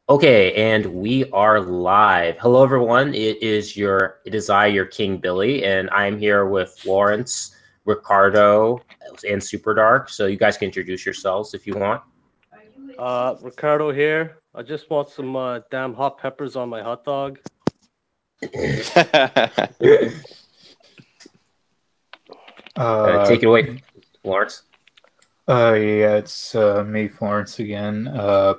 Okay, and we are live. Hello, everyone. It is I, your King Billy, and I'm here with Lawrence, Ricardo, and Super Dark. So you guys can introduce yourselves if you want. Ricardo here. I just want some damn hot peppers on my hot dog. Take it away, Lawrence. Yeah, it's me, Florence again.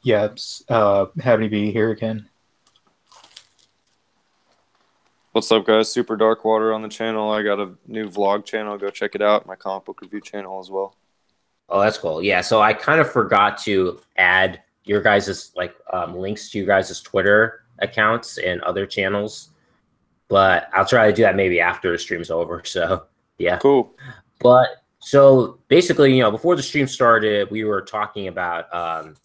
Yeah, it's happy to be here again. What's up, guys? Super Dark Water on the channel. I got a new vlog channel. Go check it out. My comic book review channel as well. Oh, that's cool. Yeah, so I kind of forgot to add your guys' links to your guys' Twitter accounts and other channels, but I'll try to do that maybe after the stream's over. So yeah, Cool. But so basically, before the stream started, we were talking about,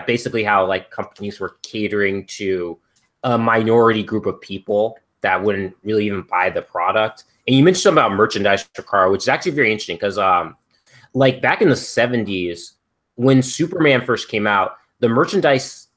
basically how like companies were catering to a minority group of people that wouldn't really even buy the product. And you mentioned something about merchandise, Ricardo, which is actually very interesting because, like back in the 70s, when Superman first came out, the merchandise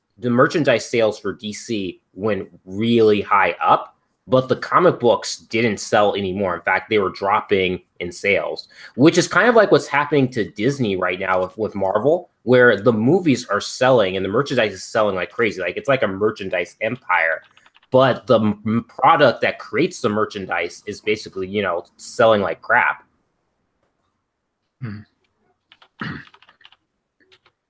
sales for DC went really high up, but the comic books didn't sell anymore. In fact, they were dropping in sales, which is kind of like what's happening to Disney right now with Marvel, where the movies are selling and the merchandise is selling like crazy. Like it's like a merchandise empire, but the product that creates the merchandise is basically, selling like crap.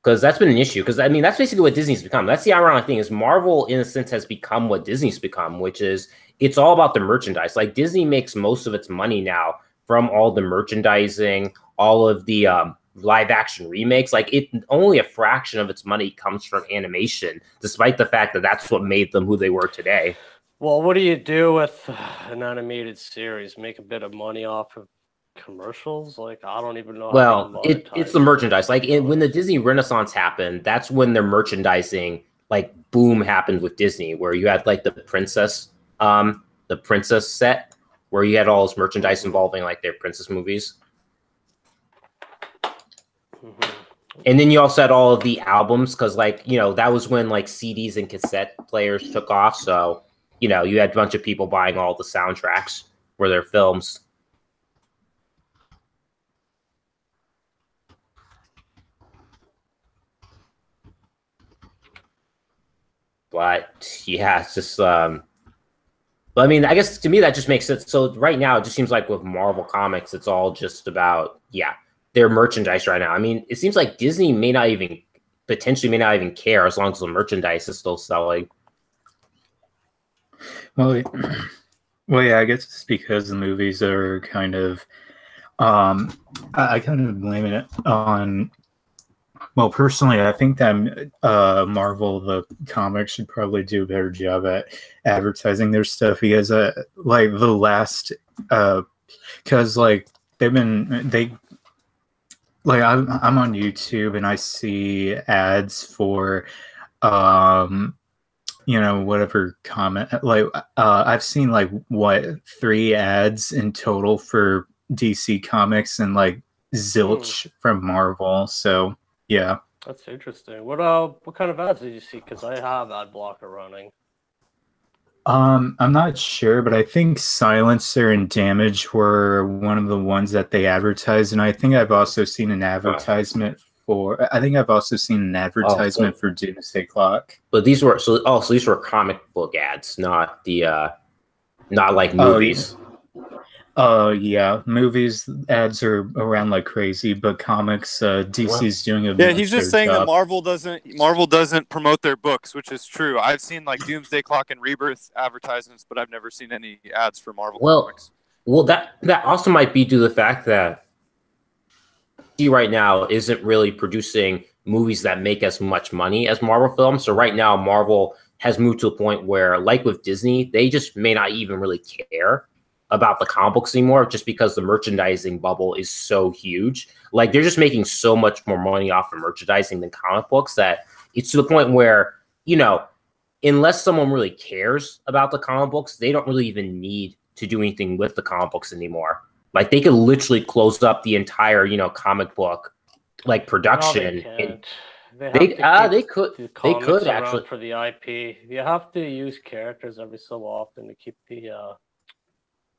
Because that's been an issue. Because I mean, that's basically what Disney's become. That's the ironic thing is Marvel, in a sense, has become what Disney's become, which is it's all about the merchandise. Like Disney makes most of its money now from all the merchandising, all of the live action remakes. Like only a fraction of its money comes from animation, despite the fact that that's what made them who they were today. Well, what do you do with an animated series? Make a bit of money off of commercials? Like, I don't even know. Well, it's the merchandise. Like when the Disney Renaissance happened, that's when their merchandising like boom happened with Disney, where you had like the princess set, where you had all this merchandise involving like their princess movies. And then you also had all of the albums because that was when like CDs and cassette players took off. So, you had a bunch of people buying all the soundtracks for their films. But yeah, it's just but I mean, I guess to me that just makes sense. So right now it just seems like with Marvel Comics, it's all just about their merchandise right now. I mean, it seems like Disney may not even care as long as the merchandise is still selling. Well, yeah, I guess it's because the movies are kind of I kind of blame it on. Well, personally, I think that Marvel, the comics, should probably do a better job at advertising their stuff because, like the last, because like I'm on YouTube and I see ads for, whatever comment. Like I've seen like 3 ads in total for DC Comics and like zilch from Marvel. So. Yeah, that's interesting. What kind of ads did you see? Because I have ad blocker running. I'm not sure, but I think Silencer and Damage were one of the ones that they advertised, and I think I've also seen an advertisement for Doomsday Clock. But these were these were comic book ads, not like movies. Yeah, movies ads are around like crazy, but comics, DC's doing a he's just saying job. That Marvel doesn't promote their books, which is true. I've seen like Doomsday Clock and Rebirth advertisements, but I've never seen any ads for Marvel comics. Well, that also might be due to the fact that DC right now isn't really producing movies that make as much money as Marvel films. So right now, Marvel has moved to a point where, like with Disney, they just may not even really care about the comic books anymore just because the merchandising bubble is so huge. Like they're just making so much more money off of merchandising than comic books that it's to the point where, unless someone really cares about the comic books, they don't really even need to do anything with the comic books anymore. Like they could literally close up the entire, comic book like production. They have to keep they could the comics around actually. for the IP. You have to use characters every so often to keep the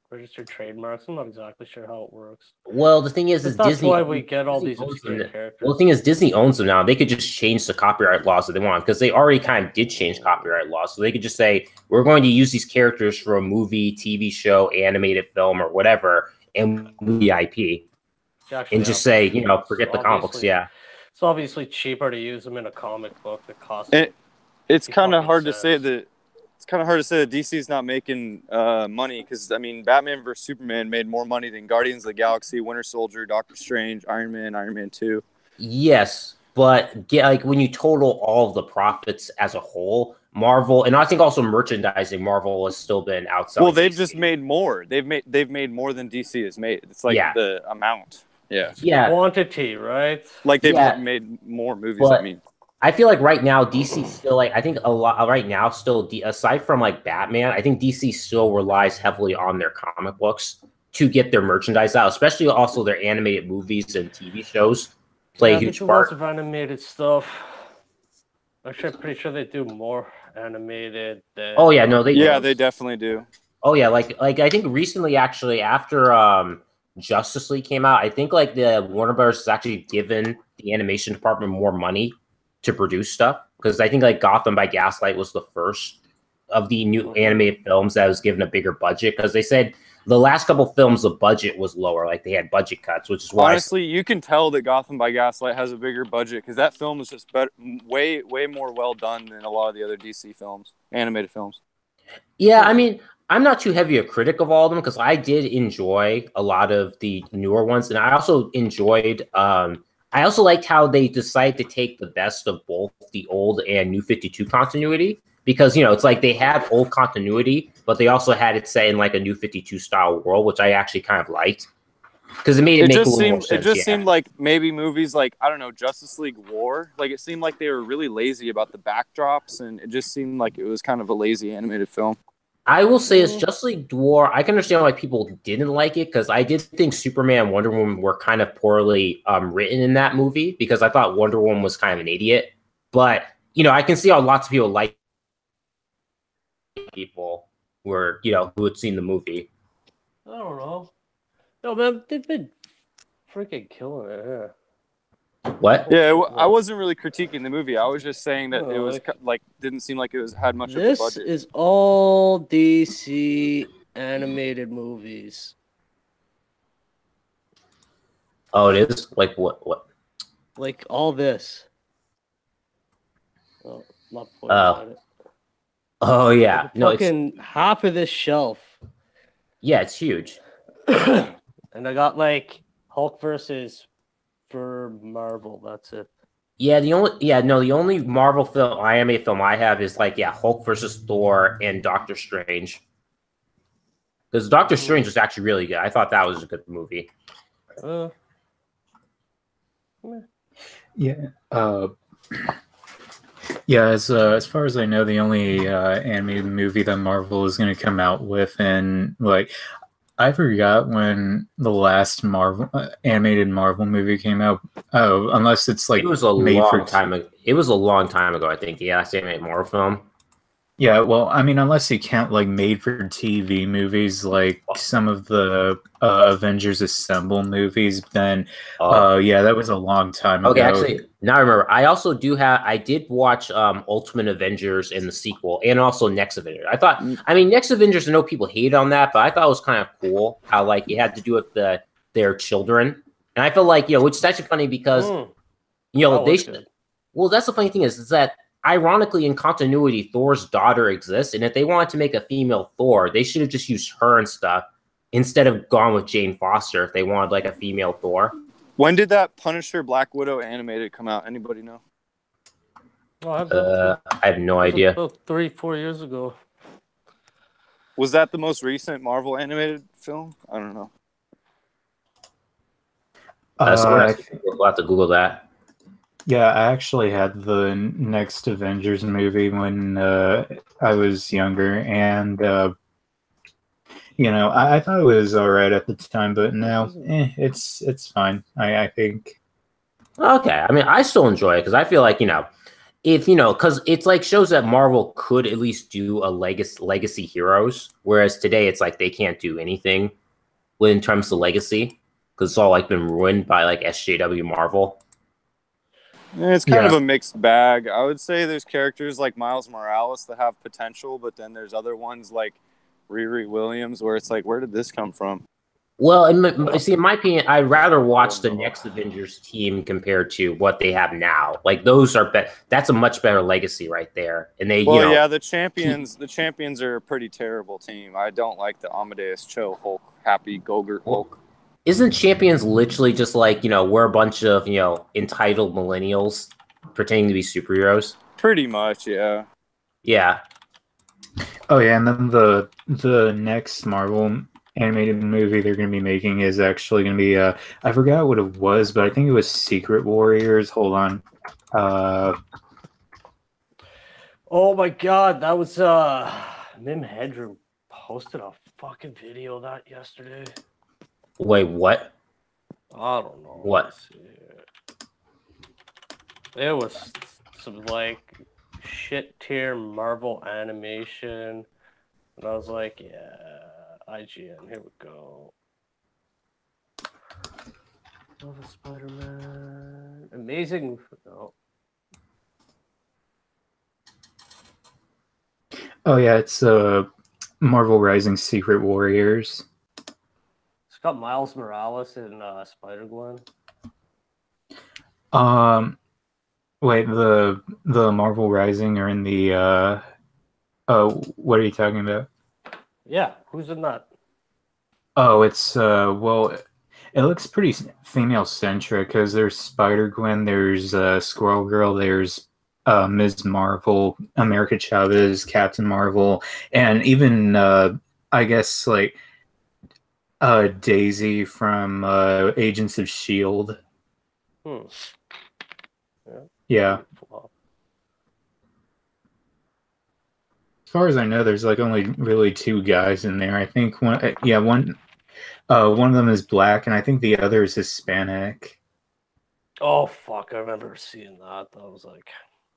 registered trademarks. I'm not exactly sure how it works. Well, the thing is But that's Disney. why we get all Disney these owns obscure them. characters. Well, the thing is Disney owns them now. They could just change the copyright laws that they want because they already kind of did change copyright laws. So they could just say we're going to use these characters for a movie, TV show, animated film, or whatever, and the IP, and just say forget the comic books. Yeah, it's obviously cheaper to use them in a comic book that costs. It's kind of hard to say that. It's kind of hard to say that DC's not making money because I mean, Batman vs Superman made more money than Guardians of the Galaxy, Winter Soldier, Doctor Strange, Iron Man 2. Yes, but when you total all of the profits as a whole, Marvel, and I think also merchandising, Marvel has still been outside. Well, they've just made more. They've made more than DC has made. It's like the amount. Yeah. Yeah. Quantity, right? Like they've made more movies. But I mean, I feel like right now DC still I think a lot right now still aside from like Batman, I think DC still relies heavily on their comic books to get their merchandise out, especially also their animated movies and TV shows play a huge part. Lots of animated stuff. Actually, I'm pretty sure they do more animated than. Oh yeah, no, they they definitely do. Oh yeah, like I think recently actually after Justice League came out, I think like the Warner Bros. Has actually given the animation department more money to produce stuff because I think like Gotham by Gaslight was the first of the new animated films that was given a bigger budget because they said the last couple films the budget was lower, like they had budget cuts, which is why honestly you can tell that Gotham by Gaslight has a bigger budget because that film is just way more well done than a lot of the other DC films, animated films. Yeah, I mean, I'm not too heavy a critic of all of them because I did enjoy a lot of the newer ones, and I also enjoyed. I also liked how they decided to take the best of both the old and New 52 continuity because it's like they had old continuity, but they also had it set in like a New 52 style world, which I actually kind of liked because it made it make a little more sense. It just seemed like maybe movies like I don't know Justice League War, like it seemed like they were really lazy about the backdrops, and it just seemed like it was kind of a lazy animated film. I will say it's Justice League War. I can understand why people didn't like it because I did think Superman and Wonder Woman were kind of poorly written in that movie because I thought Wonder Woman was kind of an idiot. But, I can see how lots of people like people who had seen the movie. I don't know. No, man, they've been freaking killing it here. What? Yeah, I wasn't really critiquing the movie. I was just saying that it was like didn't seem like it had much of a budget. This is all DC animated movies. Oh, it is? Like what? Like all this. Oh, not pointing at it. Oh yeah, like no, it's half of this shelf. Yeah, it's huge. And I got like Hulk versus. For Marvel, that's it. Yeah, the only Marvel film, anime film I have is like Hulk versus Thor and Doctor Strange. Because Doctor Strange was actually really good. I thought that was a good movie. Yeah. Yeah, as far as I know, the only animated movie that Marvel is going to come out with, and like I forgot when the last Marvel animated Marvel movie came out. Oh, unless it's like it was a long time ago. It was a long time ago, I think. Yeah, animated Marvel film. Yeah, well, I mean, unless you count like made-for-TV movies, like some of the Avengers Assemble movies, then that was a long time ago. Okay, actually, now I remember. I did watch Ultimate Avengers and the sequel, and also Next Avengers. Next Avengers, I know people hate on that, but I thought it was kind of cool how like it had to do with their children, and I feel like which is actually funny because they should. Well, that's the funny thing is that. Ironically, in continuity, Thor's daughter exists, and if they wanted to make a female Thor, they should have just used her and stuff instead of gone with Jane Foster if they wanted like a female Thor. When did that Punisher Black Widow animated come out? Anybody know? I have no idea. About 3-4 years ago. Was that the most recent Marvel animated film? I don't know. We'll have to Google that. Yeah, I actually had the next Avengers movie when I was younger, and I thought it was all right at the time, but now it's fine. I think. Okay, I mean, I still enjoy it because I feel like if because it's like shows that Marvel could at least do a legacy heroes, whereas today it's like they can't do anything in terms of legacy because it's all like been ruined by like SJW Marvel. It's kind of a mixed bag. I would say there's characters like Miles Morales that have potential, but then there's other ones like Riri Williams where it's like, where did this come from? Well, in my opinion, I'd rather watch the next Avengers team compared to what they have now. Like those are that's a much better legacy right there. And they, the champions are a pretty terrible team. I don't like the Amadeus Cho Hulk, Happy Gogurt Hulk. Isn't Champions literally just like, we're a bunch of, entitled millennials pretending to be superheroes? Pretty much, yeah. Yeah. Oh yeah, and then the next Marvel animated movie they're going to be making is actually going to be I forgot what it was, but I think it was Secret Warriors. Hold on. Oh my god, that was Mim Hedrum posted a fucking video of that yesterday. Wait, what? I don't know. What? It was some like shit tier Marvel animation, and I was like, yeah, IGN, here we go. Oh, the Spider-Man, amazing. No. Oh yeah, it's Marvel Rising Secret Warriors. It's got Miles Morales and Spider-Gwen. Wait, the Marvel Rising are in the what are you talking about? Yeah, who's in that? Oh, it's well, it looks pretty female centric because there's Spider-Gwen, there's Squirrel Girl, there's Ms. Marvel, America Chavez, Captain Marvel, and even I guess like Daisy from Agents of S.H.I.E.L.D. Yeah. As far as I know, there's like only really two guys in there. I think one of them is black, and I think the other is Hispanic. Oh fuck! I remember seeing that. That was like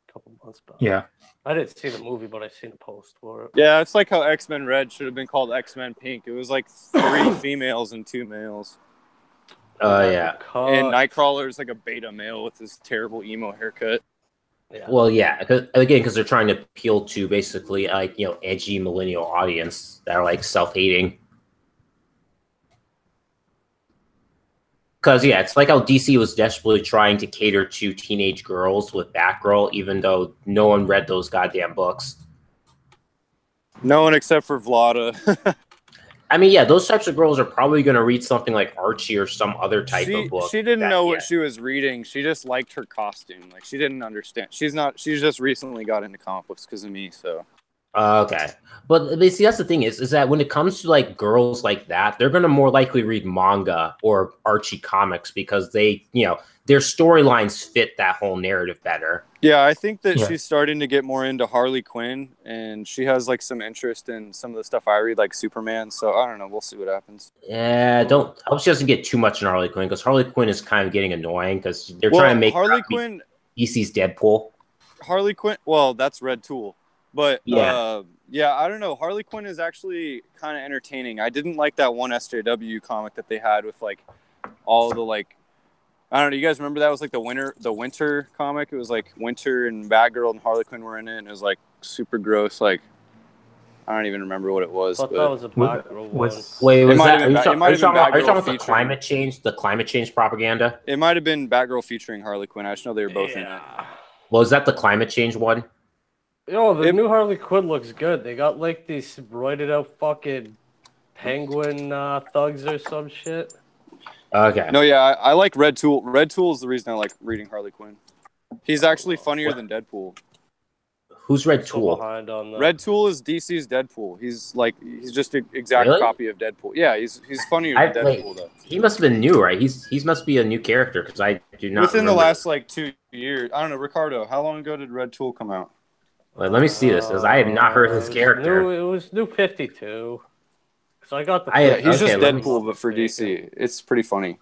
a couple months back. Yeah. I didn't see the movie, but I seen a post for it. Yeah, it's like how X-Men Red should have been called X-Men Pink. It was like 3 females and 2 males. Yeah. And Nightcrawler is like a beta male with his terrible emo haircut. Yeah. Well, yeah, because they're trying to appeal to basically like edgy millennial audience that are like self-hating. Because it's like how DC was desperately trying to cater to teenage girls with Batgirl, even though no one read those goddamn books. No one except for Vlada. I mean, yeah, those types of girls are probably going to read something like Archie or some other type of book. She didn't know what she was reading. She just liked her costume. Like, she didn't understand. She's just recently got into comic books because of me, so. Okay. But see, that's the thing is that when it comes to like girls like that, they're going to more likely read manga or Archie comics because they, their storylines fit that whole narrative better. Yeah, I think that she's starting to get more into Harley Quinn, and she has like some interest in some of the stuff I read, like Superman. So I don't know. We'll see what happens. Yeah, I hope she doesn't get too much in Harley Quinn because Harley Quinn is kind of getting annoying because they're trying to make Harley Quinn DC's Deadpool. Harley Quinn. Well, that's Red Tool. But I don't know. Harley Quinn is actually kind of entertaining. I didn't like that one SJW comic that they had with like all the like, I don't know. You guys remember that? It was like the winter comic. It was like Winter and Batgirl and Harley Quinn were in it, and it was like super gross. Like, I don't even remember what it was. I thought that was a Batgirl one. Wait, are you talking about the climate change? The climate change propaganda? It might have been Batgirl featuring Harley Quinn. I just know they were both in it. Well, is that the climate change one? The new Harley Quinn looks good. They got like these roided out fucking penguin thugs or some shit. Okay. No, yeah, I like Red Tool. Red Tool is the reason I like reading Harley Quinn. He's actually funnier than Deadpool. Who's Red Tool? Red Tool is DC's Deadpool. He's just an exact copy of Deadpool. Yeah, he's funnier than Deadpool though. He must have been new, right? He must be a new character because I do not. Within the last like 2 years, I don't know. Ricardo, how long ago did Red Tool come out? Let me see this because I have not heard of this character. It was New 52. So I got the. He's just Deadpool, but for DC, it's pretty funny.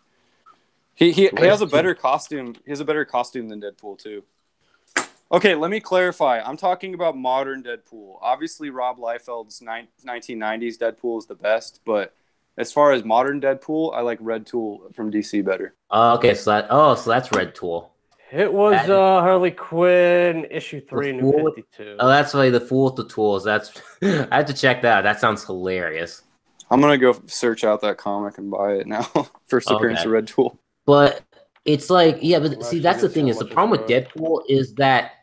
He has a better costume. He has a better costume than Deadpool too. Okay, let me clarify. I'm talking about modern Deadpool. Obviously, Rob Liefeld's 1990s Deadpool is the best, but as far as modern Deadpool, I like Red Tool from DC better. Okay, so that's Red Tool. It was Harley Quinn issue 3, New Fool 52. Oh, that's why the Fool with the Tools. That's I have to check that out. That sounds hilarious. I'm gonna go search out that comic and buy it now. First appearance of Red Tool. But it's like, yeah, but I'm see, actually that's the gonna see thing how is the much problem with it's Deadpool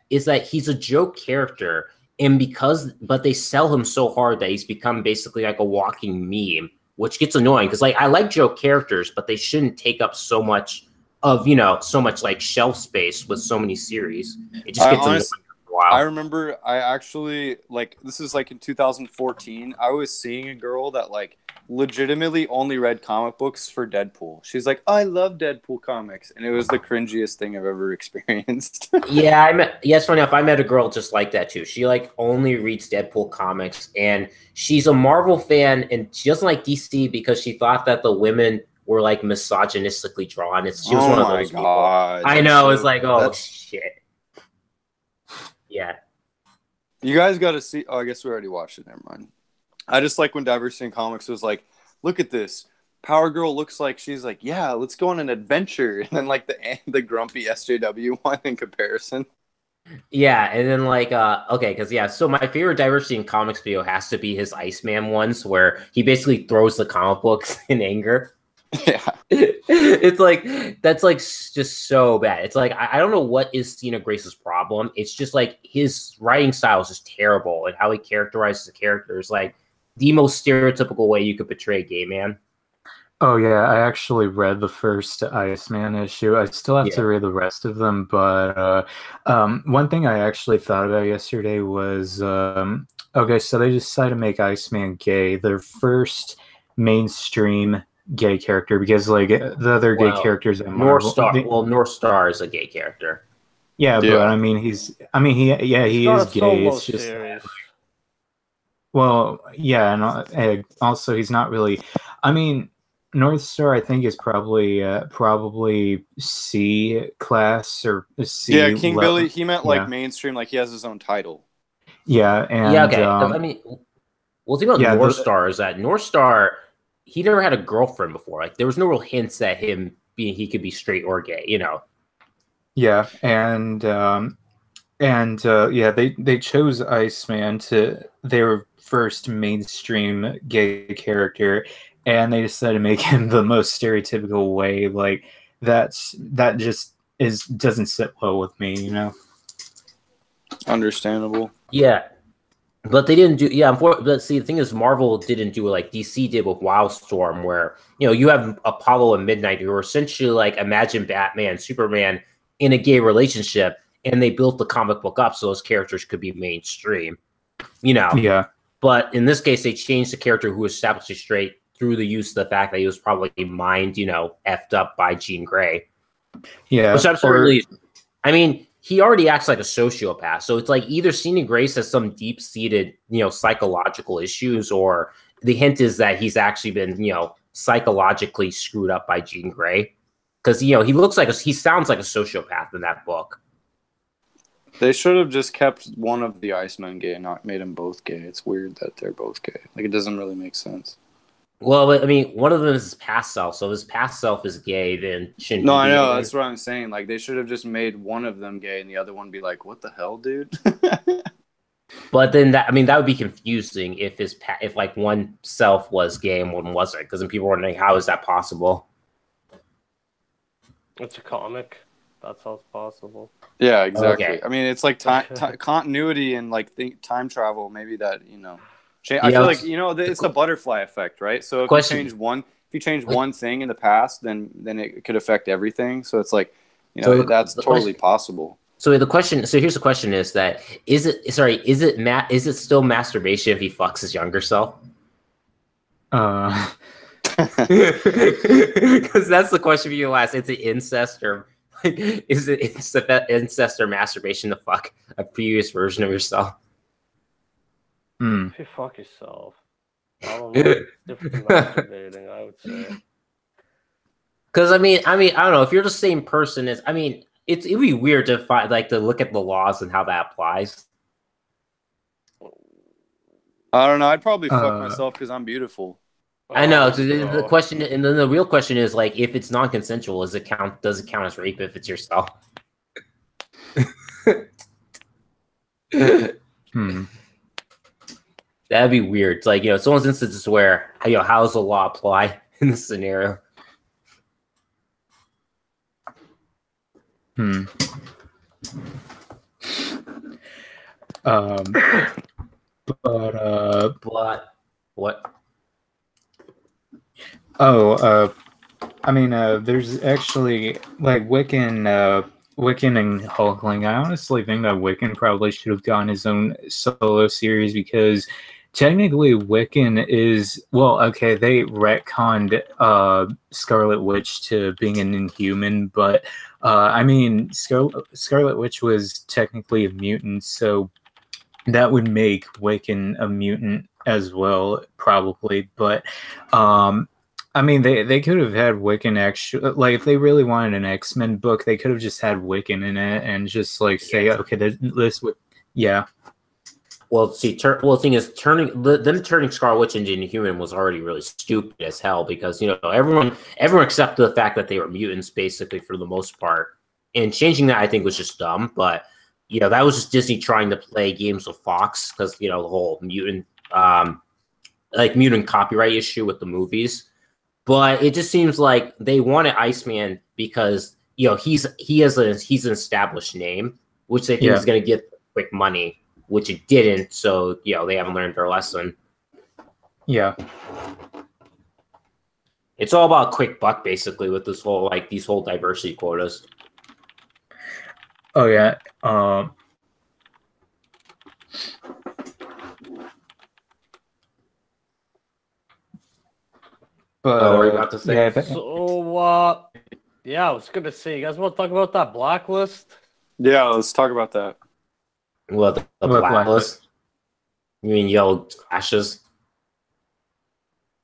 is that he's a joke character, and but they sell him so hard that he's become basically like a walking meme, which gets annoying because like I like joke characters, but they shouldn't take up so much of so much like shelf space with so many series. It just gets annoying after a while. I remember I actually this is like in 2014. I was seeing a girl that like legitimately only read comic books for Deadpool. She's like, I love Deadpool comics, and it was the cringiest thing I've ever experienced. Yeah, it's funny enough. I met a girl just like that too. She like only reads Deadpool comics, and she's a Marvel fan, and she doesn't like DC because she thought that the women were like misogynistically drawn. She was one of those people. I know. It's like, oh shit. Yeah. You guys got to see. Oh, I guess we already watched it. Never mind. I just like when Diversity in Comics was like, look at this. Power Girl looks like she's like, yeah, let's go on an adventure. And then like the grumpy SJW one in comparison. Yeah, and then like okay, because so my favorite Diversity in Comics video has to be his Iceman ones where he basically throws the comic books in anger. Yeah. It's like that's like just so bad. It's like I don't know what is Cena Grace's problem. It's just like his writing style is just terrible, and how he characterizes the character is like the most stereotypical way you could portray a gay man. Oh yeah, I actually read the first Iceman issue. I still have to read the rest of them, but one thing I actually thought about yesterday was okay, so they decided to make Iceman gay, their first mainstream gay character, because like the other gay characters in Marvel, North Star is a gay character. Yeah, but I mean he is gay. It's just and also he's not really. I mean, North Star I think is probably C class or C. Yeah, King Billy. He meant like mainstream, like he has his own title. Yeah, and okay. I mean, the thing about North Star is that North Star, he never had a girlfriend before. Like there was no real hints at he could be straight or gay. Yeah, and they chose Iceman to their first mainstream gay character, and they decided to make him the most stereotypical way. Like that just doesn't sit well with me, Understandable. Yeah. But they didn't do, but see, the thing is, Marvel didn't do it like DC did with Wildstorm, where, you have Apollo and Midnight who are essentially like, imagine Batman, Superman in a gay relationship, and they built the comic book up so those characters could be mainstream, Yeah. But in this case, they changed the character who was established as straight through the use of the fact that he was probably mind, effed up by Jean Grey. Yeah. Which absolutely, I mean, he already acts like a sociopath. So it's like either Cena Grace has some deep-seated, psychological issues, or the hint is that he's actually been, psychologically screwed up by Jean Grey. Because, he sounds like a sociopath in that book. They should have just kept one of the Icemen gay and not made them both gay. It's weird that they're both gay. Like, it doesn't really make sense. Well, I mean, one of them is his past self. So if his past self is gay, then shouldn't. No, I know. That's what I'm saying. Like, they should have just made one of them gay and the other one be like, "What the hell, dude?" But then that would be confusing if like one self was gay and one wasn't, because then people are wondering how is that possible. It's a comic. That's how it's possible. Yeah, exactly. Okay. I mean, it's like continuity and like time travel. Maybe that I feel like it's the butterfly effect, right? So if you change one thing in the past, then it could affect everything. So it's like that's totally possible. So here's the question: is it still masturbation if he fucks his younger self? Because that's the question you ask. It's an incest, or like, is it incest or masturbation to fuck a previous version of yourself? If you fuck yourself, I don't know. Different from masturbating, I would say. Because I don't know if you're the same person as it'd be weird to find to look at the laws and how that applies. I don't know. I'd probably fuck myself because I'm beautiful. I know. So the question, and then the real question is if it's non-consensual, does it count as rape if it's yourself? That'd be weird. It's someone's instances where how does the law apply in this scenario? But what? There's actually Wiccan and Hulkling. I honestly think that Wiccan probably should have gotten his own solo series because technically Wiccan is they retconned Scarlet Witch to being an Inhuman, but Scarlet Witch was technically a mutant, so that would make Wiccan a mutant as well, probably. But they could have had Wiccan actually, if they really wanted an X-Men book, they could have just had Wiccan in it and just say, okay, this would, yeah. Well, see, the thing is, turning Scarlet Witch into Inhuman was already really stupid as hell because everyone accepted the fact that they were mutants basically for the most part, and changing that I think was just dumb. But that was just Disney trying to play games with Fox because the whole mutant mutant copyright issue with the movies. But it just seems like they wanted Iceman because he's an established name, which they think is going to get quick money, which it didn't. So they haven't learned their lesson. Yeah, it's all about quick buck basically with this whole these whole diversity quotas. Oh yeah. What are you about to say? I was gonna say, you guys want to talk about that blacklist? Yeah, let's talk about that. Well, the blacklist. You mean Yellow Ashes?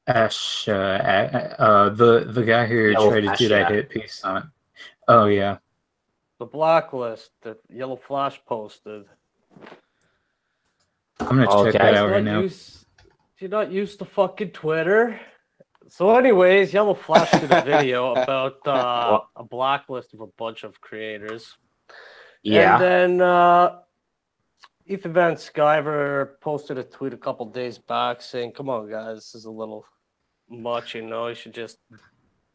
Ash, the guy who tried to do that hit piece on. Oh yeah. The blacklist that Yellow Flash posted. I'm gonna check that out right now. Do you not use the fucking Twitter? So, anyways, Yellow Flash did a video about a blacklist of a bunch of creators. Yeah. And then Ethan Van Sciver posted a tweet a couple days back saying, "Come on, guys, this is a little much. You should just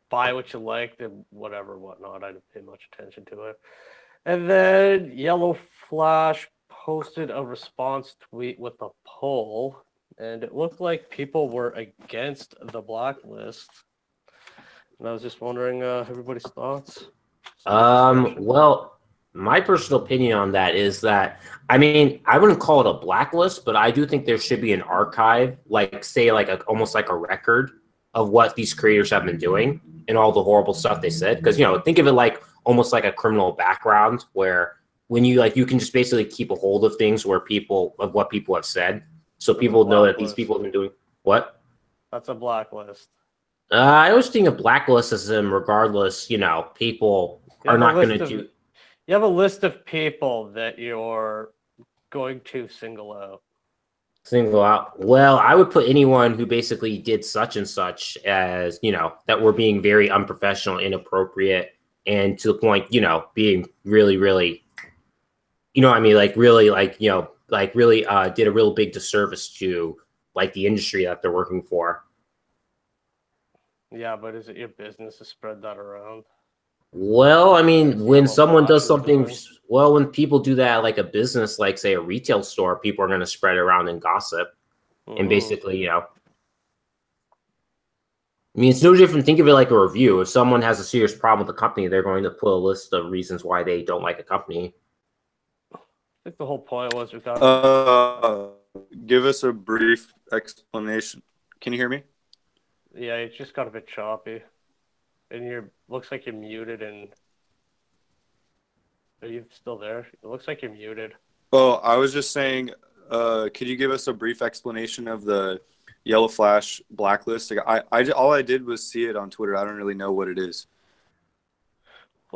buy what you like, and whatnot." I didn't pay much attention to it. And then Yellow Flash posted a response tweet with a poll, and it looked like people were against the blacklist. And I was just wondering everybody's thoughts. Well, my personal opinion on that is that I wouldn't call it a blacklist, but I do think there should be an archive, almost like a record of what these creators have been doing and all the horrible stuff they said. Because think of it almost like a criminal background, where when you can just basically keep a hold of things what people have said, so people know that these people have been doing what. That's a blacklist. I always think of blacklist as regardless, people are not going to do. You have a list of people that you're going to single out. Well, I would put anyone who basically did such and such as, that were being very unprofessional, inappropriate, and to the point, being really, really, really did a real big disservice to the industry that they're working for. Yeah, but is it your business to spread that around? Well, when someone does something, when people do that like a business, say a retail store, people are going to spread it around and gossip. And basically, it's no different. Think of it like a review. If someone has a serious problem with the company, they're going to put a list of reasons why they don't like a company. I think the whole point was we got. Give us a brief explanation. Can you hear me? Yeah, it just got a bit choppy. And looks like you're muted. And are you still there? It looks like you're muted. Oh, I was just saying, could you give us a brief explanation of the Yellow Flash blacklist? All I did was see it on Twitter. I don't really know what it is.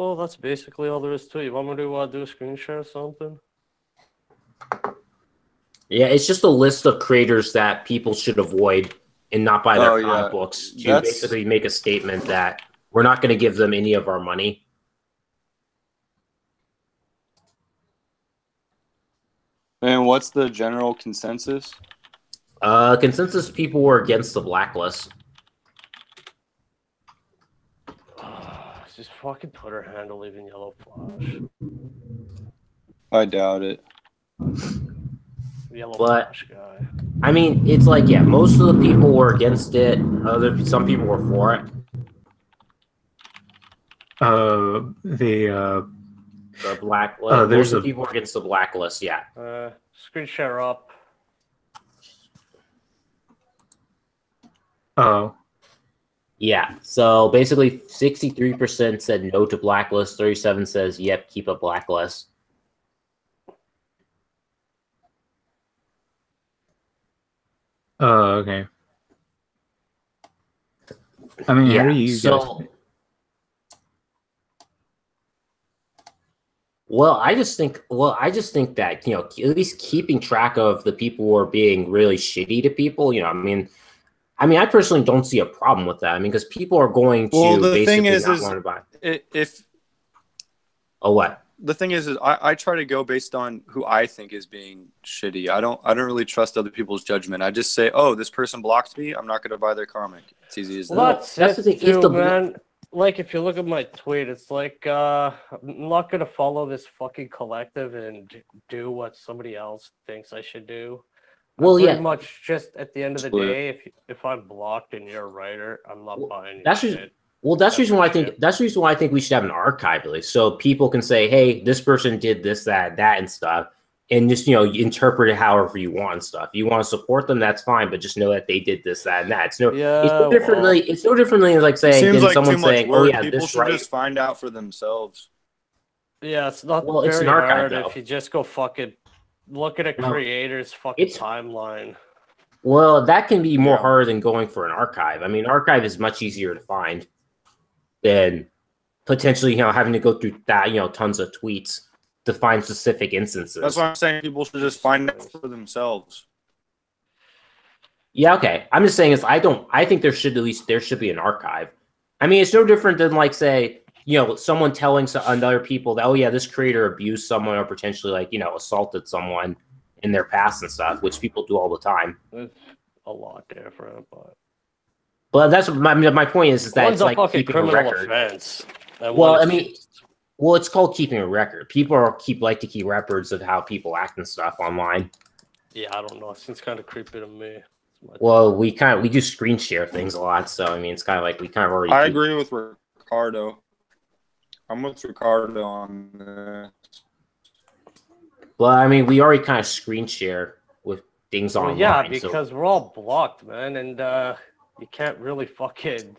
Well, that's basically all there is to it. You want me to do a screen share or something? Yeah, it's just a list of creators that people should avoid and not buy their comic books to basically make a statement that we're not going to give them any of our money. And what's the general consensus? Consensus people were against the blacklist. It's just fucking Twitter handle even Yellow Flash. I doubt it. Yellow Flash guy. I mean, it's like, yeah, most of the people were against it. Some people were for it. The blacklist. Most of the people were against the blacklist. Yeah. Screen share up. Oh. Yeah. So basically, 63% said no to blacklist. 37 says yep, keep a blacklist. Oh, okay. I mean, how do you guys? Well, I just think that, you know, at least keeping track of the people who are being really shitty to people, you know, I mean, I personally don't see a problem with that. I mean, because people are going to basically not want to buy. What? The thing is I try to go based on who I think is being shitty. I don't really trust other people's judgment. I just say, oh, this person blocked me, I'm not going to buy their comic. It's easy as that. Well, that's the thing, too, man. Like, if you look at my tweet, it's like, I'm not going to follow this fucking collective and do what somebody else thinks I should do. Well, pretty much just at the end of the day, if I'm blocked and you're a writer, I'm not buying your shit. Well, that's the reason why I think we should have an archive list, so people can say, "Hey, this person did this, that, and stuff," and just, you know, interpret it however you want and stuff. You want to support them, that's fine, but just know that they did this, that, and that. It's no differently like saying than someone saying, "Oh yeah, people should just find out for themselves." Yeah, it's not very hard if you just go fucking look at a creator's fucking timeline. Well, that can be more harder than going for an archive. I mean, archive is much easier to find than potentially, you know, having to go through that, you know, tons of tweets to find specific instances. That's why I'm saying people should just find out for themselves. Yeah, okay. I'm just saying I think there should be an archive. I mean, it's no different than, like, say, you know, someone telling other people that, oh yeah, this creator abused someone or potentially, like, you know, assaulted someone in their past and stuff, which people do all the time. It's a lot different, but that's my point is that it's like keeping a record. Offense. Well, I mean, it's called keeping a record. People like to keep records of how people act and stuff online. Yeah, I don't know. It seems kind of creepy to me. Well, we do screen share things a lot, so I mean, it's kind of like we kind of already. I agree with Ricardo. I'm with Ricardo on this. Well, I mean, we already kind of screen share with things online. Yeah, because we're all blocked, man, and you can't really fucking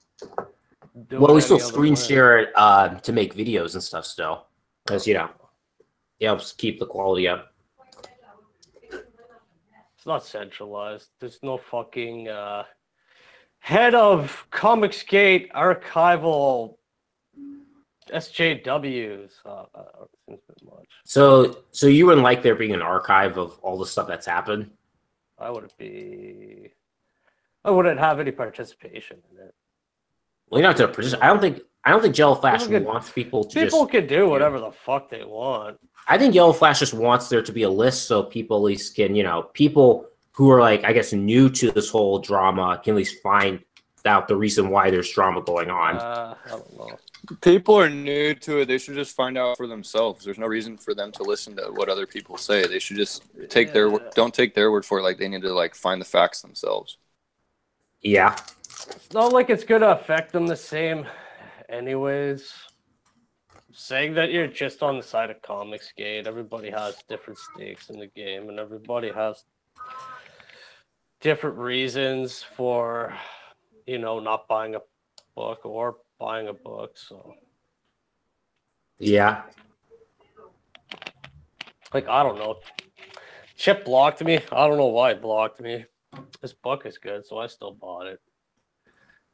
do well, we still screen share it to make videos and stuff still. Because, you know, it helps keep the quality up. It's not centralized. There's no fucking head of Comicsgate archival SJWs. So you wouldn't like there being an archive of all the stuff that's happened? I wouldn't have any participation in it. Well, you don't have to participate. I don't think Yellow Flash wants people to. People can do whatever the fuck they want. I think Yellow Flash just wants there to be a list so people at least can, you know, people who are, like, I guess, new to this whole drama can at least find out the reason why there's drama going on. I don't know. People are new to it. They should just find out for themselves. There's no reason for them to listen to what other people say. They should just don't take their word for it. Like, they need to, like, find the facts themselves. Yeah. It's not like it's going to affect them the same anyways. Saying that you're just on the side of Comicsgate, everybody has different stakes in the game, and everybody has different reasons for, you know, not buying a book or buying a book. So yeah, like, I don't know. Chip blocked me. I don't know why it blocked me. This book is good, so I still bought it.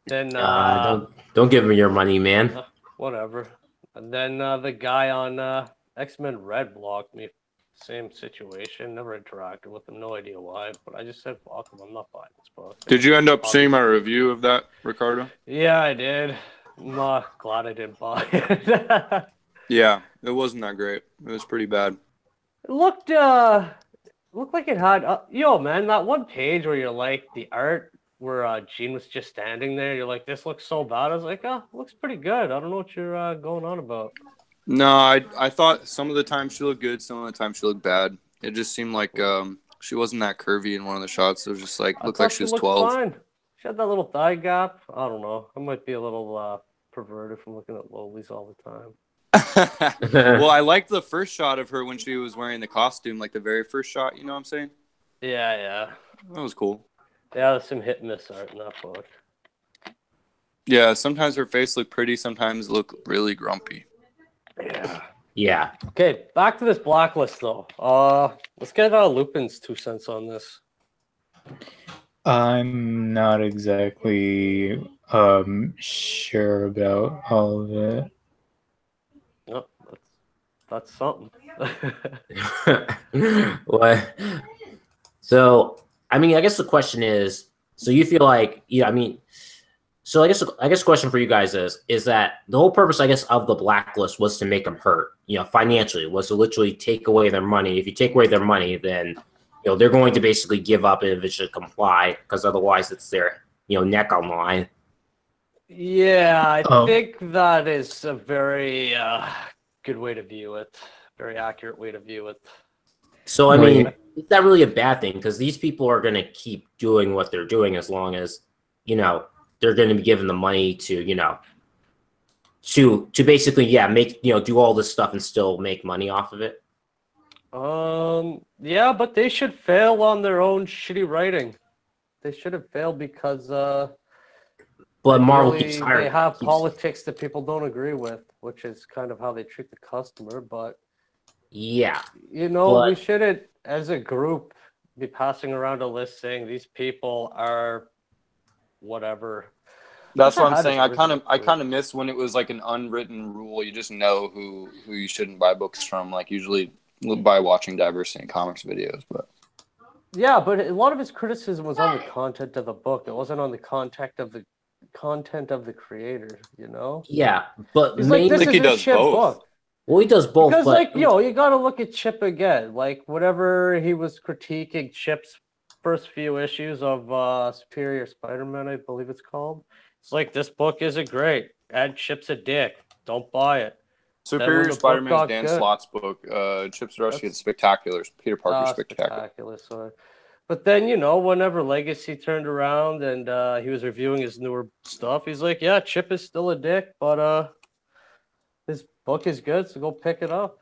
Then don't give me your money, man. Whatever. And then the guy on X-Men Red blocked me. Same situation. Never interacted with him. No idea why. But I just said, fuck him. I'm not buying this book. Did you end up seeing my review of that, Ricardo? Yeah, I did. I'm glad I didn't buy it. Yeah, it wasn't that great. It was pretty bad. It looked like it had yo man, that one page where you're like the art where Jean was just standing there, you're like, this looks so bad. I was like, looks pretty good. I don't know what you're going on about. No, I thought some of the time she looked good, some of the time she looked bad. It just seemed like she wasn't that curvy in one of the shots. It was just like looked like she was 12. Fine. She had that little thigh gap. I don't know. I might be a little perverted from looking at lowlies all the time. Well, I liked the first shot of her when she was wearing the costume, like the very first shot. You know what I'm saying? Yeah. That was cool. Yeah, there's some hit and miss art in that book. Yeah, sometimes her face looked pretty, sometimes look really grumpy. Yeah. Okay, back to this blacklist though. Let's get Lupin's 2 cents on this. I'm not exactly sure about all of it. Oh, that's something. What? So, I mean, I guess the question is, so you feel like, so I guess the question for you guys is that the whole purpose, I guess, of the blacklist was to make them hurt, financially, was to literally take away their money. If you take away their money, then, they're going to basically give up and eventually comply, because otherwise it's their, neck on the line. Yeah, I think that is a very good way to view it. Very accurate way to view it. So, I mean, is that really a bad thing? Because these people are going to keep doing what they're doing as long as, they're going to be given the money to, to basically, make, do all this stuff and still make money off of it. Yeah, but they should fail on their own shitty writing. They should have failed because, but Marvel keeps hiring. They have politics that people don't agree with, which is kind of how they treat the customer. But yeah, we shouldn't, as a group, be passing around a list saying these people are whatever. That's what I'm saying. I kind of miss when it was like an unwritten rule. You just know who you shouldn't buy books from. Like usually by watching diversity in comics videos, but. Yeah, but a lot of his criticism was on the content of the book. It wasn't on the content of the creator, Yeah, but he's like, this is a shit book. Well, he does both. Because, you got to look at Chip again. Like, whatever he was critiquing Chip's first few issues of Superior Spider-Man, I believe it's called. It's like, this book isn't great. And Chip's a dick. Don't buy it. Superior Spider-Man is Dan Slott's book. Chip Zdarsky is Spectacular. Peter Parker Spectacular. Sorry. But then, whenever Legacy turned around and he was reviewing his newer stuff, he's like, yeah, Chip is still a dick, but his book is good, so go pick it up.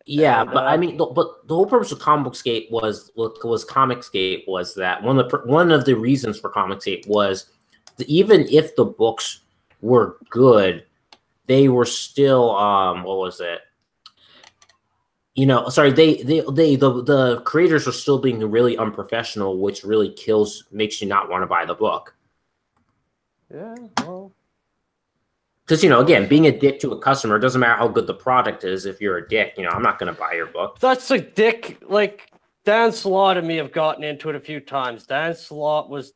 Yeah, and, but I mean, but the whole purpose of Comicsgate was Comicsgate was that one of the reasons for Comicsgate was that even if the books were good, they were still what was it? The creators were still being really unprofessional, which really makes you not want to buy the book. Yeah, well. Because, again, being a dick to a customer, it doesn't matter how good the product is. If you're a dick, I'm not going to buy your book. That's a dick. Like, Dan Slott and me have gotten into it a few times. Dan Slott was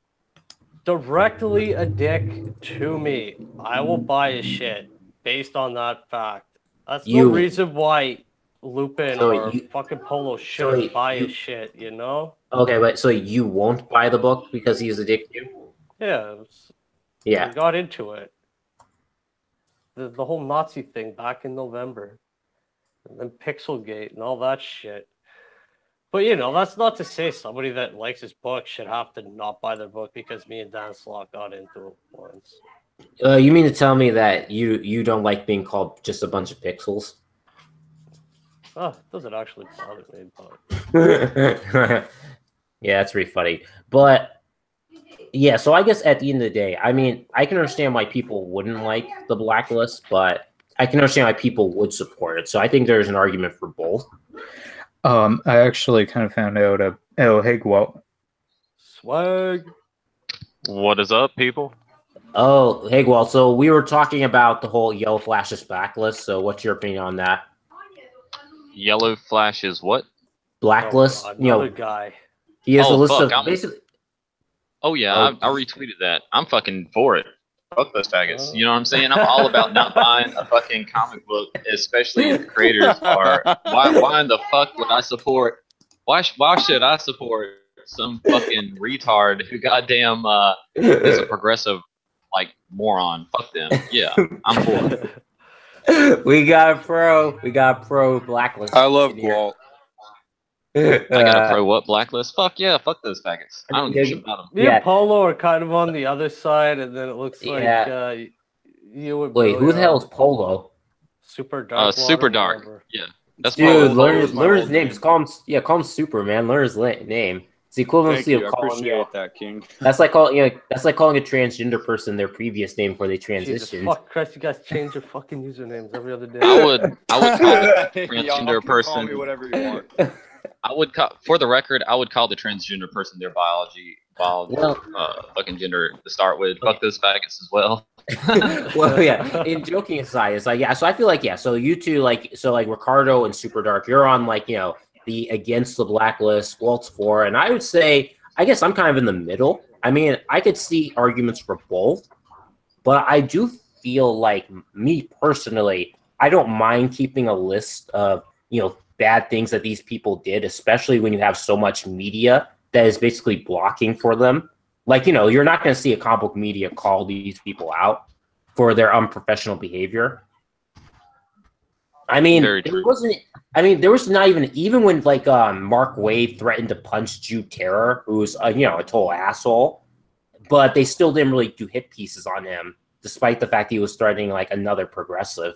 directly a dick to me. I will buy his shit based on that fact. That's no reason why Lupin or fucking Polo shouldn't buy his shit, Okay, but so you won't buy the book because he's a dick to you? Yeah. Yeah. We got into it. The whole Nazi thing back in November. And then Pixelgate and all that shit. But, that's not to say somebody that likes his book should have to not buy their book because me and Dan Slott got into it once. You mean to tell me that you don't like being called just a bunch of pixels? Oh, it doesn't actually bother me, but... Yeah, that's pretty funny. But... Yeah, so I guess at the end of the day, I mean, I can understand why people wouldn't like the blacklist, but I can understand why people would support it. So I think there's an argument for both. I actually kind of found out hey, Gwalt. Swag. What is up, people? Oh, hey, well, so we were talking about the whole Yellow Flash's blacklist. So, what's your opinion on that? Yellow Flash is what? Blacklist. Oh, another guy. He has a list fuck, of basically. Oh yeah, I retweeted that. I'm fucking for it. Fuck those faggots. You know what I'm saying? I'm all about not buying a fucking comic book, especially if the creators are. Why in the fuck would I support? Why should I support some fucking retard who goddamn is a progressive like moron? Fuck them. Yeah, I'm for it. We got a pro blacklist. I love Gwalt. I got a pro what blacklist? Fuck yeah, fuck those faggots. I don't give a shit about them. Me and Polo are kind of on the other side, and then it looks like you would. Wait, who the hell is Polo? Super Dark. Super Dark. Whatever. Yeah, that's dude. Learn his name. Call him Super, man. Learn his name. It's the equivalency of calling that, King. That's like calling a transgender person their previous name before they transitioned. Fuck Christ, you guys change your fucking usernames every other day. I would call the transgender person. Call me whatever you want. I would call, for the record, I would call the transgender person their biology, fucking gender to start with. Fuck those faggots as well. Well, yeah. In joking aside, it's like So I feel like So you two like Ricardo and Super Dark, you're on the against the blacklist, Walt's for, and I would say I guess I'm kind of in the middle. I mean, I could see arguments for both, but I do feel like me personally, I don't mind keeping a list of bad things that these people did, especially when you have so much media that is basically blocking for them. You're not going to see a comic book media call these people out for their unprofessional behavior. I mean, there was not even when Mark Waid threatened to punch Jude Terror, who's a total asshole, but they still didn't really do hit pieces on him, despite the fact he was threatening another progressive.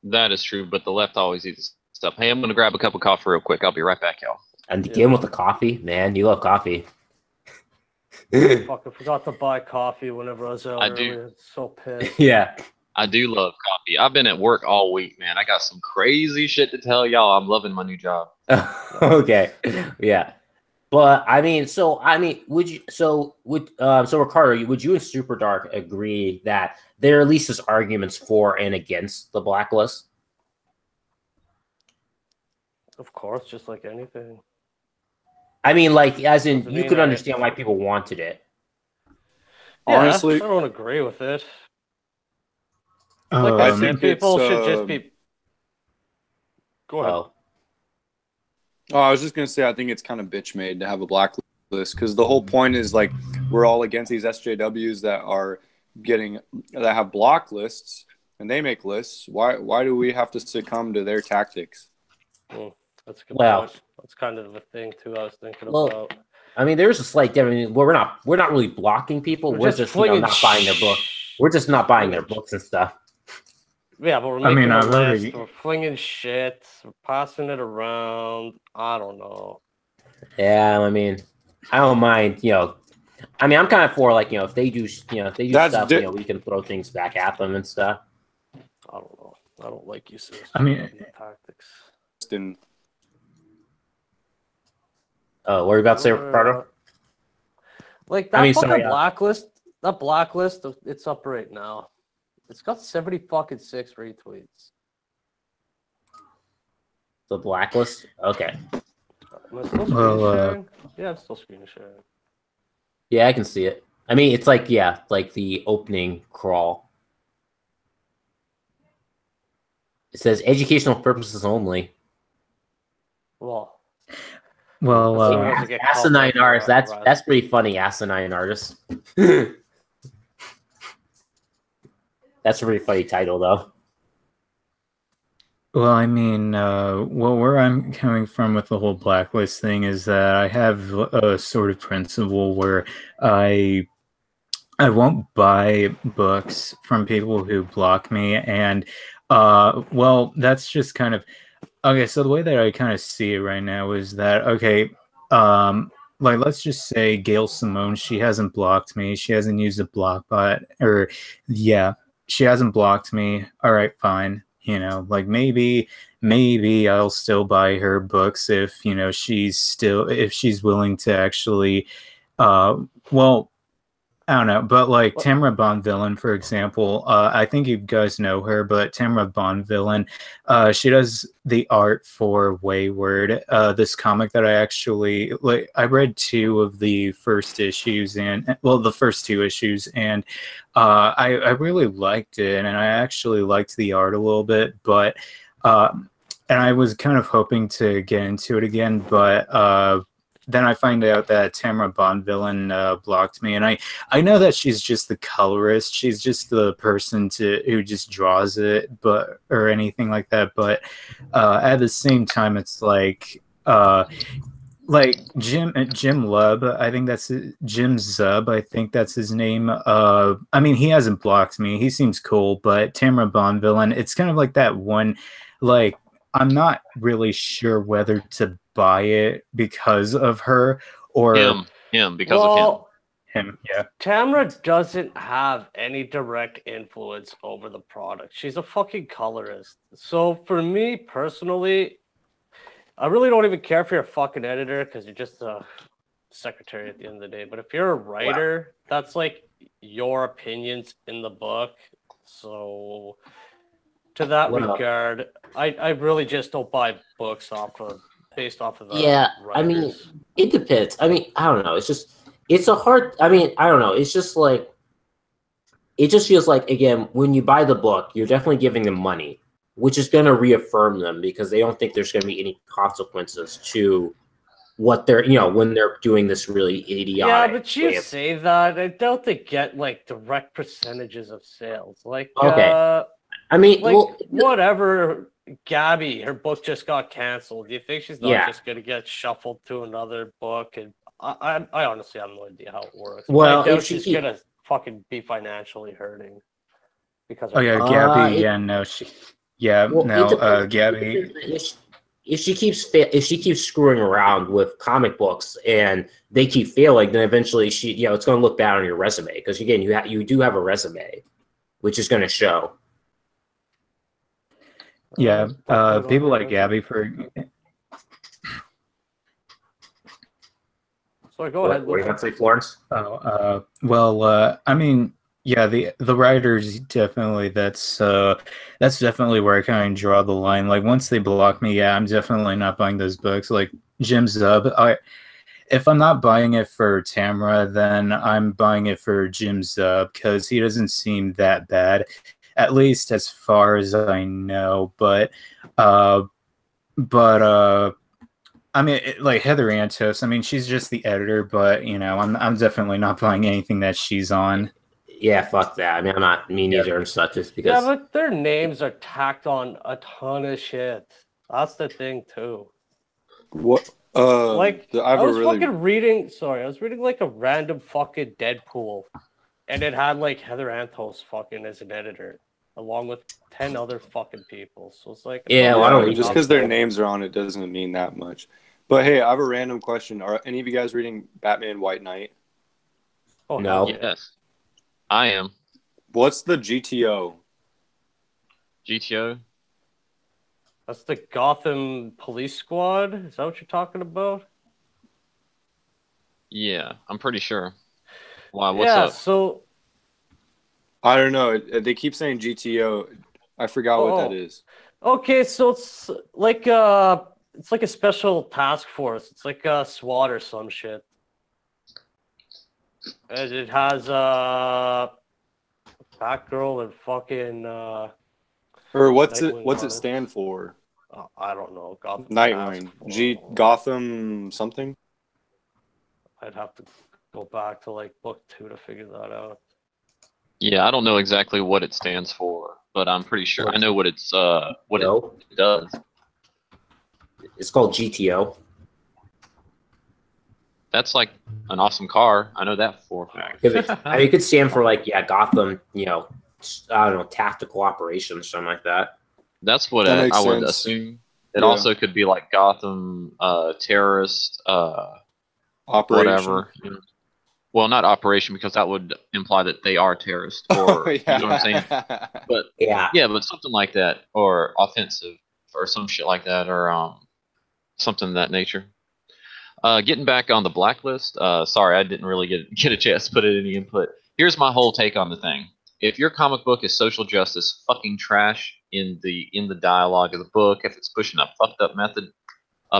That is true, but the left always eats stuff. Hey, I'm gonna grab a cup of coffee real quick. I'll be right back, y'all. And again with the coffee, man, you love coffee. Fuck, I forgot to buy coffee whenever I was out. I do. So pissed. Yeah, I do love coffee. I've been at work all week, man. I got some crazy shit to tell y'all. I'm loving my new job. Okay, yeah, but Ricardo, would you and Super Dark agree that there at least is arguments for and against the blacklist? Of course, just like anything. I mean, as in, you could understand why people wanted it. Yeah, honestly, I don't agree with it. I think people should just be. Go ahead. Oh, I was just gonna say, I think it's kind of bitch made to have a blacklist because the whole point is we're all against these SJWs that have block lists and they make lists. Why do we have to succumb to their tactics? That's a good point. That's kind of the thing too. I was thinking about. I mean, there's a slight difference. We're not really blocking people. We're just not buying their book. We're just not buying their books and stuff. Yeah, but we're making a list. We're flinging shit. We're passing it around. I don't know. Yeah, I mean, I don't mind. I mean, I'm kind of for if they do stuff, we can throw things back at them and stuff. I don't know. I don't like you, sis. I mean, tactics. What were you about to say, Ricardo? Blacklist. That blacklist, it's up right now. It's got 76 retweets. The blacklist? Okay. Am I still screen sharing? Yeah, I'm still screen sharing. Yeah, I can see it. I mean, it's like the opening crawl. It says educational purposes only. Well, asinine artists. That's pretty funny. Asinine artists. That's a pretty funny title, though. Well, I mean, where I'm coming from with the whole blacklist thing is that I have a sort of principle where I won't buy books from people who block me, and that's just kind of okay. So the way that I kind of see it right now is that let's just say Gail Simone, she hasn't blocked me, she hasn't used a block bot, she hasn't blocked me. All right, fine. Maybe I'll still buy her books if she's willing to actually I don't know, but like Tamara Bonvillain, for example, I think you guys know her, but Tamara Bonvillain, she does the art for Wayward, this comic that I actually like. I read 2 of the first issues, and well, the first 2 issues, and I really liked it, and I actually liked the art a little bit, but and I was kind of hoping to get into it again, but then I find out that Tamara Bonvillain blocked me, and I know that she's just the colorist. She's just the person who just draws it, or anything like that. But at the same time, it's like Jim Lub. I think that's Jim Zub. I think that's his name. I mean, he hasn't blocked me. He seems cool, but Tamara Bonvillain, it's kind of like that one, like. I'm not really sure whether to buy it because of her or him because of him. Yeah. Tamara doesn't have any direct influence over the product. She's a fucking colorist. So for me personally, I really don't even care if you're a fucking editor because you're just a secretary at the end of the day. But if you're a writer, that's like your opinions in the book. So to that regard, I really just don't buy books based off of the writers. I mean, it depends. I mean, I don't know. It's a hard. I mean, I don't know. It's just like it just feels like, again, when you buy the book, you're definitely giving them money, which is going to reaffirm them because they don't think there's going to be any consequences to what they're, when they're doing this really idiotic. Yeah, but you say that. I doubt they get like direct percentages of sales. Like, okay. I mean, like whatever. Gabby, her book just got canceled. Do you think she's not just going to get shuffled to another book? And I honestly have no idea how it works. Well, I doubt she's going to fucking be financially hurting because. Gabby. Gabby. If she keeps screwing around with comic books and they keep failing, then eventually it's going to look bad on your resume because again, you do have a resume, which is going to show. Yeah, people like Gabby for. Sorry, go ahead. What are you going to say, Florence? I mean, yeah, the writers definitely. That's definitely where I kind of draw the line. Like once they block me, I'm definitely not buying those books. Like Jim Zub, if I'm not buying it for Tamara, then I'm buying it for Jim Zub because he doesn't seem that bad. At least as far as I know, but I mean, like Heather Antos. I mean, she's just the editor, but I'm definitely not buying anything that she's on. Yeah, fuck that. I mean, I'm not me neither and such just because. Yeah, but their names are tacked on a ton of shit. That's the thing too. What? I was reading like a random fucking Deadpool, and it had like Heather Antos fucking as an editor, along with 10 other fucking people. So it's like, just because their names are on it doesn't mean that much. But hey, I have a random question. Are any of you guys reading Batman White Knight? Oh no. Yes, I am. What's the GTO? GTO? That's the Gotham Police Squad. Is that what you're talking about? Yeah, I'm pretty sure. Why? What's up? So I don't know. They keep saying GTO. I forgot what that is. Okay, so it's like a special task force. It's like a SWAT or some shit. And it has Batgirl and fucking. Or what's it stand for? I don't know. Gotham Nightwing. Gotham something. I'd have to go back to like book 2 to figure that out. Yeah, I don't know exactly what it stands for, but I'm pretty sure I know what it does. It's called GTO. That's like an awesome car. I know that for a fact. It could stand for like Gotham. I don't know, tactical operations, something like that. That's what I would assume. It also could be like Gotham terrorist operation. Whatever. Well, not operation because that would imply that they are terrorists, or you know what I'm saying. But but something like that, or offensive, or some shit like that, or something of that nature. Getting back on the blacklist. Sorry, I didn't really get a chance to put in any input. Here's my whole take on the thing. If your comic book is social justice fucking trash in the dialogue of the book, if it's pushing a fucked up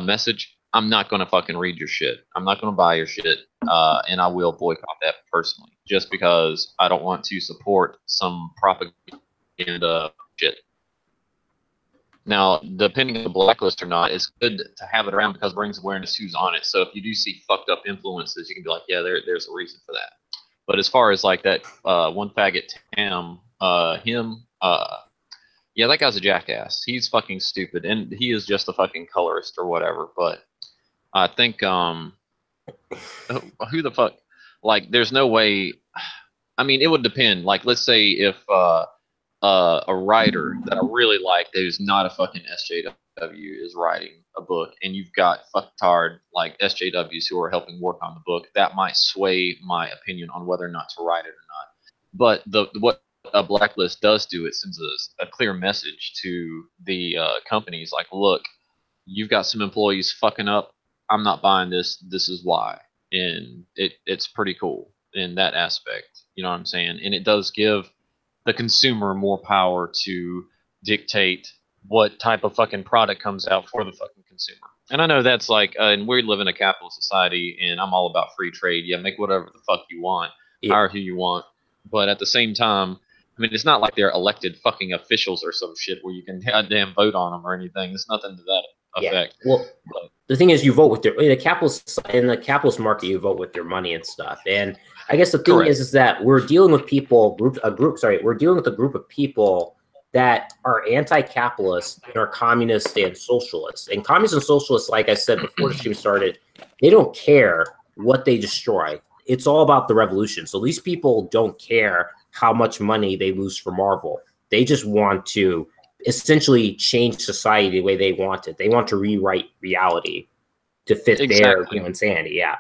message, I'm not gonna fucking read your shit. I'm not gonna buy your shit, and I will boycott that personally, just because I don't want to support some propaganda shit. Now, depending on the blacklist or not, it's good to have it around because it brings awareness who's on it. So if you do see fucked up influences, you can be like, yeah, there's a reason for that. But as far as like that one faggot Tam, yeah, that guy's a jackass. He's fucking stupid, and he is just a fucking colorist or whatever. But I think who the fuck? Like, there's no way. I mean, it would depend. Like, let's say if a writer that I really like, who's not a fucking SJW, is writing a book, and you've got fucktard like SJWs who are helping work on the book, that might sway my opinion on whether or not to write it or not. But what a blacklist does do, it sends a clear message to the companies, like, look, you've got some employees fucking up. I'm not buying this. This is why, and it's pretty cool in that aspect. You know what I'm saying? And it does give the consumer more power to dictate what type of fucking product comes out for the fucking consumer. And I know that's like, and we live in a capitalist society, and I'm all about free trade. Yeah, make whatever the fuck you want, hire who you want. But at the same time, I mean, it's not like they're elected fucking officials or some shit where you can goddamn vote on them or anything. It's nothing to that effect. Yeah. Well, the thing is, you vote with in the capitalist market, you vote with their money and stuff. And I guess the thing is that we're dealing with we're dealing with a group of people that are anti-capitalist and are communists and socialists. And communists and socialists, like I said before the stream started, they don't care what they destroy. It's all about the revolution. So these people don't care how much money they lose for Marvel. They just want to essentially change society the way they want it. They want to rewrite reality to fit their insanity. Yeah.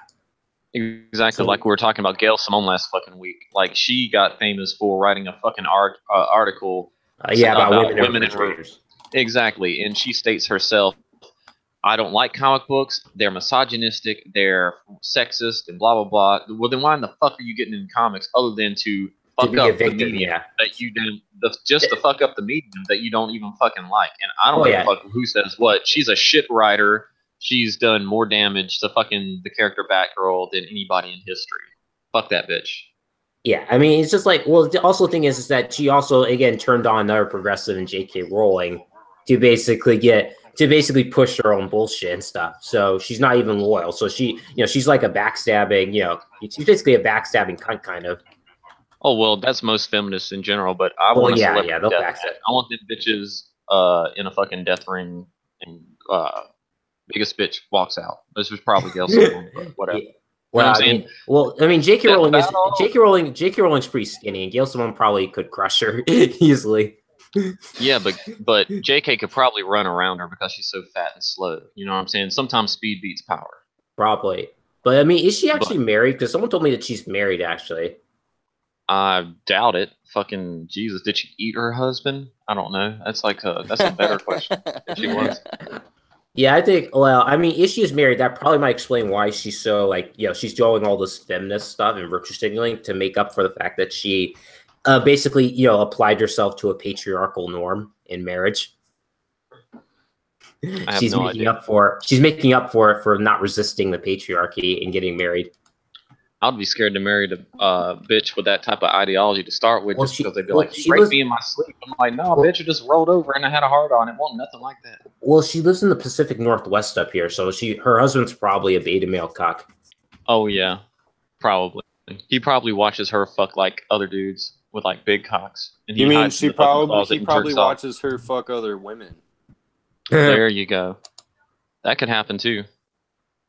Exactly, so, like we were talking about Gail Simone last fucking week. Like, she got famous for writing a fucking article about women in refrigerators. Exactly, and she states herself, I don't like comic books. They're misogynistic. They're sexist and blah, blah, blah. Well, then why in the fuck are you getting in comics other than to fuck up the medium that you didn't, just to fuck up the medium that you don't even fucking like? And I don't give a fuck who says what. She's a shit writer. She's done more damage to fucking the character Batgirl than anybody in history. Fuck that bitch. Yeah, I mean, it's just like, well, also the thing is that she also, again, turned on another progressive in J.K. Rowling to basically push her own bullshit and stuff. So she's not even loyal. So she's like a backstabbing, she's basically a backstabbing cunt kind of. Oh, well, that's most feminists in general, but I want they'll backstab. I want them bitches in a fucking death ring, and biggest bitch walks out. This was probably Gail Simone, but whatever. Yeah. Well, I mean, J.K. Rowling's pretty skinny, and Gail Simone probably could crush her easily. Yeah, but J.K. could probably run around her because she's so fat and slow. You know what I'm saying? Sometimes speed beats power. Probably. But I mean, is she actually married? Because someone told me that she's married, actually. I doubt it. Fucking Jesus. Did she eat her husband? I don't know. That's a better question if she was. Yeah, I think, well, I mean, if she is married, that probably might explain why she's so, she's doing all this feminist stuff and virtue signaling to make up for the fact that she basically, applied herself to a patriarchal norm in marriage. She's making up for it for not resisting the patriarchy and getting married. I'd be scared to marry a bitch with that type of ideology to start with, just because they'd be like, she raped me in my sleep. I'm like, no, bitch, I just rolled over and I had a heart on. It wasn't nothing like that. Well, she lives in the Pacific Northwest up here, so her husband's probably a beta male cock. Oh, yeah, probably. He probably watches her fuck like other dudes with like big cocks. And you mean he probably watches her fuck other women? There you go. That could happen too.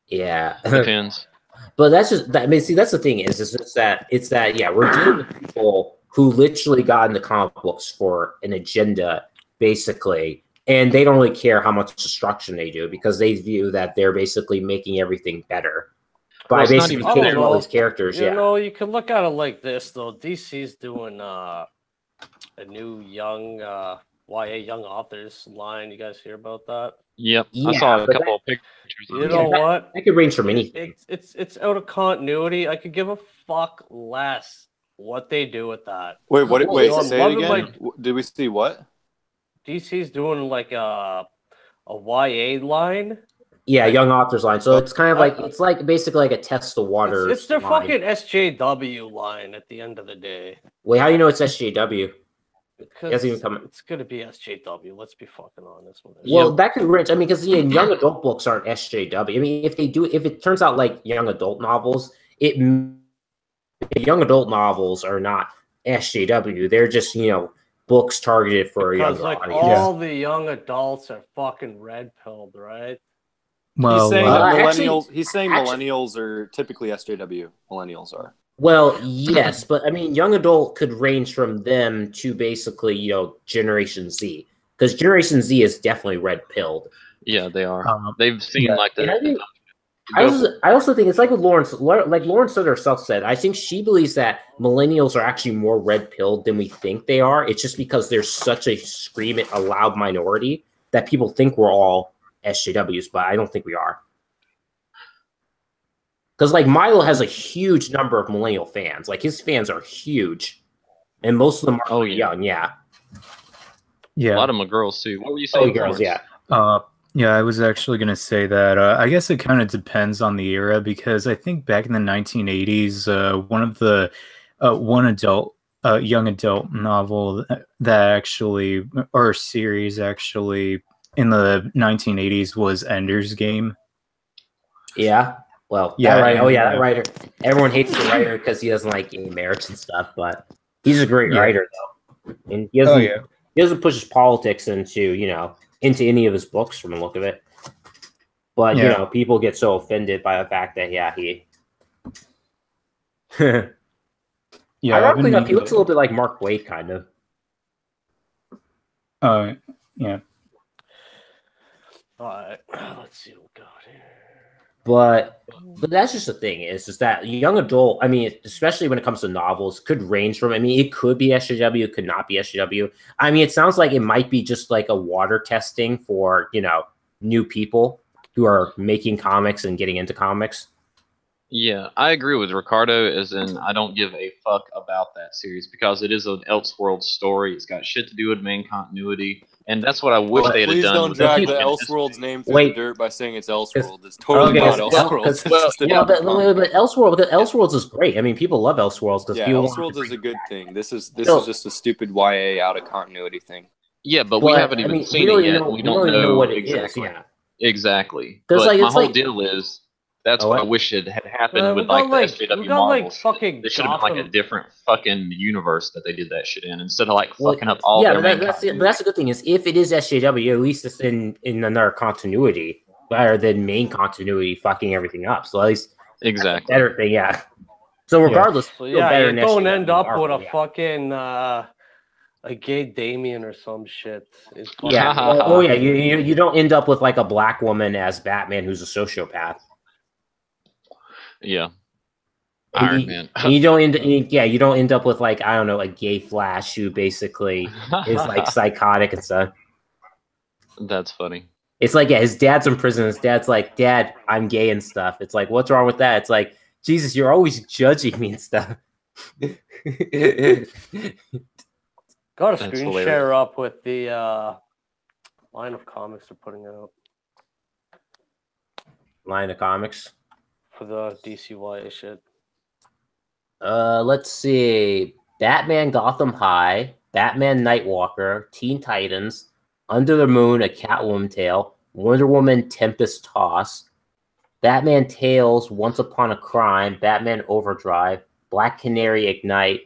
Yeah. Depends. But that's just, I mean, see, that's the thing is that we're dealing with people who literally got into comic books for an agenda, basically, and they don't really care how much destruction they do because they view that they're basically making everything better by basically taking all these characters. You can look at it like this though. DC's doing a new young YA young authors line. You guys hear about that? Yep, Yeah, I saw a but couple of pictures. You know what? That could range from anything. It's out of continuity. I could give a fuck less what they do with that. Wait, Well, wait, I'm say it loving again. Did we see what? DC's doing like a YA line. Yeah, young authors line. So it's kind of like Uh, it's like basically like a test the water. It's their fucking SJW line at the end of the day. Wait, how do you know it's SJW? Because Even come... it's gonna be SJW. Let's be fucking honest with it. Well, that could range. I mean, because young adult books aren't SJW. I mean, if it turns out like young adult novels, young adult novels are not SJW. They're just books targeted for a younger like audience. all the young adults are fucking red pilled, right? Well, he's saying millennials. Actually, he's saying millennials are typically SJW. Millennials are. Well, yes, but I mean, young adult could range from them to basically, Generation Z, because Generation Z is definitely red pilled. Yeah, they are. They've seen like the. I also think it's like what Lauren Sutter herself said. I think she believes that millennials are actually more red pilled than we think they are. It's just because there's such a a loud minority that people think we're all SJWs, but I don't think we are. Because like Milo has a huge number of millennial fans. Like his fans are huge, and most of them are young. Yeah, a lot of them are girls too. What were you saying? Girls, yeah. Yeah, I was actually going to say that. I guess it kind of depends on the era, because I think back in the 1980s, one of the young adult novel that actually, or series actually, in the 1980s was Ender's Game. Yeah. Well, yeah, that writer. Oh yeah, that writer. Everyone hates the writer because he doesn't like gay marriage and stuff, but he's a great writer though, and he doesn't push his politics into any of his books from the look of it. But people get so offended by the fact that he. Ironically enough, he looks a little bit like Mark Waid, kind of. Yeah. All right, let's see what we got here. But that's just the thing is that young adult, I mean, especially when it comes to novels, could range from, I mean, it could be SJW, it could not be SJW. I mean, it sounds like it might be just like a water testing for, new people who are making comics and getting into comics. Yeah, I agree with Ricardo, as in I don't give a fuck about that series because it is an Elseworlds story. It's got shit to do with main continuity, and that's what I wish they had done. Please don't drag the Elseworlds name through the dirt by saying it's Elseworlds. It's totally not Elseworlds. But Elseworlds is great. I mean, people love Elseworlds because Elseworlds is a good thing. This is just a stupid YA out of continuity thing. Yeah, but we haven't even seen it yet. We don't know what it exactly is. Yeah. Exactly. But my whole deal is. That's what I wish it had happened with the SJW Marvels. They should have been like a different fucking universe that they did that shit in instead of fucking up all their main continuity. But that's the good thing is if it is SJW, at least it's in another continuity rather than main continuity fucking everything up. So at least exactly better thing, yeah. So regardless, you don't end up with a fucking a gay Damien or some shit. Yeah. You don't end up with like a black woman as Batman who's a sociopath. Yeah, Iron Man. You don't end up with like, I don't know, a gay Flash who basically is like psychotic and stuff. That's funny. It's like, his dad's in prison. His dad's like, Dad, I'm gay and stuff. It's like, what's wrong with that? It's like, Jesus, you're always judging me and stuff. Got a screen share up with the line of comics they're putting out. Line of comics? For the DCY shit. Let's see. Batman Gotham High, Batman Nightwalker, Teen Titans, Under the Moon, A Catwoman Tale, Wonder Woman Tempest Toss, Batman Tales, Once Upon a Crime, Batman Overdrive, Black Canary Ignite,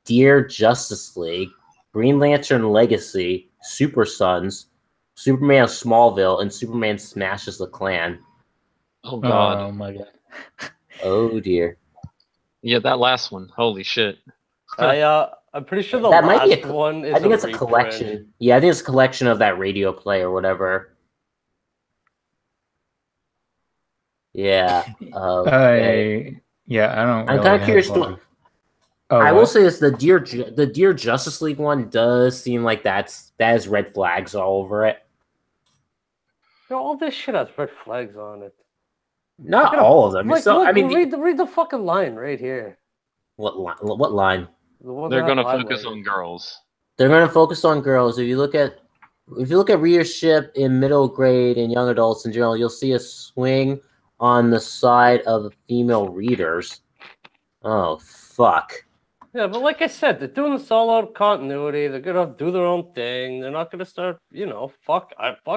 Dear Justice League, Green Lantern Legacy, Super Sons, Superman Smallville, and Superman Smashes the Klan. Oh God! Oh my God! Oh dear. Yeah, that last one. Holy shit. I'm pretty sure that might be one is I think it's a collection. Yeah, I think it's a collection of that radio play or whatever. Yeah. I don't. I'm kind of curious. Oh, I will what? say this: the Dear Justice League one does seem like that has red flags all over it. All this shit has red flags on it. Not all of them. Like, So look, I mean, read the fucking line right here. what line? What line? The one They're that going to I focus highlighted. on girls. They're going to focus on girls. If you look at readership in middle grade and young adults in general, you'll see a swing on the side of the female readers. Oh fuck. Yeah, but like I said, they're doing this all out of continuity. They're gonna do their own thing. They're not gonna start, fuck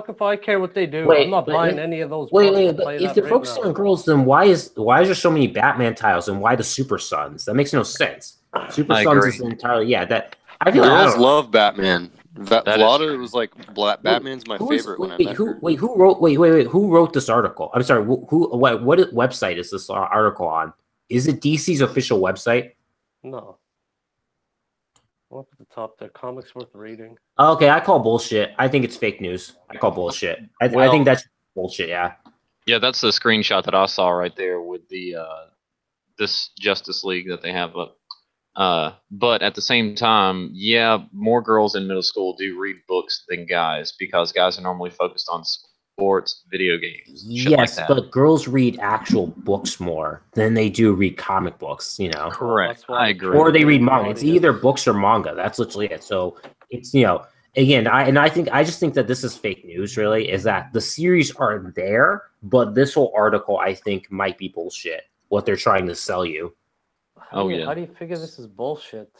if I care what they do. Wait, I'm not but buying any of those. Wait, books. wait, I'll but tell you if that they're right focusing now. on girls, then why is there so many Batman titles and why the Super Sons? That makes no sense. Super I Sons agree. is entirely that I feel like, I Girls don't know. love Batman. That is Vlada true. was like, Batman's my favorite when I met her. Who wrote this article? I'm sorry, what website is this article on? Is it DC's official website? No. Up at the top there, comics worth reading. Okay, I call bullshit. I think it's fake news. I call bullshit. I think that's bullshit. Yeah. Yeah, that's the screenshot that I saw right there with the this Justice League that they have up. But at the same time, yeah, more girls in middle school do read books than guys because guys are normally focused on sports, video games, shit like Yes, that. but girls read actual books more than they do read comic books. Correct. I agree. Or they read manga. It's either books or manga. That's literally it. So it's again, I just think that this is fake news. Really, is that the series are there, but this whole article I think might be bullshit. What they're trying to sell you. How do you figure this is bullshit?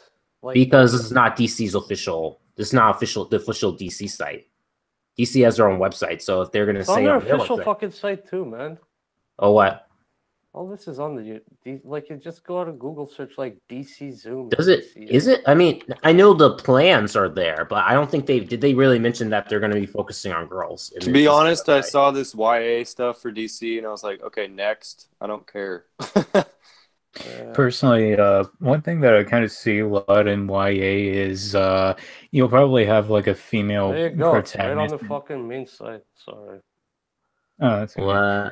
Because this is not DC's official. This is not the official DC site. DC has their own website, so if they're going to say on their on their official website, fucking site too, man. Oh, what? All this is on you just go out and Google search like DC Zoom. Does it? Is it? I mean, I know the plans are there, but I don't think did they really mention that they're going to be focusing on girls. To be honest, I saw this YA stuff for DC, and I was like, okay, next. I don't care. Personally, one thing that I kind of see a lot in YA is you'll probably have like a female there you go. It's right on protagonist. the fucking main site. Sorry. Oh, that's okay.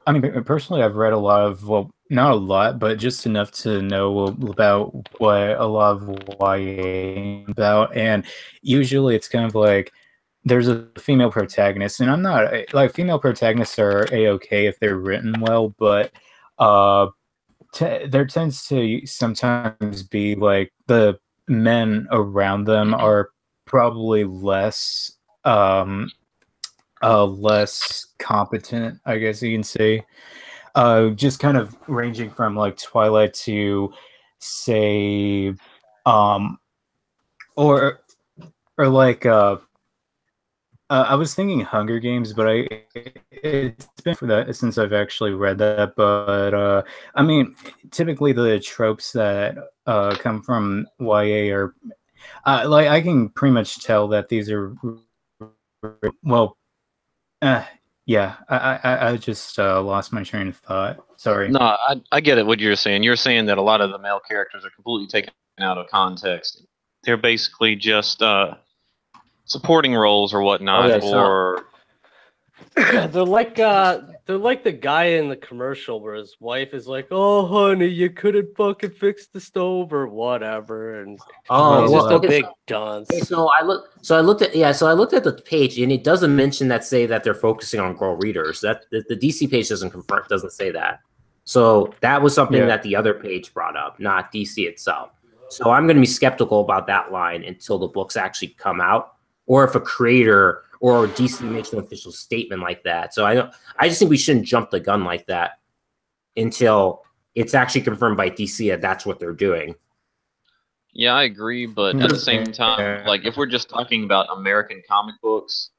I mean, personally, I've read a lot of, well, not a lot, but just enough to know about what a lot of YA is about. And usually it's kind of like there's a female protagonist, and I'm not like female protagonists are a-okay if they're written well, but there tends to sometimes be like the men around them are probably less less competent, I guess you can say. Just kind of ranging from like Twilight to say or like I was thinking Hunger Games, but it's been for that since I've actually read that. But I mean, typically the tropes that come from YA are like I can pretty much tell that these are well. Yeah, I just lost my train of thought. Sorry. No, I get it. What you're saying. You're saying that a lot of the male characters are completely taken out of context. They're basically just supporting roles or whatnot, or they're like the guy in the commercial where his wife is like, "Oh, honey, you couldn't fucking fix the stove or whatever," and he's just a big dunce. Okay, so I looked at the page, and it doesn't mention that they're focusing on girl readers. That the DC page doesn't say that. So that was something that the other page brought up, not DC itself. So I'm going to be skeptical about that line until the books actually come out, or if a creator or DC makes an official statement like that. So I just think we shouldn't jump the gun like that until it's actually confirmed by DC that that's what they're doing. Yeah, I agree, but at the same time, like if we're just talking about American comic books,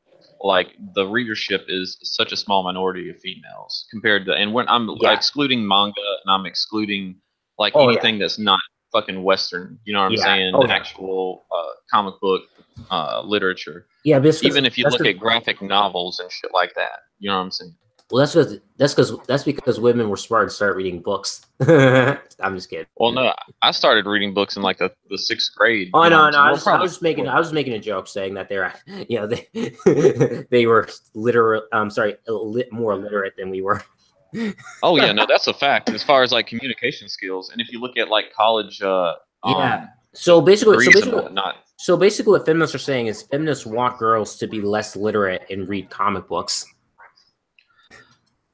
like the readership is such a small minority of females compared to, and when I'm excluding manga and I'm excluding like anything that's not fucking Western, you know what I'm saying? Actual comic book literature. Yeah, even if you look at graphic novels and shit like that, you know what I'm saying? Well, that's because women were smart and started reading books. I'm just kidding. Well, no, I started reading books in like the 6th grade. Oh no, I was just making a joke saying that they're they were more literate than we were. Oh yeah, no, that's a fact as far as like communication skills. And if you look at like college, Yeah. So basically, degrees and whatnot. So basically, what feminists are saying is feminists want girls to be less literate and read comic books.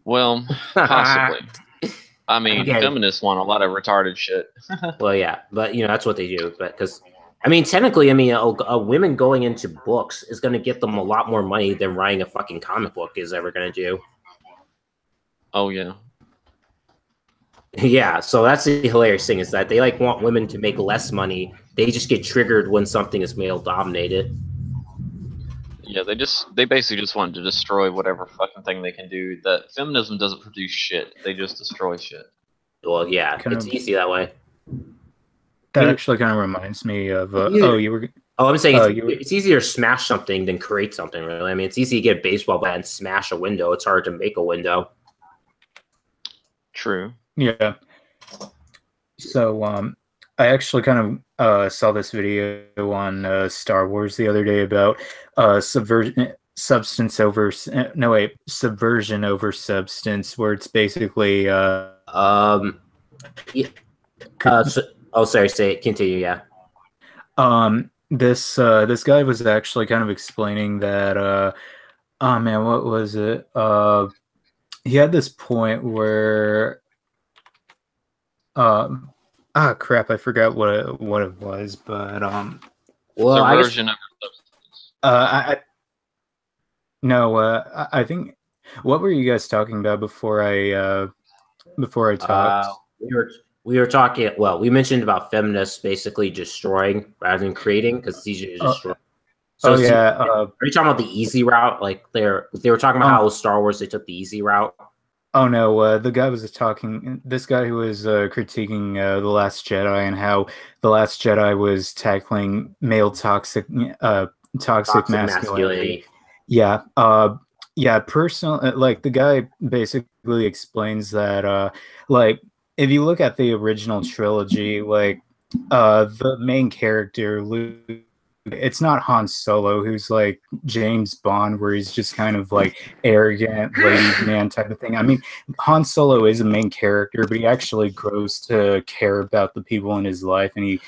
Well, possibly. I mean, Okay. feminists want a lot of retarded shit. Well, yeah, but you know that's what they do. But because I mean, technically, I mean, a women going into books is going to get them a lot more money than writing a fucking comic book is ever going to do. Oh yeah. Yeah, so that's the hilarious thing is that they like want women to make less money. They just get triggered when something is male dominated. Yeah, they basically just want to destroy whatever fucking thing they can do. That feminism doesn't produce shit. They just destroy shit. Well, yeah, it's easy that way. That actually kind of reminds me of. I'm saying it's easier to smash something than create something. Really, I mean, it's easy to get a baseball bat and smash a window. It's hard to make a window. True. Yeah. So, I actually kind of saw this video on Star Wars the other day about subversion over substance, where it's basically yeah. Sorry, say it. Continue. Yeah. This guy was actually kind of explaining that oh man, what was it? He had this point where crap, I forgot what it was, but well, subversion over substance. I think, what were you guys talking about before I talked? We were talking. Well, we mentioned about feminists basically destroying rather than creating because it's easier to destroy. So are you talking about the easy route? Like they were talking about how with Star Wars they took the easy route. Oh no, the guy was talking. This guy who was critiquing The Last Jedi and how The Last Jedi was tackling male toxic masculinity. Yeah, personal. Like the guy basically explains that, like if you look at the original trilogy, like the main character Luke. It's not Han Solo, who's like James Bond, where he's just kind of like arrogant ladies man type of thing. I mean, Han Solo is a main character, but he actually grows to care about the people in his life, and he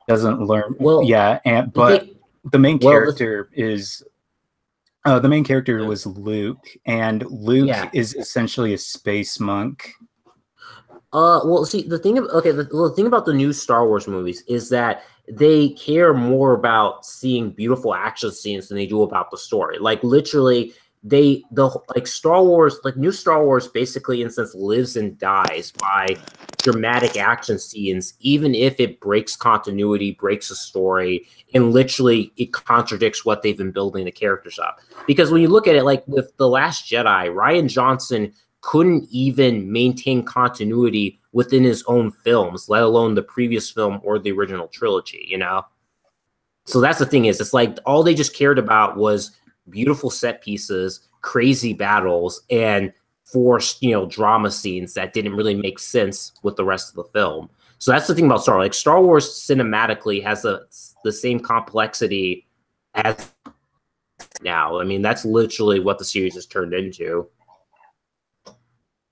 doesn't learn. Well, yeah, but the main character is the main character was Luke, and Luke is essentially a space monk. Well, see, the thing about the new Star Wars movies is that they care more about seeing beautiful action scenes than they do about the story. Like literally, Star Wars, like new Star Wars, basically in a sense lives and dies by dramatic action scenes, even if it breaks continuity, breaks a story, and literally it contradicts what they've been building the characters up. Because when you look at it, like with The Last Jedi, Rian Johnson couldn't even maintain continuity within his own films, let alone the previous film or the original trilogy, you know? So that's the thing is, it's like all they just cared about was beautiful set pieces, crazy battles, and forced, drama scenes that didn't really make sense with the rest of the film. So that's the thing about Star Wars. Like Star Wars cinematically has the same complexity as now. I mean, that's literally what the series has turned into.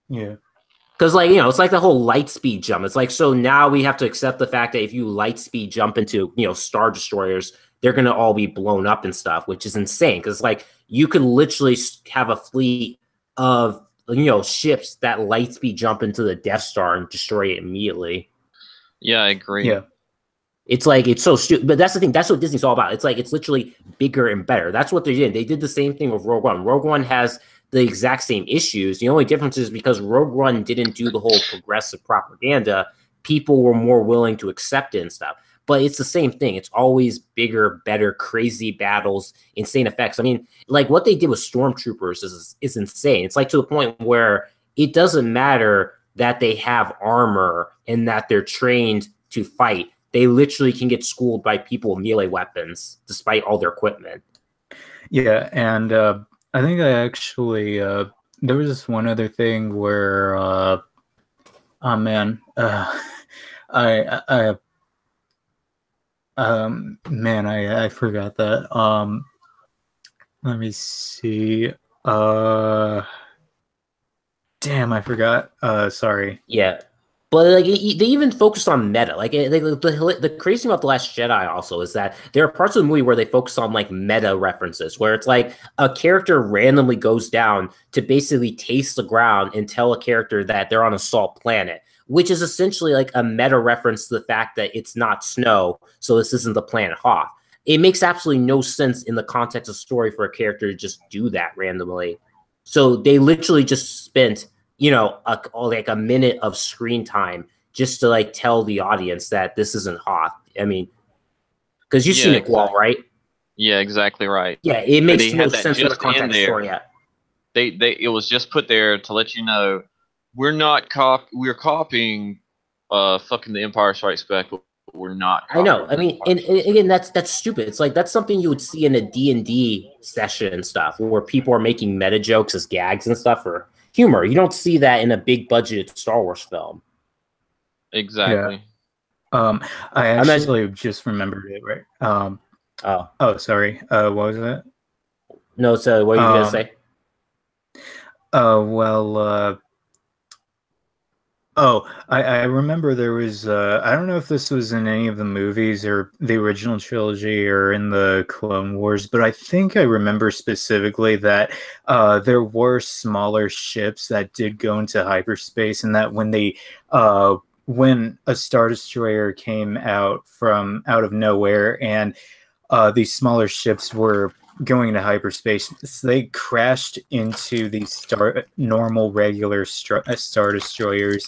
Yeah. Because, like, it's like the whole light speed jump. It's like, so now we have to accept the fact that if you light speed jump into, Star Destroyers, they're going to all be blown up and stuff, which is insane. Because, like, you could literally have a fleet of, ships that light speed jump into the Death Star and destroy it immediately. Yeah, I agree. Yeah. It's like, it's so stupid. But that's the thing. That's what Disney's all about. It's like, it's literally bigger and better. That's what they did. They did the same thing with Rogue One. Rogue One has the exact same issues. The only difference is because Rogue One didn't do the whole progressive propaganda, people were more willing to accept it and stuff. But it's the same thing. It's always bigger, better, crazy battles, insane effects. I mean, like what they did with Stormtroopers is insane. It's like to the point where it doesn't matter that they have armor and that they're trained to fight. They literally can get schooled by people with melee weapons despite all their equipment. Yeah, and I think I actually there was this one other thing where I forgot that. Let me see. damn, I forgot. Sorry. Yeah. But like they even focused on meta. Like the crazy thing about The Last Jedi also is that there are parts of the movie where they focus on like meta references, where it's like a character randomly goes down to basically taste the ground and tell a character that they're on a salt planet, which is essentially like a meta reference to the fact that it's not snow, so this isn't the planet Hoth. It makes absolutely no sense in the context of story for a character to just do that randomly. So they literally just spent like a minute of screen time just to like tell the audience that this isn't Hoth. I mean, because you've seen it, Gual, right? Yeah, exactly right. Yeah, it makes no sense in the context of the story yet. It was just put there to let you know we're copying fucking The Empire Strikes Back, but we're not. I know. I mean, and again, that's stupid. It's like that's something you would see in a D&D session and stuff, where people are making meta jokes as gags and stuff for humor. You don't see that in a big budgeted Star Wars film. Exactly. Yeah. I actually just remembered it, right? Oh, sorry. What was that? No, so what are you gonna say? I remember there was, I don't know if this was in any of the movies or the original trilogy or in the Clone Wars, but I think I remember specifically that there were smaller ships that did go into hyperspace, and that when a Star Destroyer came out of nowhere and these smaller ships were going into hyperspace, they crashed into these normal regular Star Destroyers,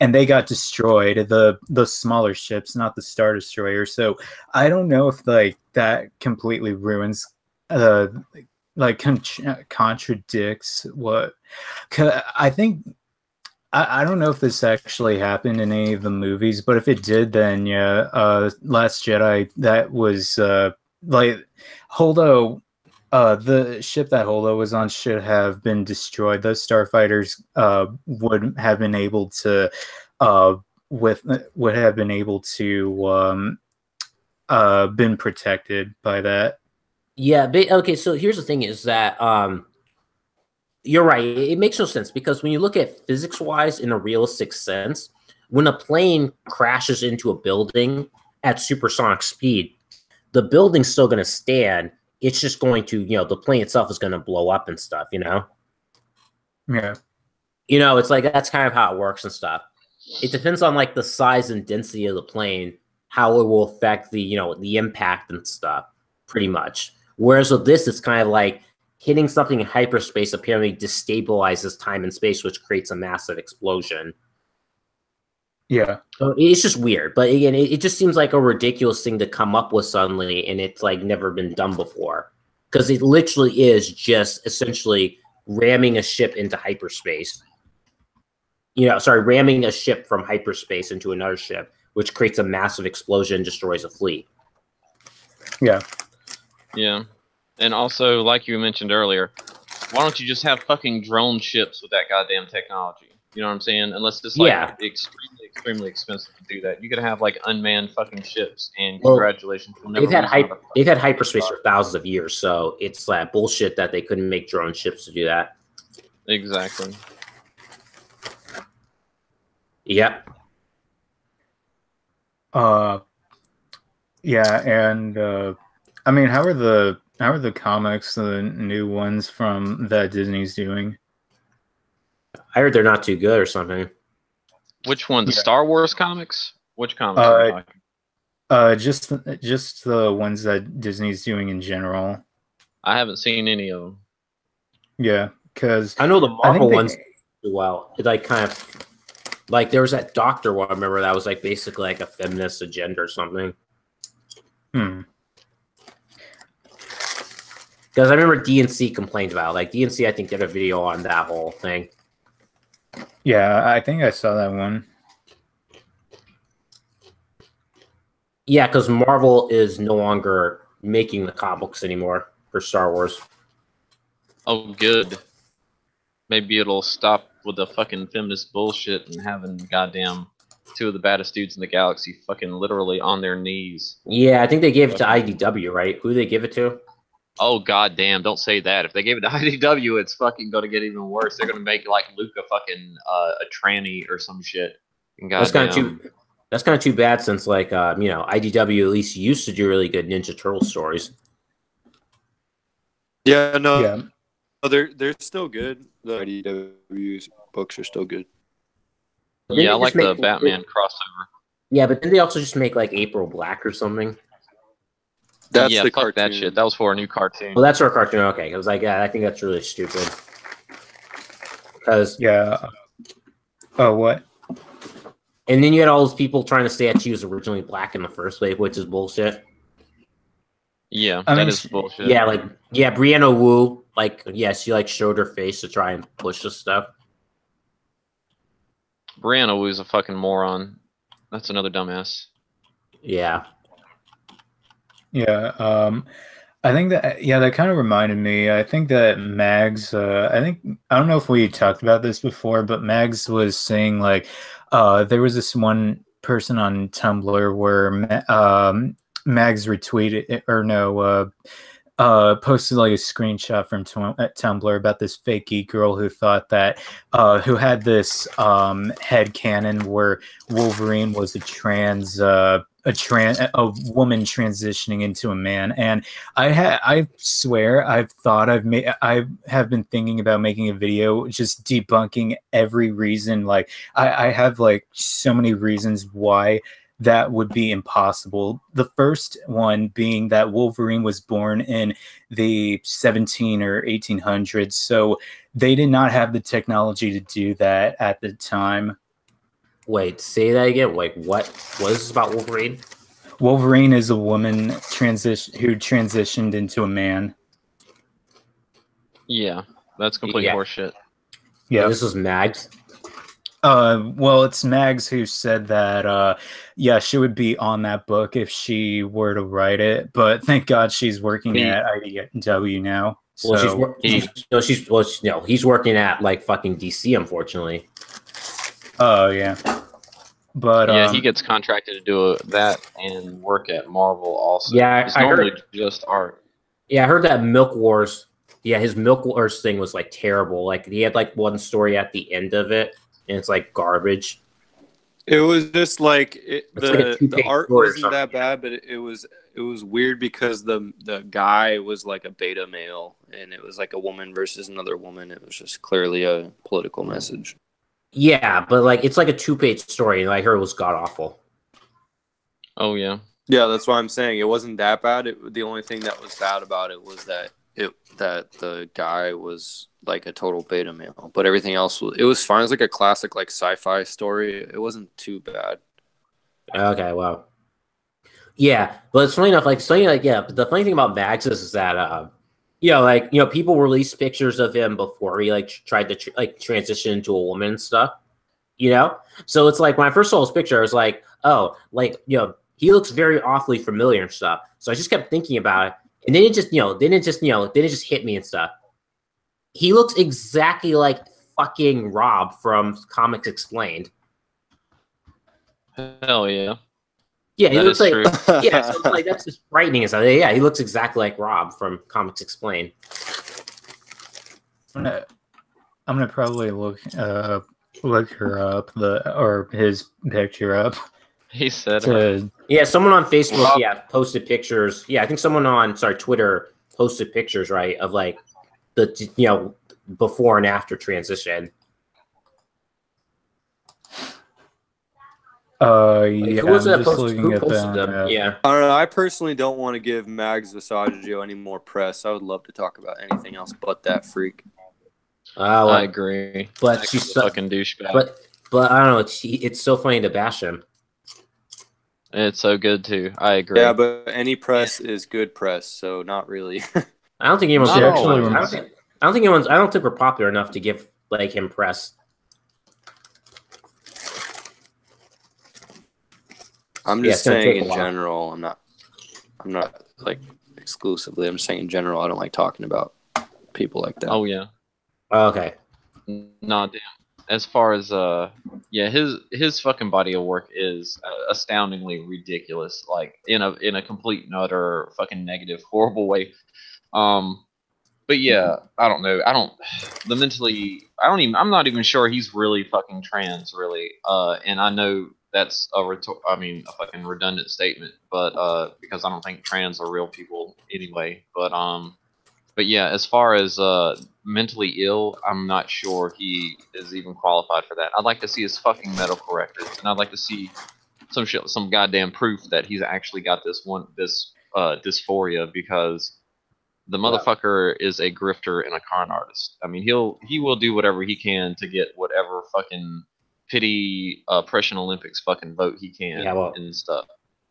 and they got destroyed. The smaller ships, not the Star Destroyer. So I don't know if like that completely ruins, contradicts what. I think I don't know if this actually happened in any of the movies, but if it did, then yeah, Last Jedi, that was like Holdo. The ship that Holdo was on should have been destroyed. Those starfighters would have been able to been protected by that. Yeah, okay, so here's the thing is that you're right. It makes no sense because when you look at physics-wise in a realistic sense, when a plane crashes into a building at supersonic speed, the building's still going to stand. It's just going to, the plane itself is going to blow up and stuff, Yeah. It's like that's kind of how it works and stuff. It depends on like the size and density of the plane, how it will affect the, the impact and stuff, pretty much. Whereas with this, it's kind of like hitting something in hyperspace apparently destabilizes time and space, which creates a massive explosion. Yeah. So it's just weird. But again, it just seems like a ridiculous thing to come up with suddenly, and it's like never been done before. Because it literally is just essentially ramming a ship into hyperspace. Ramming a ship from hyperspace into another ship, which creates a massive explosion and destroys a fleet. Yeah. Yeah. And also, like you mentioned earlier, why don't you just have fucking drone ships with that goddamn technology? You know what I'm saying? Unless it's like extremely expensive to do that. You could have like unmanned fucking ships, and congratulations. They've had hyperspace for thousands of years, so it's that bullshit that they couldn't make drone ships to do that. Exactly. Yep. Yeah, and I mean, how are the comics, the new ones from that Disney's doing? I heard they're not too good or something. Which one? The Star Wars comics? Which comics are you talking? Just the ones that Disney's doing in general. I haven't seen any of them. Yeah, because I know the Marvel ones do well. It like kind of like there was that Doctor one. I remember that was like basically like a feminist agenda or something. Because I remember DNC complained about it. Like DNC, I think did a video on that whole thing. Yeah, I think I saw that one. Yeah, because Marvel is no longer making the comics anymore for Star Wars. Oh, good. Maybe it'll stop with the fucking feminist bullshit and having goddamn two of the baddest dudes in the galaxy fucking literally on their knees. Yeah, I think they gave it to IDW, right? Who did they give it to? Oh god damn! Don't say that. If they gave it to IDW, it's fucking gonna get even worse. They're gonna make like Luca fucking a tranny or some shit. That's kind of too. That's kind of too bad since like you know, IDW at least used to do really good Ninja Turtle stories. Yeah, no, Yeah. they're still good. The IDW books are still good. Yeah, I like the Batman crossover. Yeah, but didn't they also just make like April Black or something? That's yeah, the fuck cartoon. that shit. That was for a new cartoon. Well, that's our cartoon. Okay, I was like, yeah, I think that's really stupid. Because Yeah. Oh, what? and then you had all those people trying to say that she was originally black in the first place, which is bullshit. Yeah, I that mean, is bullshit. Yeah, like Brianna Wu, like she like showed her face to try and push this stuff. Brianna Wu's a fucking moron. That's another dumbass. Yeah. Yeah. I think that that kind of reminded me. I think that Mags. I don't know if we talked about this before, but Mags was saying like, there was this one person on Tumblr where Mags retweeted or no, posted like a screenshot from Tumblr about this fake geek girl who thought that who had this head canon where Wolverine was a woman transitioning into a man. And I swear I have been thinking about making a video just debunking every reason. Like I have like so many reasons why that would be impossible. The first one being that Wolverine was born in the 17 or 1800s, so they did not have the technology to do that at the time. Wait, say that again. Like, what is this about Wolverine? Wolverine is a woman who transitioned into a man. Yeah, that's complete horseshit. Yeah, this is Mags. Well, it's Mags who said that, she would be on that book if she were to write it. But thank God she's working at IDW now. Well, he's working at like fucking DC, unfortunately. Oh yeah, but yeah, he gets contracted to do that and work at Marvel also. Yeah, it's I normally heard, just art. Yeah, I heard that Milk Wars. Yeah, his Milk Wars thing was like terrible. Like he had like one story at the end of it, and it's like garbage. It was just like the art wasn't that yeah. bad, but it was weird because the guy was like a beta male, and it was like a woman versus another woman. It was just clearly a political message. Yeah, but like it's like a 2-page story, and I heard it was god awful. Oh yeah. Yeah, that's why I'm saying it wasn't that bad. The only thing that was bad about it was that the guy was like a total beta male, but everything else was fine. It was like a classic like sci-fi story. It wasn't too bad. Okay, wow. Yeah, but it's funny enough. But the funny thing about Mags is that people release pictures of him before he like tried to transition into a woman and stuff. So it's like when I first saw his picture, I was like, oh, he looks very awfully familiar and stuff. So I just kept thinking about it, and then it just hit me and stuff. He looks exactly like fucking Rob from Comics Explained. Hell yeah. Yeah, he looks like true. Yeah, so it's like that's just frightening and stuff. Yeah, he looks exactly like Rob from Comics Explained. I'm gonna probably look her up or his picture up. He said someone on Facebook posted pictures. Yeah, I think someone on Twitter posted pictures, right, of like the before and after transition. Who was that posted? Who posted them? Yeah, I don't know. I personally don't want to give Mags Visaggio any more press. I would love to talk about anything else but that freak. I agree. But she's a fucking douchebag. But I don't know. It's so funny to bash him. It's so good too. I agree. Yeah, but any press is good press, so not really. I don't think anyone's Not actually. always. I don't think we're popular enough to give like him press. I'm just saying in general. I'm not like exclusively. I'm saying in general. I don't like talking about people like that. Oh yeah. Okay. Nah, damn. As far as his fucking body of work is astoundingly ridiculous. Like in a complete and utter fucking negative, horrible way. But yeah, I don't know. I'm not even sure he's really fucking trans, really. And I know that's a fucking redundant statement, but because I don't think trans are real people anyway. But yeah, as far as mentally ill, I'm not sure he is even qualified for that. I'd like to see his fucking medical records, and I'd like to see some goddamn proof that he's actually got this dysphoria, because the motherfucker is a grifter and a con artist. I mean, he will do whatever he can to get whatever fucking pity Prussian Olympics fucking vote he can and stuff.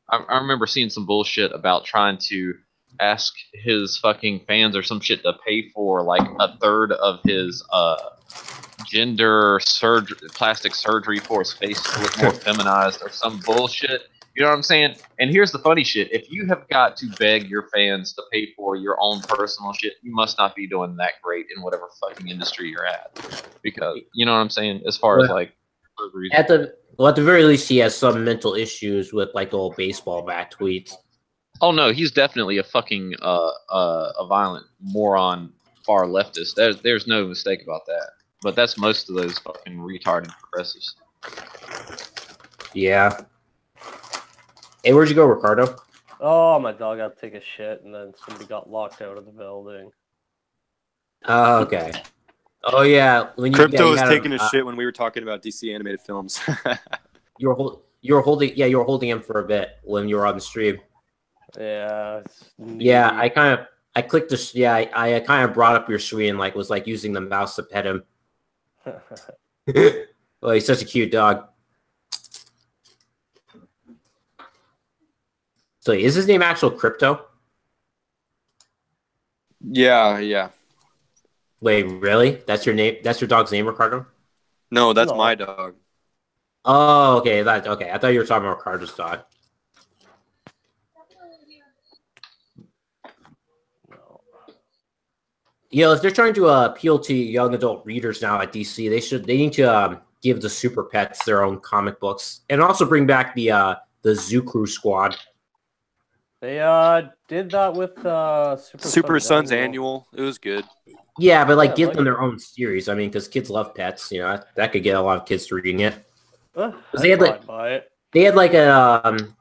I remember seeing some bullshit about trying to ask his fucking fans or some shit to pay for like a third of his plastic surgery for his face to look more feminized or some bullshit. You know what I'm saying? And here's the funny shit. If you have got to beg your fans to pay for your own personal shit, you must not be doing that great in whatever fucking industry you're at. Because, you know what I'm saying? As far as like surgeries. At the very least, he has some mental issues with like the old baseball bat tweets. Oh no, he's definitely a fucking a violent moron, far leftist. There's no mistake about that. But that's most of those fucking retarded progressives. Yeah. Hey, where'd you go, Ricardo? Oh, my dog got to take a shit, and then somebody got locked out of the building. Oh, okay. Oh yeah, Crypto was taking a shit when we were talking about DC animated films. you were holding him for a bit when you were on the stream. Yeah. Yeah, I clicked this. Yeah, I kind of brought up your screen, like was like using the mouse to pet him. Well, he's such a cute dog. So is his name actual Crypto? Yeah. Wait, really? That's your name? That's your dog's name, Ricardo? No, that's my dog. Oh, okay. Okay. I thought you were talking about Ricardo's dog. You know, if they're trying to appeal to young adult readers now at DC, they need to give the Super Pets their own comic books, and also bring back the Zoo Crew Squad. They did that with Super Sons Annual. It was good. Yeah, but like give them their own series. I mean, because kids love pets. You know, that could get a lot of kids to reading it. They had like an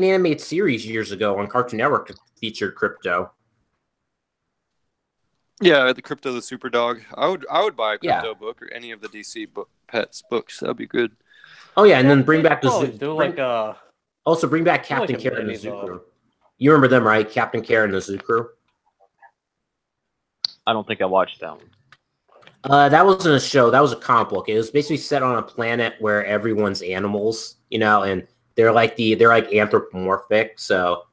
animated series years ago on Cartoon Network that featured Crypto. Yeah, the Crypto the Super Dog. I would buy a Crypto book or any of the DC Pets books. That'd be good. Oh yeah, and then bring back the Zoo. Bring back Captain Care and the Zoo Crew. You remember them, right? Captain Care and the Zoo Crew. I don't think I watched that one. That wasn't a show. That was a comic book. It was basically set on a planet where everyone's animals, you know, and they're like anthropomorphic. So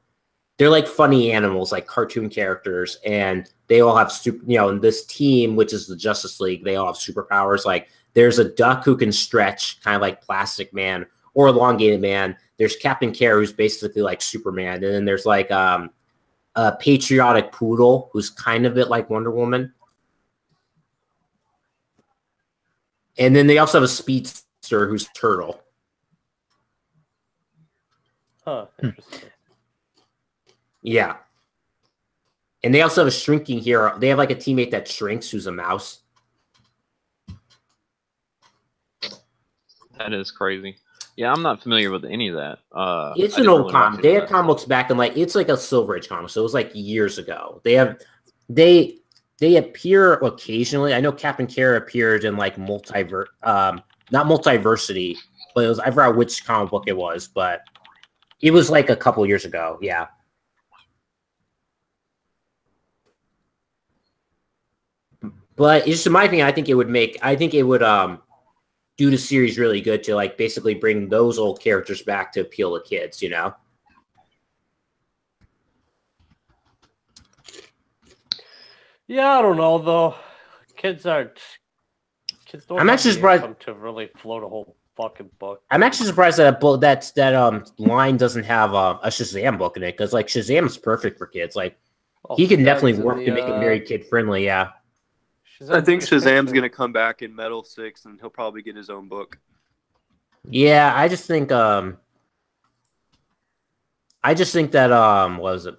they're like funny animals, like cartoon characters, and they all have in this team, which is the Justice League, they all have superpowers. Like there's a duck who can stretch, kind of like Plastic Man or Elongated Man. There's Captain Care, who's basically like Superman, and then there's like a patriotic poodle who's kind of a bit like Wonder Woman. And then they also have a speedster who's Turtle. Huh, interesting. Yeah. And they also have a shrinking hero. They have like a teammate that shrinks who's a mouse. That is crazy. Yeah, I'm not familiar with any of that. It's an old comic. They had comics back in it's like a Silver Age comic, so it was like years ago. They appear occasionally. I know Captain Care appeared in like not Multiversity, but it was, I forgot which comic book it was, but it was like a couple years ago. Yeah. But just in my opinion, I think it would do the series really good to like basically bring those old characters back to appeal to kids, you know? Yeah, I don't know though. Kids don't. I'm actually surprised to really float a whole fucking book. I'm actually surprised that that line doesn't have a Shazam book in it, because like Shazam is perfect for kids. Like he can definitely work to make it very kid friendly. Yeah. I think Shazam's going to come back in Metal 6, and he'll probably get his own book. Yeah, I just think that what was it?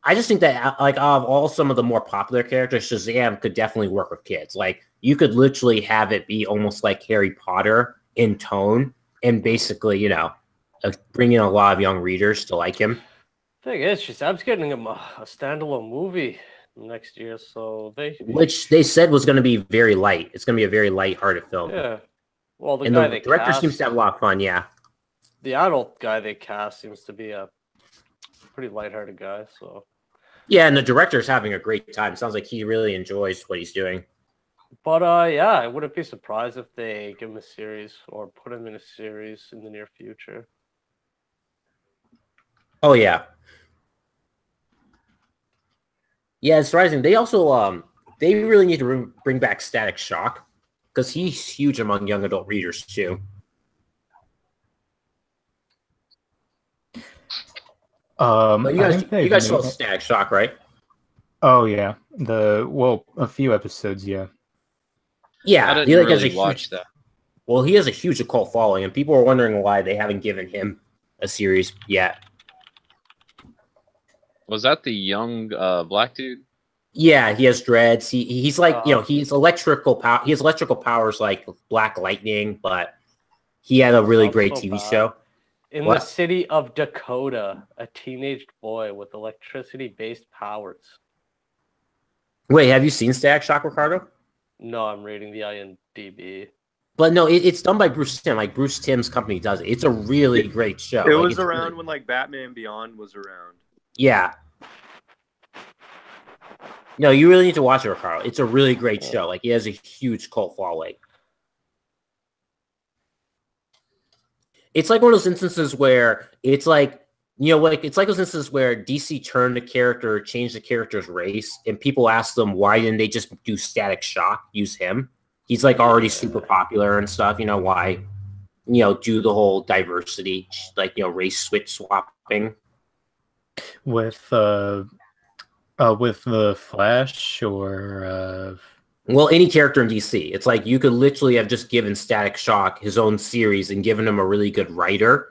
I just think that like out of all some of the more popular characters, Shazam could definitely work with kids. Like you could literally have it be almost like Harry Potter in tone, and basically, bring in a lot of young readers to like him. Thing is, Shazam's getting him a standalone movie next year, so which they said was going to be very light. It's going to be a very light-hearted film. Yeah. Well, the director seems to have a lot of fun. Yeah. The adult guy they cast seems to be a pretty lighthearted guy. So. Yeah, and the director's having a great time. Sounds like he really enjoys what he's doing. But yeah, I wouldn't be surprised if they give him a series or put him in a series in the near future. Oh yeah. Yeah, it's surprising. They also they really need to bring back Static Shock because he's huge among young adult readers too. But you guys saw Static Shock, right? Oh yeah, a few episodes, yeah. Yeah, I didn't really watch that. Well, he has a huge occult following, and people are wondering why they haven't given him a series yet. Was that the young black dude? Yeah, he has dreads. He's like he's electrical power. He has electrical powers like Black Lightning, but he had a really great TV show. In the city of Dakota, a teenage boy with electricity-based powers. Wait, have you seen Static Shock, Ricardo? No, I'm reading the IMDb. But no, it's done by Bruce Timm. Like Bruce Timm's company does it. It's a really great show. It was around when like Batman Beyond was around. Yeah. No, you really need to watch it, Ricardo. It's a really great show. Like, he has a huge cult following. It's like one of those instances where it's like, it's like those instances where DC turned the character, changed the character's race, and people ask them, why didn't they just do Static Shock, use him? He's like already super popular and stuff, why, do the whole diversity, like, race switch swapping. With the Flash or well, any character in DC. It's like you could literally have just given Static Shock his own series and given him a really good writer,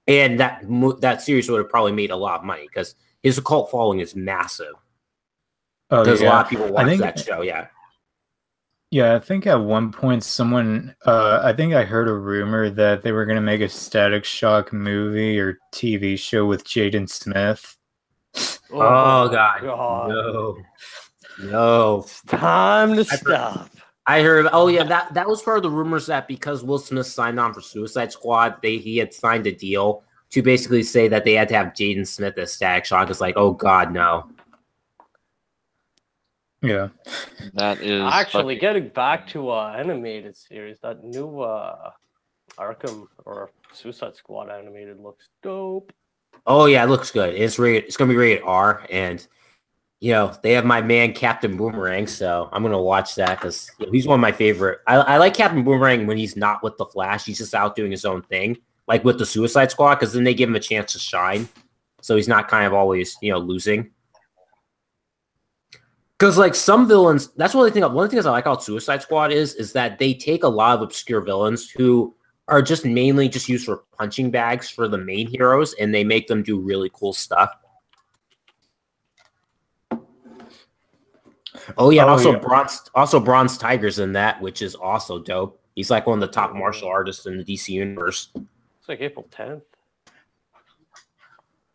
and that series would have probably made a lot of money because his occult following is massive. Because a lot of people watch that show. Yeah, I think at one point I think I heard a rumor that they were going to make a Static Shock movie or TV show with Jaden Smith. Oh God. No. It's time to stop. I heard. Oh yeah, that was part of the rumors that because Will Smith signed on for Suicide Squad, he had signed a deal to basically say that they had to have Jaden Smith as Static Shock. It's like, oh God, no. Yeah, that is actually getting back to animated series. That new Arkham or Suicide Squad animated looks dope. Oh yeah, it looks good. It's gonna be rated R, and they have my man Captain Boomerang, so I'm gonna watch that because he's one of my favorite. I like Captain Boomerang when he's not with the Flash; he's just out doing his own thing, like with the Suicide Squad, because then they give him a chance to shine, so he's not kind of always losing. Because like some villains, that's one of the things I like about Suicide Squad is that they take a lot of obscure villains who are just mainly just used for punching bags for the main heroes, and they make them do really cool stuff. Oh yeah, Bronze Tiger's in that, which is also dope. He's like one of the top martial artists in the DC universe. It's like April 10th.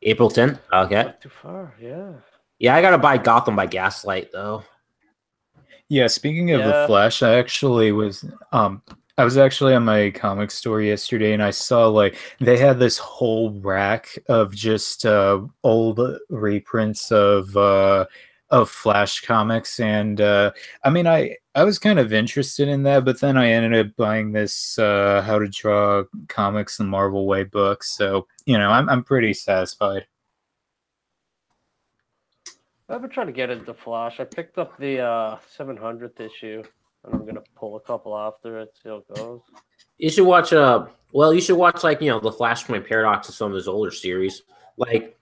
April 10th? Okay. Not too far, yeah. Yeah, I gotta buy Gotham by Gaslight though. Yeah, speaking of the Flash, I was actually at my comic store yesterday, and I saw like they had this whole rack of just old reprints of Flash comics, and I mean, I was kind of interested in that, but then I ended up buying this How to Draw Comics the Marvel Way book, so I'm pretty satisfied. I've been trying to get into Flash. I picked up the 700th issue, and I'm gonna pull a couple after it, see how it goes. You should watch like the Flashpoint Paradox of some of his older series, like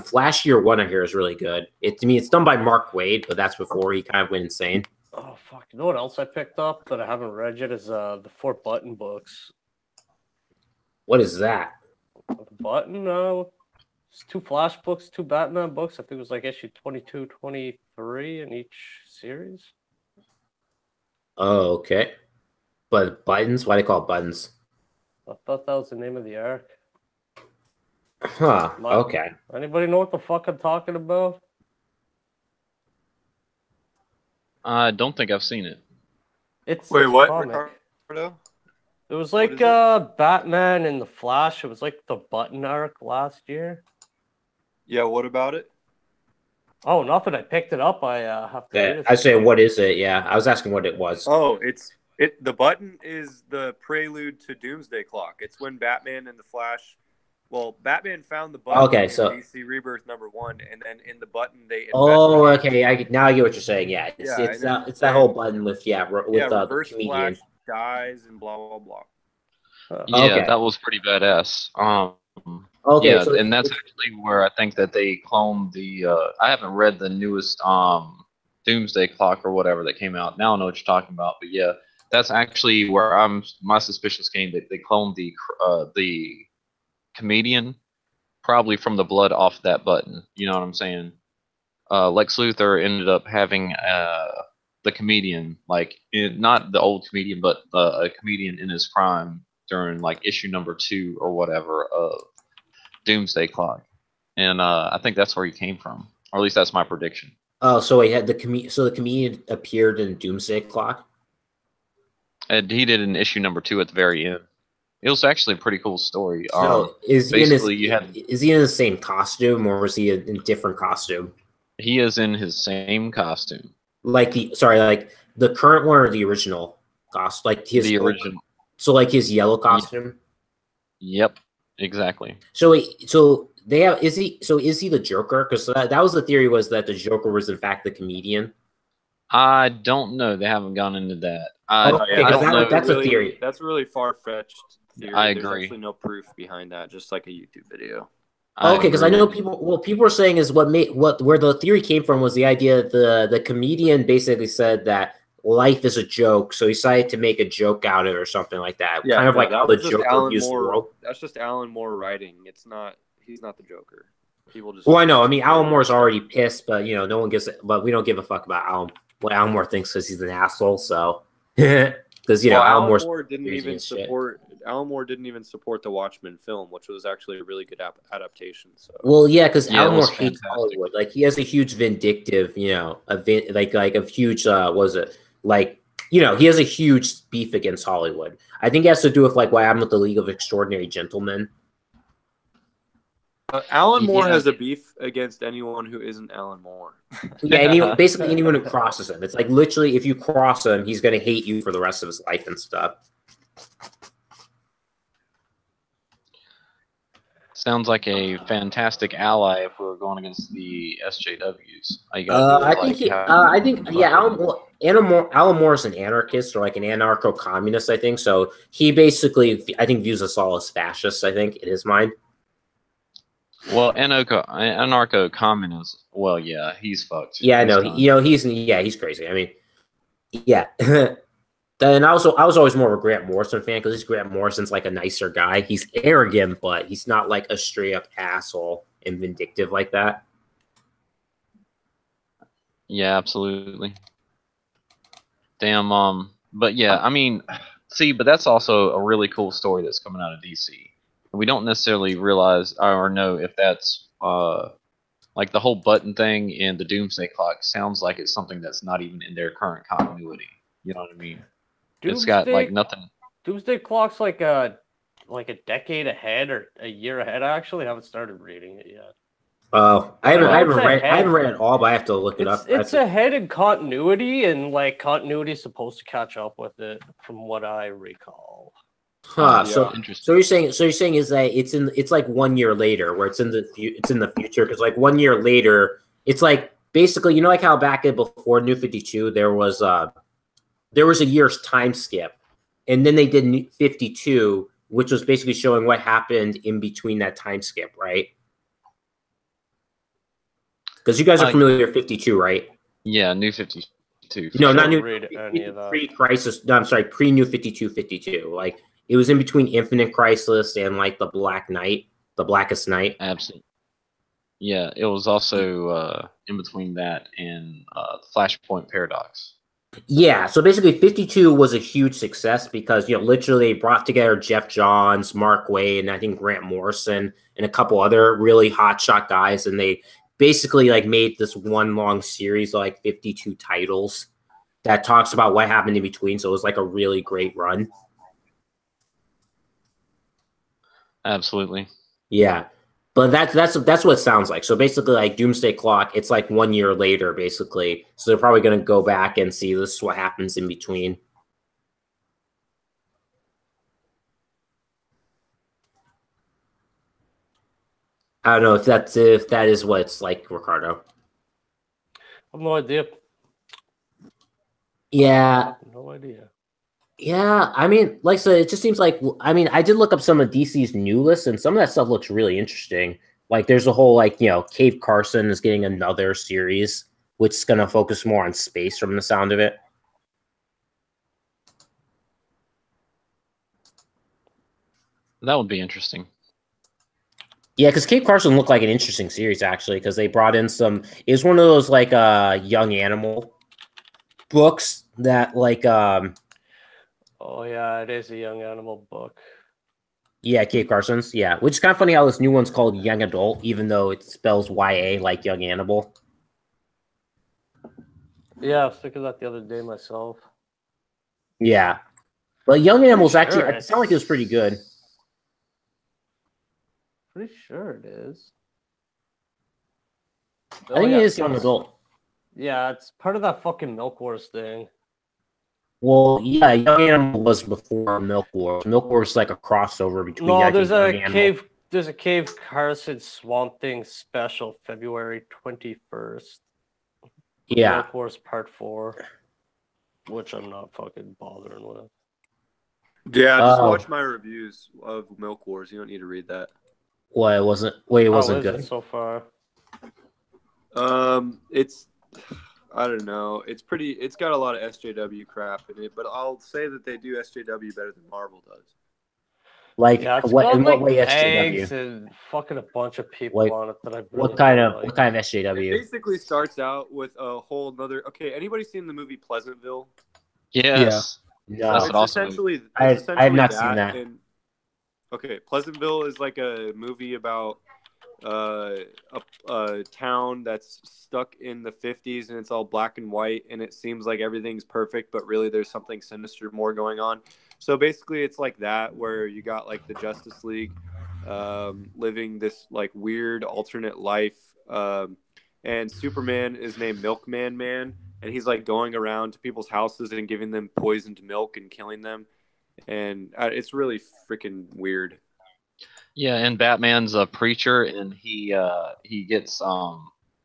Flash Year One. I hear is really good. It's done by Mark Waid, but that's before he kind of went insane. Oh fuck! You know what else I picked up that I haven't read yet is the 4 Button books. What is that? Button? It's 2 Flash books, 2 Batman books. I think it was like issue 22, 23 in each series. Oh, okay. But buttons? Why do they call it buttons? I thought that was the name of the arc. Huh. Okay. Anybody know what the fuck I'm talking about? I don't think I've seen it. It's Wait, a what, comic. Ricardo? It was like Batman and the Flash. It was like the button arc last year. Yeah, what about it? Oh, nothing. I picked it up. I have to read it. I say, what is it? Yeah, I was asking what it was. Oh, the button is the prelude to Doomsday Clock. It's when Batman and the Flash. Well, Batman found the button in DC Rebirth #1, and then in the button they. Oh, okay. Now I get what you're saying. Yeah, it's that whole button with reverse the comedian Flash dies and blah blah blah. Yeah, that was pretty badass. Okay, yeah, so and that's actually where I think that they cloned the. I haven't read the newest Doomsday Clock or whatever that came out. Now I know what you're talking about, but yeah, that's actually where my suspicious came that they cloned the comedian probably from the blood off that button. You know what I'm saying? Lex Luthor ended up having the comedian, like not the old comedian, but a comedian in his prime during like issue #2 or whatever of Doomsday Clock, and I think that's where he came from, or at least that's my prediction. Oh, so he had the comedian appeared in Doomsday Clock, and he did in issue #2 at the very end. It was actually a pretty cool story. So is he in the same costume, or is he in a different costume? He is in his same costume. Like the current one or the original costume? Like the original. So like his yellow costume. Yep, exactly. So they have is he the Joker? Because that was the theory, was that the Joker was in fact the comedian. I don't know. They haven't gone into that. That's a theory. That's a really far-fetched theory. I agree. There's actually no proof behind that, just like a YouTube video. Okay, because I know people were saying is where the theory came from was the idea the comedian basically said that life is a joke, so he decided to make a joke out of it or something like that. Yeah, kind of like how the Joker views the world. That's just Alan Moore writing. He's not the Joker. People just. Well, I know. I mean, Alan Moore's already pissed, but no one gives. But we don't give a fuck about what Alan Moore thinks because he's an asshole. So, because Alan Moore didn't even support. Alan Moore didn't even support the Watchmen film, which was actually a really good adaptation. So. Well, yeah, because Alan Moore hates Hollywood. Like he has a huge vindictive, he has a huge beef against Hollywood. I think it has to do with like what happened with the League of Extraordinary Gentlemen. Alan Moore has a beef against anyone who isn't Alan Moore. Yeah, basically anyone who crosses him. It's like literally, if you cross him, he's going to hate you for the rest of his life and stuff. Sounds like a fantastic ally if we were going against the SJWs. Alan Moore is an anarchist or like an anarcho-communist, I think. So he basically, I think, views us all as fascists, I think, in his mind. Well, anarcho-communist, well, yeah, he's fucked. Yeah, I know. He's crazy. I mean, yeah. And I was always more of a Grant Morrison fan because Grant Morrison's like a nicer guy. He's arrogant, but he's not like a straight up asshole and vindictive like that. Yeah, absolutely. Damn. But yeah, I mean, but that's also a really cool story that's coming out of DC. We don't necessarily realize or know if that's like the whole button thing in the Doomsday Clock sounds like it's something that's not even in their current continuity. You know what I mean? It's got like nothing. Doomsday Clock's like a decade ahead or a year ahead. I actually haven't started reading it yet. Oh, I haven't read it all, but I have to look it up. It's ahead in continuity, and like continuity is supposed to catch up with it, from what I recall. Huh. So you're saying is that it's like 1 year later, where it's in the future, because like 1 year later, it's like basically like how back before New 52 there was a year's time skip, and then they did New 52, which was basically showing what happened in between that time skip, right? Because you guys are familiar with 52, right? Yeah, New 52. No, not New pre-Crisis. No, I'm sorry, pre-New 52. Like it was in between Infinite Crisis and like the Blackest Night. Absolutely. Yeah, it was also in between that and Flashpoint Paradox. Yeah, so basically 52 was a huge success because, literally they brought together Jeff Johns, Mark Waid, and I think Grant Morrison and a couple other really hotshot guys, and they basically like made this one long series of like 52 titles that talks about what happened in between. So it was like a really great run. Absolutely. Yeah. But that's what it sounds like. So basically, like Doomsday Clock, it's like 1 year later, basically. So they're probably going to go back and see this is what happens in between. I don't know if that is what it's like, Ricardo. I have no idea. Yeah. No idea. Yeah, I mean, like I said, it just seems like, I mean, I did look up some of DC's new lists, and some of that stuff looks really interesting. Like, there's a whole, like, Cave Carson is getting another series, which is going to focus more on space from the sound of it. That would be interesting. Yeah, because Cave Carson looked like an interesting series, actually, because they brought in some, it was one of those, like, young animal books that, like, Oh, yeah, it is a young animal book. yeah, Cave Carson's, yeah. Which is kind of funny how this new one's called Young Adult, even though it spells YA like Young Animal. Yeah, I was thinking that the other day myself. Yeah. But Young Animal's Sure, actually, it sounded like it was pretty good. Pretty sure it is. I think it is Young Adult. Yeah, it's part of that fucking Milk Wars thing. Well, yeah, Young Animal was before Milk Wars. Milk Wars is like a crossover between. No, I think, there's a Young Animal. cave. There's a Cave Carson Swamp Thing special, February 21st. Yeah. Milk Wars Part 4, which I'm not fucking bothering with. Yeah, just watch my reviews of Milk Wars. You don't need to read that. Well, it wasn't. Wait, it wasn't good It so far. It's, I don't know. It's pretty. It's got a lot of SJW crap in it, but I'll say that they do SJW better than Marvel does. Like, yeah, it's what? got, In like, what way eggs SJW? and fucking a bunch of people Like, on it that I really what kind of like. SJW? It basically starts out with a whole nother. Okay, anybody seen the movie Pleasantville? Yes. No, That's It's an awesome essentially. I It's have essentially not seen that. Okay, Pleasantville is like a movie about a town that's stuck in the 50s, and it's all black and white, and it seems like everything's perfect, but really there's something sinister more going on. So basically it's like that, where you got like the Justice League living this like weird alternate life, and Superman is named Milkman Man, and he's like going around to people's houses and giving them poisoned milk and killing them, and it's really freaking weird. Yeah, and Batman's a preacher, and he gets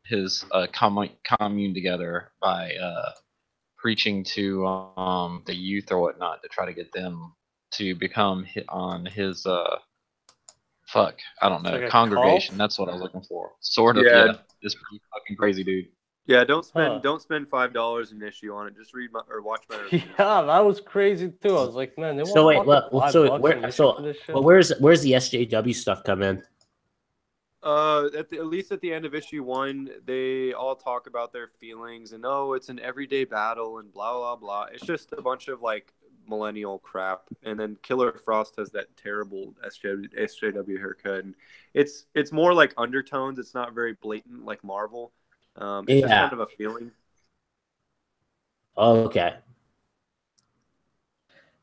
his commune together by preaching to the youth or whatnot to try to get them to become on his I don't know, like congregation. cult? That's what I was looking for. Sort of, Yeah. yeah. It's pretty fucking crazy, dude. Yeah, don't spend Huh. don't spend $5 an issue on it. Just read or watch my review. Yeah, that was crazy too. I was like, man, they want So wait, fucking look. $5 So an where? issue So, for this shit. but where's the SJW stuff come in? At least at the end of issue 1, they all talk about their feelings and it's an everyday battle and blah blah blah. It's just a bunch of like millennial crap, and then Killer Frost has that terrible SJW haircut, and it's more like undertones. It's not very blatant like Marvel. It's just kind of a feeling. Oh, okay.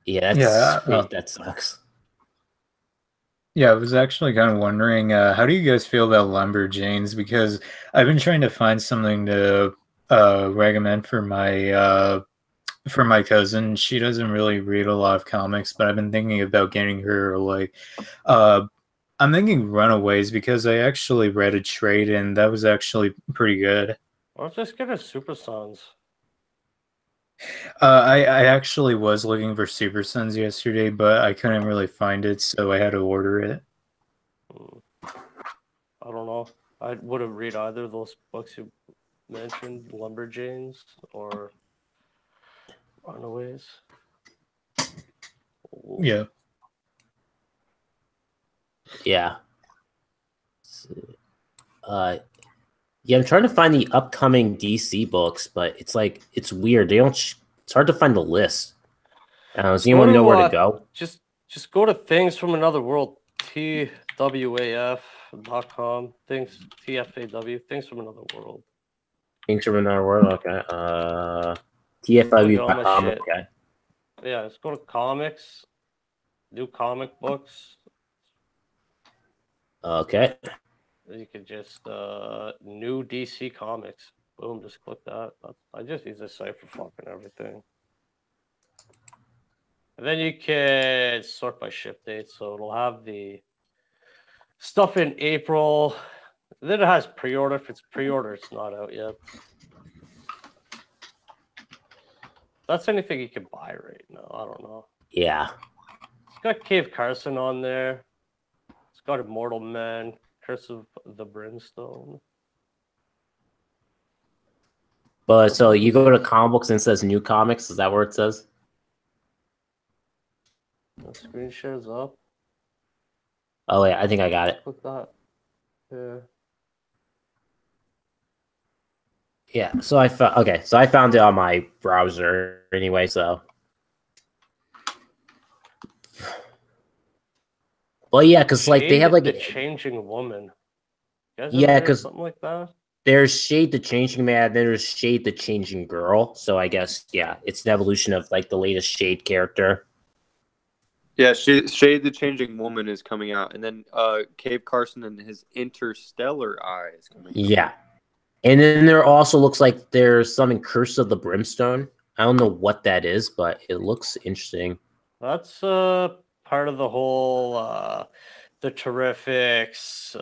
Yeah, that sucks. Yeah, I was actually kind of wondering, how do you guys feel about Lumberjanes? Because I've been trying to find something to recommend for my cousin. She doesn't really read a lot of comics, but I've been thinking about getting her I'm thinking Runaways, because I actually read a trade and that was actually pretty good. Or just get her Super Sons. I actually was looking for Super Sons yesterday, but I couldn't really find it, so I had to order it. I don't know. I wouldn't read either of those books you mentioned, Lumberjanes or Runaways. Yeah. Yeah. Yeah, I'm trying to find the upcoming DC books, but it's like it's weird. They don't. It's hard to find the list. Does anyone know where to go? Just go to Things from Another World, TWAF.com. Things TFAW. Things from Another World. Things from Another World. Okay. TFW.com. Okay. Yeah, let's go to comics. New comic books. Okay. You can just new DC comics. Boom, just click that. I just use this site for fucking everything. And then you can sort by ship date, so it'll have the stuff in April. Then it has pre-order. If it's pre-order, it's not out yet. That's anything you can buy right now. I don't know. Yeah. It's got Cave Carson on there. It's got Immortal Man, Curse of the Brimstone. But so you go to comic books and it says new comics. Is that where it says? The screen shares up. Oh yeah, I think I got it. Click that. Yeah. Yeah. So I found. Okay. So I found it on my browser anyway. So. Well, yeah, because like they have like the Changing Woman. Yeah, because something like that. There's Shade the Changing Man, then there's Shade the Changing Girl. So I guess yeah, it's an evolution of like the latest Shade character. Yeah, Shade the Changing Woman is coming out, and then Cave Carson and his Interstellar Eye is coming out. Yeah. And then there also looks like there's some in Curse of the Brimstone. I don't know what that is, but it looks interesting. That's part of the whole the Terrifics.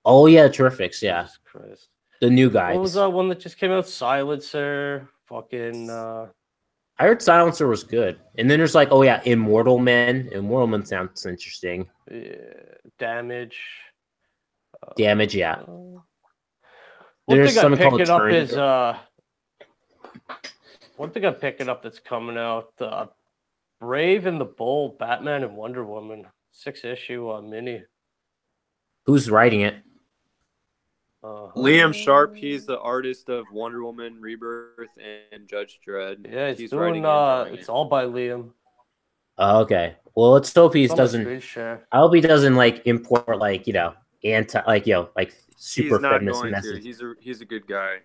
Oh yeah, Terrifics, yeah. Jesus Christ. The new guys. What was that one that just came out? Silencer. Fucking I heard Silencer was good. And then there's like, oh yeah, Immortal Men. Immortal Men sounds interesting. Yeah, Damage. Damage, yeah. One There's thing I'm something called picking up Turn. is one thing I'm picking up that's coming out. Brave and the Bold, Batman and Wonder Woman, 6-issue mini. Who's writing it? Liam Sharp, he's the artist of Wonder Woman, Rebirth, and Judge Dredd. Yeah, he's doing. It's all by Liam. Oh, okay. Well, let's hope he It's on my doesn't. screen share. I hope he doesn't like import like super He's not feminist going message. to. He's a good guy.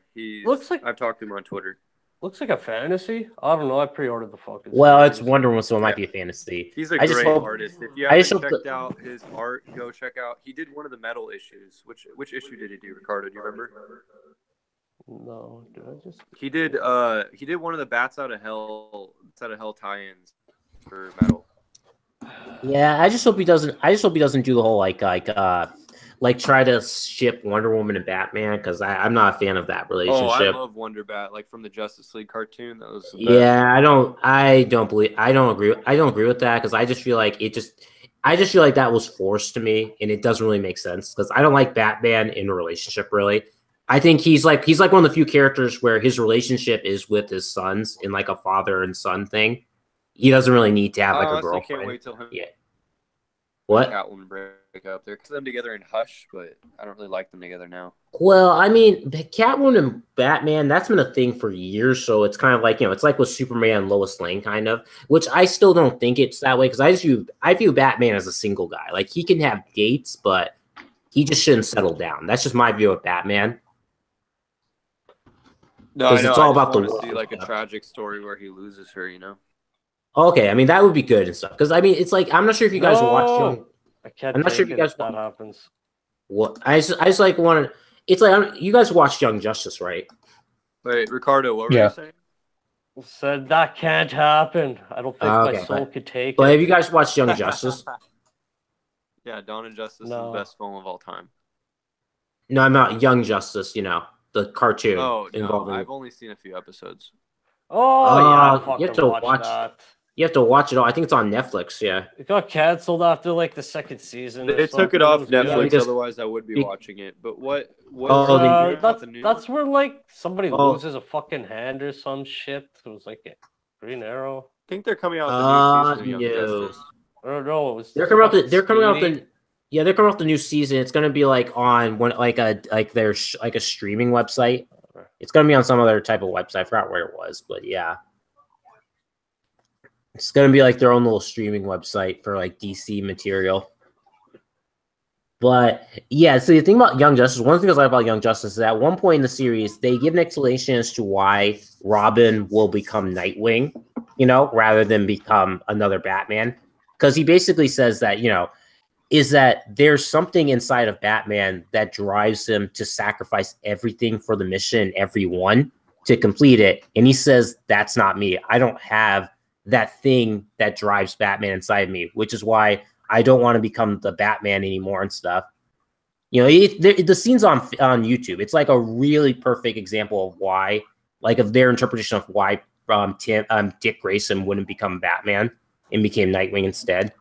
Looks like I've talked to him on Twitter. Looks like a fantasy. I don't know. I pre-ordered the fucking. Well, series. it's Wonder Woman, so it might be a fantasy. He's a I just great hope- artist. If you I just haven't hope checked out his art, go check out. He did one of the metal issues. Which issue did he do, Ricardo? Do you remember? No, did I just? He did one of the Bats Out of Hell tie-ins for metal. Yeah, I just hope he doesn't. I just hope he doesn't do the whole like try to ship Wonder Woman and Batman because I'm not a fan of that relationship. Oh, I love Wonder Bat, like from the Justice League cartoon. That was the best. Yeah, I don't agree with that because I just feel like that was forced to me and it doesn't really make sense because I don't like Batman in a relationship really. I think he's like one of the few characters where his relationship is with his sons in like a father and son thing. He doesn't really need to have like a girlfriend. Can't wait till him. Yeah. What? Catwoman break up. They're them together in Hush, but I don't really like them together now. Well, I mean, Catwoman and Batman, that's been a thing for years. So it's kind of like, it's like with Superman and Lois Lane kind of, which I still don't think it's that way. Cause I view Batman as a single guy. Like he can have dates, but he just shouldn't settle down. That's just my view of Batman. No, I know. It's all I about the want to world see like a stuff. tragic story where he loses her, Okay. I mean, that would be good and stuff. Cause I mean, it's like, I'm not sure if you guys watch. I can't. I'm not sure if you guys that happens. What I just like wanted. It's like you guys watched Young Justice, right? Wait, Ricardo, what were you saying? Said that can't happen. I don't think my soul could take it. But have you guys watched Young Justice? Yeah, Dawn of Justice No. is the best film of all time. No, I'm not Young Justice. The cartoon. Oh, no, involving. I've only seen a few episodes. Oh, yeah, I you have fucking to watched that. You have to watch it all. I think it's on Netflix. Yeah. It got canceled after like the second season. They took it off Netflix, because- otherwise I would be watching it. But what that's where like somebody loses a fucking hand or some shit. It was like a Green Arrow. I think they're coming out with the new season of Young no. Justice. I don't know. It was They're coming out. They're coming out. Yeah, they're coming off the new season. It's gonna be like on one like there's like a streaming website. It's gonna be on some other type of website. I forgot where it was, but yeah. It's gonna be like their own little streaming website for like DC material. But yeah, so the thing about Young Justice, one of the things I like about Young Justice is at one point in the series, they give an explanation as to why Robin will become Nightwing, rather than become another Batman. Because he basically says that, is that there's something inside of Batman that drives him to sacrifice everything for the mission, everyone to complete it. And he says, that's not me. I don't have that thing that drives Batman inside me, which is why I don't want to become the Batman anymore and stuff. The scenes on YouTube, it's like a really perfect example of why, like of their interpretation of why Dick Grayson wouldn't become Batman and became Nightwing instead.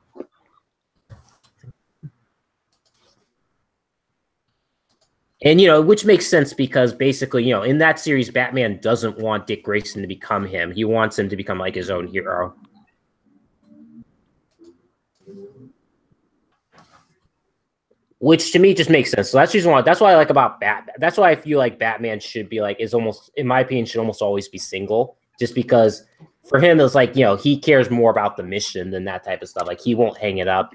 And, which makes sense because basically, in that series, Batman doesn't want Dick Grayson to become him. He wants him to become like his own hero. Which to me just makes sense. So that's why I like about Batman. That's why I feel like Batman should be like, is almost, in my opinion, should almost always be single. Just because for him, it's like, he cares more about the mission than that type of stuff. Like he won't hang it up.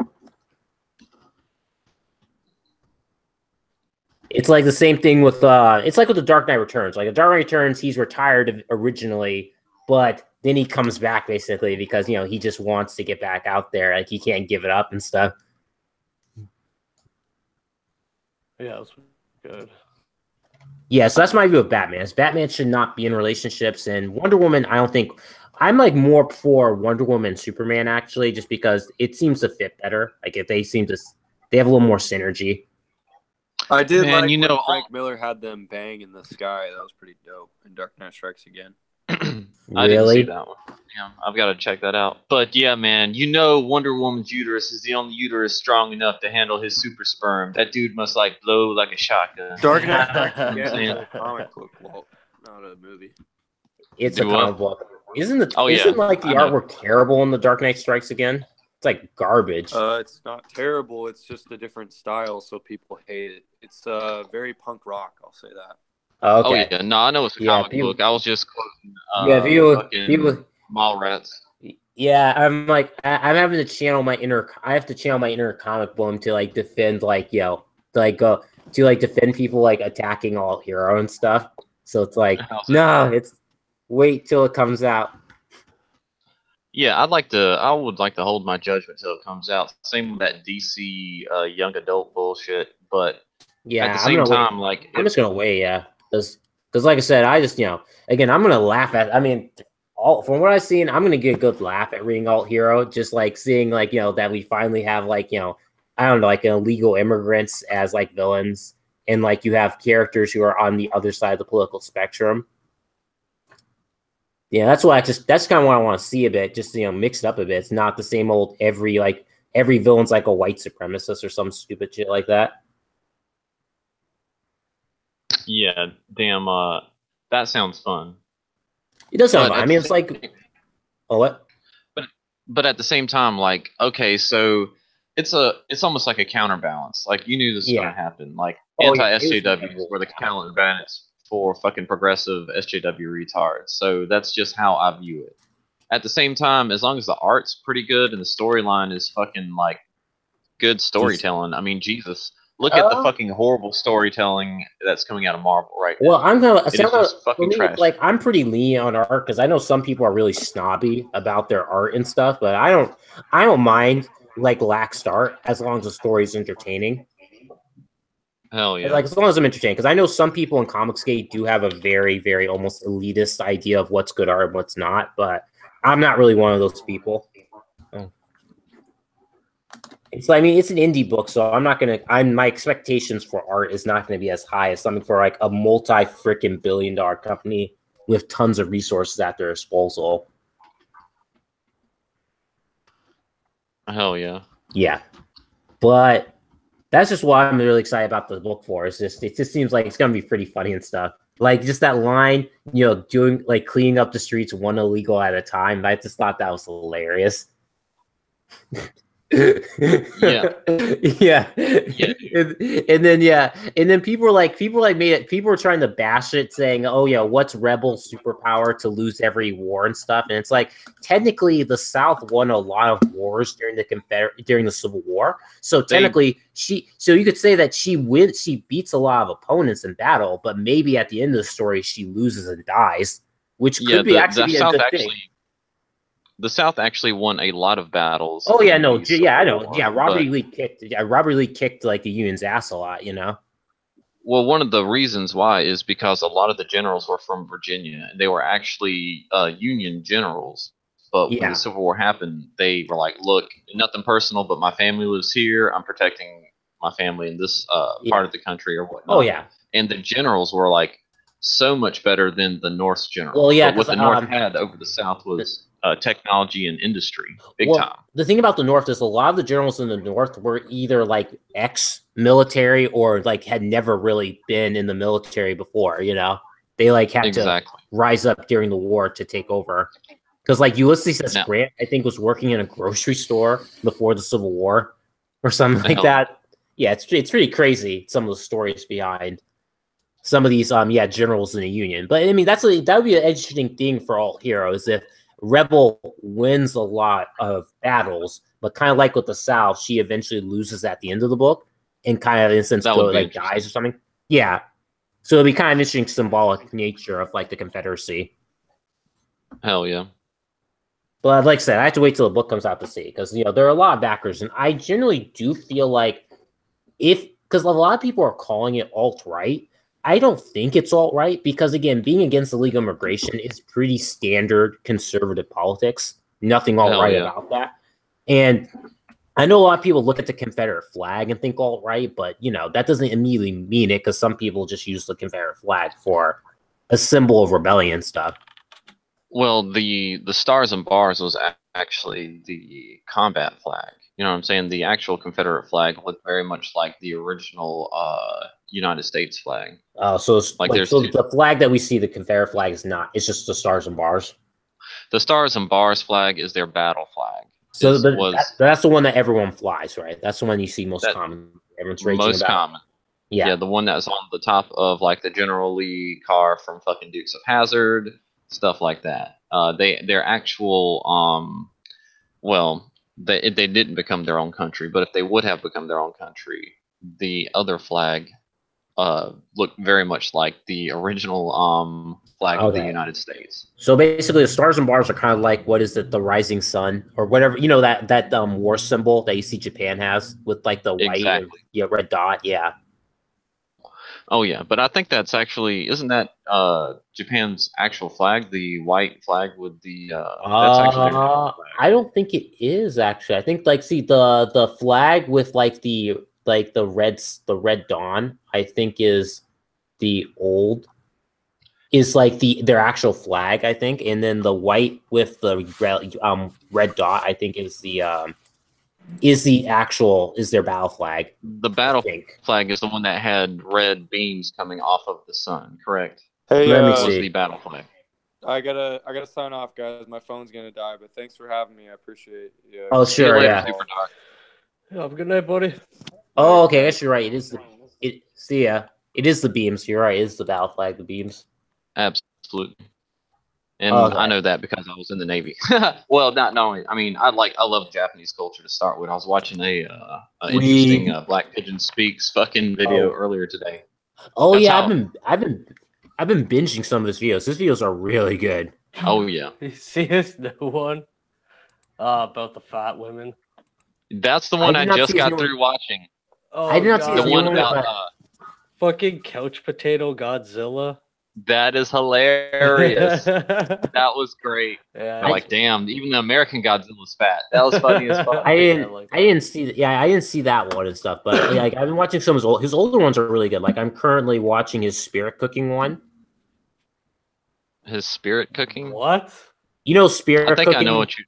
It's like the same thing with it's like with the Dark Knight Returns. Like the Dark Knight Returns, he's retired originally, but then he comes back basically because he just wants to get back out there. Like he can't give it up and stuff. Yeah, that's good. Yeah, so that's my view of Batman. Batman should not be in relationships, and Wonder Woman, I don't think I'm like more for Wonder Woman and Superman actually, just because it seems to fit better. Like if they have a little more synergy. I did like when Frank Miller had them bang in the sky. That was pretty dope. In Dark Knight Strikes Again. I didn't see that one. Yeah, I've got to check that out. But yeah, man, Wonder Woman's uterus is the only uterus strong enough to handle his super sperm. That dude must like blow like a shotgun. Dark Knight Strikes Again is a comic book, not a movie. It's a comic book. Isn't the artwork terrible in the Dark Knight Strikes Again? It's like garbage. It's not terrible. It's just a different style, so people hate it. It's very punk rock. I'll say that. Okay. Oh yeah, no, I know it's a comic book. I was just quoting. People Mallrats. Yeah, I'm like I'm having to channel my inner. I have to channel my inner comic boom to like defend to defend people like attacking all hero and stuff. So it's like it's wait till it comes out. Yeah, I would like to hold my judgment till it comes out. Same with that DC young adult bullshit, but yeah, at the same time, I'm just gonna wait, yeah, because like I said, I just again, I'm gonna laugh at. I mean, from what I've seen, I'm gonna get a good laugh at reading alt hero, just like seeing that we finally have I don't know, like illegal immigrants as like villains, and like you have characters who are on the other side of the political spectrum. Yeah, that's kind of what I want to see a bit, just mix it up a bit. It's not the same old every villain's like a white supremacist or some stupid shit like that. Yeah, damn. That sounds fun. It does sound fun. I mean, it's like, what? But at the same time, okay, so it's almost like a counterbalance. Like you knew this was gonna happen. Like anti-SJWs were the counterbalance for fucking progressive SJW retards. So that's just how I view it. At the same time, as long as the art's pretty good and the storyline is fucking like good storytelling, I mean, Jesus, look at the fucking horrible storytelling that's coming out of Marvel right now. Well, I'm pretty lenient on art because I know some people are really snobby about their art and stuff, but I don't mind lax art as long as the story's entertaining. Hell yeah! As long as I'm entertained, because I know some people in Comicsgate do have a very, very almost elitist idea of what's good art and what's not, but I'm not really one of those people. It's an indie book, so my expectations for art is not gonna be as high as something for like a multi-freaking billion-dollar company with tons of resources at their disposal. Hell yeah! Yeah, but that's just why I'm really excited about the book for. It just seems like it's gonna be pretty funny and stuff. Like just that line, doing cleaning up the streets one illegal at a time. I just thought that was hilarious. Yeah. Yeah. Yeah. And then people were trying to bash it, saying, "Oh yeah, what's rebel superpower to lose every war and stuff?" And it's like, technically, the South won a lot of wars during the Civil War. So technically, so you could say that she beats a lot of opponents in battle, but maybe at the end of the story, she loses and dies, which could be actually a good thing. The South actually won a lot of battles. Oh yeah, no, yeah, I know. Yeah, Robert E. Lee kicked like the Union's ass a lot, you know. Well, one of the reasons why is because a lot of the generals were from Virginia, and they were actually Union generals. But when the Civil War happened, they were like, "Look, nothing personal, but my family lives here. I'm protecting my family in this part of the country or whatnot." Oh yeah, and the generals were like so much better than the North's generals. Well, yeah, but what the North had over the South was technology and industry, big time. The thing about the North is a lot of the generals in the North were either like ex-military or like had never really been in the military before. You know, they like had to rise up during the war to take over. Because like Ulysses S. Grant, I think, was working in a grocery store before the Civil War or something like that. Yeah, it's pretty crazy, some of the stories behind some of these generals in the Union. But I mean, that would be an interesting thing for all heroes if Rebel wins a lot of battles, but kind of like with the South, she eventually loses at the end of the book and kind of in a sense dies or something. Yeah. So it'd be kind of interesting symbolic nature of like the Confederacy. Hell yeah. But like I said, I have to wait till the book comes out to see, because there are a lot of backers, and I generally do feel like because a lot of people are calling it alt-right, I don't think it's alt-right, because again, being against the legal immigration is pretty standard conservative politics. Nothing alt-right about that. And I know a lot of people look at the Confederate flag and think alt-right, but that doesn't immediately mean it, because some people just use the Confederate flag for a symbol of rebellion stuff. Well, the stars and bars was actually the combat flag. You know what I'm saying? The actual Confederate flag looked very much like the original United States flag. So it's like the flag that we see, the Confederate flag, is not. It's just the stars and bars. The stars and bars flag is their battle flag. So that's the one that everyone flies, right? That's the one you see most common. Everyone's raging most about. Common. Yeah, the one that's on the top of like the General Lee car from fucking Dukes of Hazzard, stuff like that. Their actual They didn't become their own country, but if they would have become their own country, the other flag looked very much like the original flag of the United States. So basically, the stars and bars are kind of like, what is it, the rising sun or whatever? That war symbol that you see Japan has with like the white and, red dot. Yeah. Oh yeah, but I think that's actually, isn't that Japan's actual flag, the white flag with the that's actually their flag. I don't think it is actually. I think the flag with the red dawn, I think is their actual flag, I think, and then the white with the red dot, I think is their battle flag. The battle flag is the one that had red beams coming off of the sun, correct? Hey, let me was see. The battle flag. I gotta sign off, guys. My phone's gonna die, but thanks for having me. I appreciate you. Oh sure, yeah. Super Doc. Have a good night, buddy. Oh, okay, I guess you're right. It is it is the beams. You're right. It is the battle flag, the beams. Absolutely. And I know that because I was in the Navy. Well, not only. I mean, I love Japanese culture to start with. I was watching a interesting Black Pigeon Speaks fucking video earlier today. Oh yeah, I've been binging some of his videos. His videos are really good. Oh yeah. You see his new one about the fat women? That's the one I just got through watching. Oh, I did not see the one about fucking couch potato Godzilla. That is hilarious. That was great. Yeah, I'm like, damn, even the American Godzilla's fat. That was funny as fuck. I didn't see that one and stuff, but I've been watching some of his older ones are really good. Like I'm currently watching his spirit cooking one. His spirit cooking? What? Spirit cooking? I think I know what you.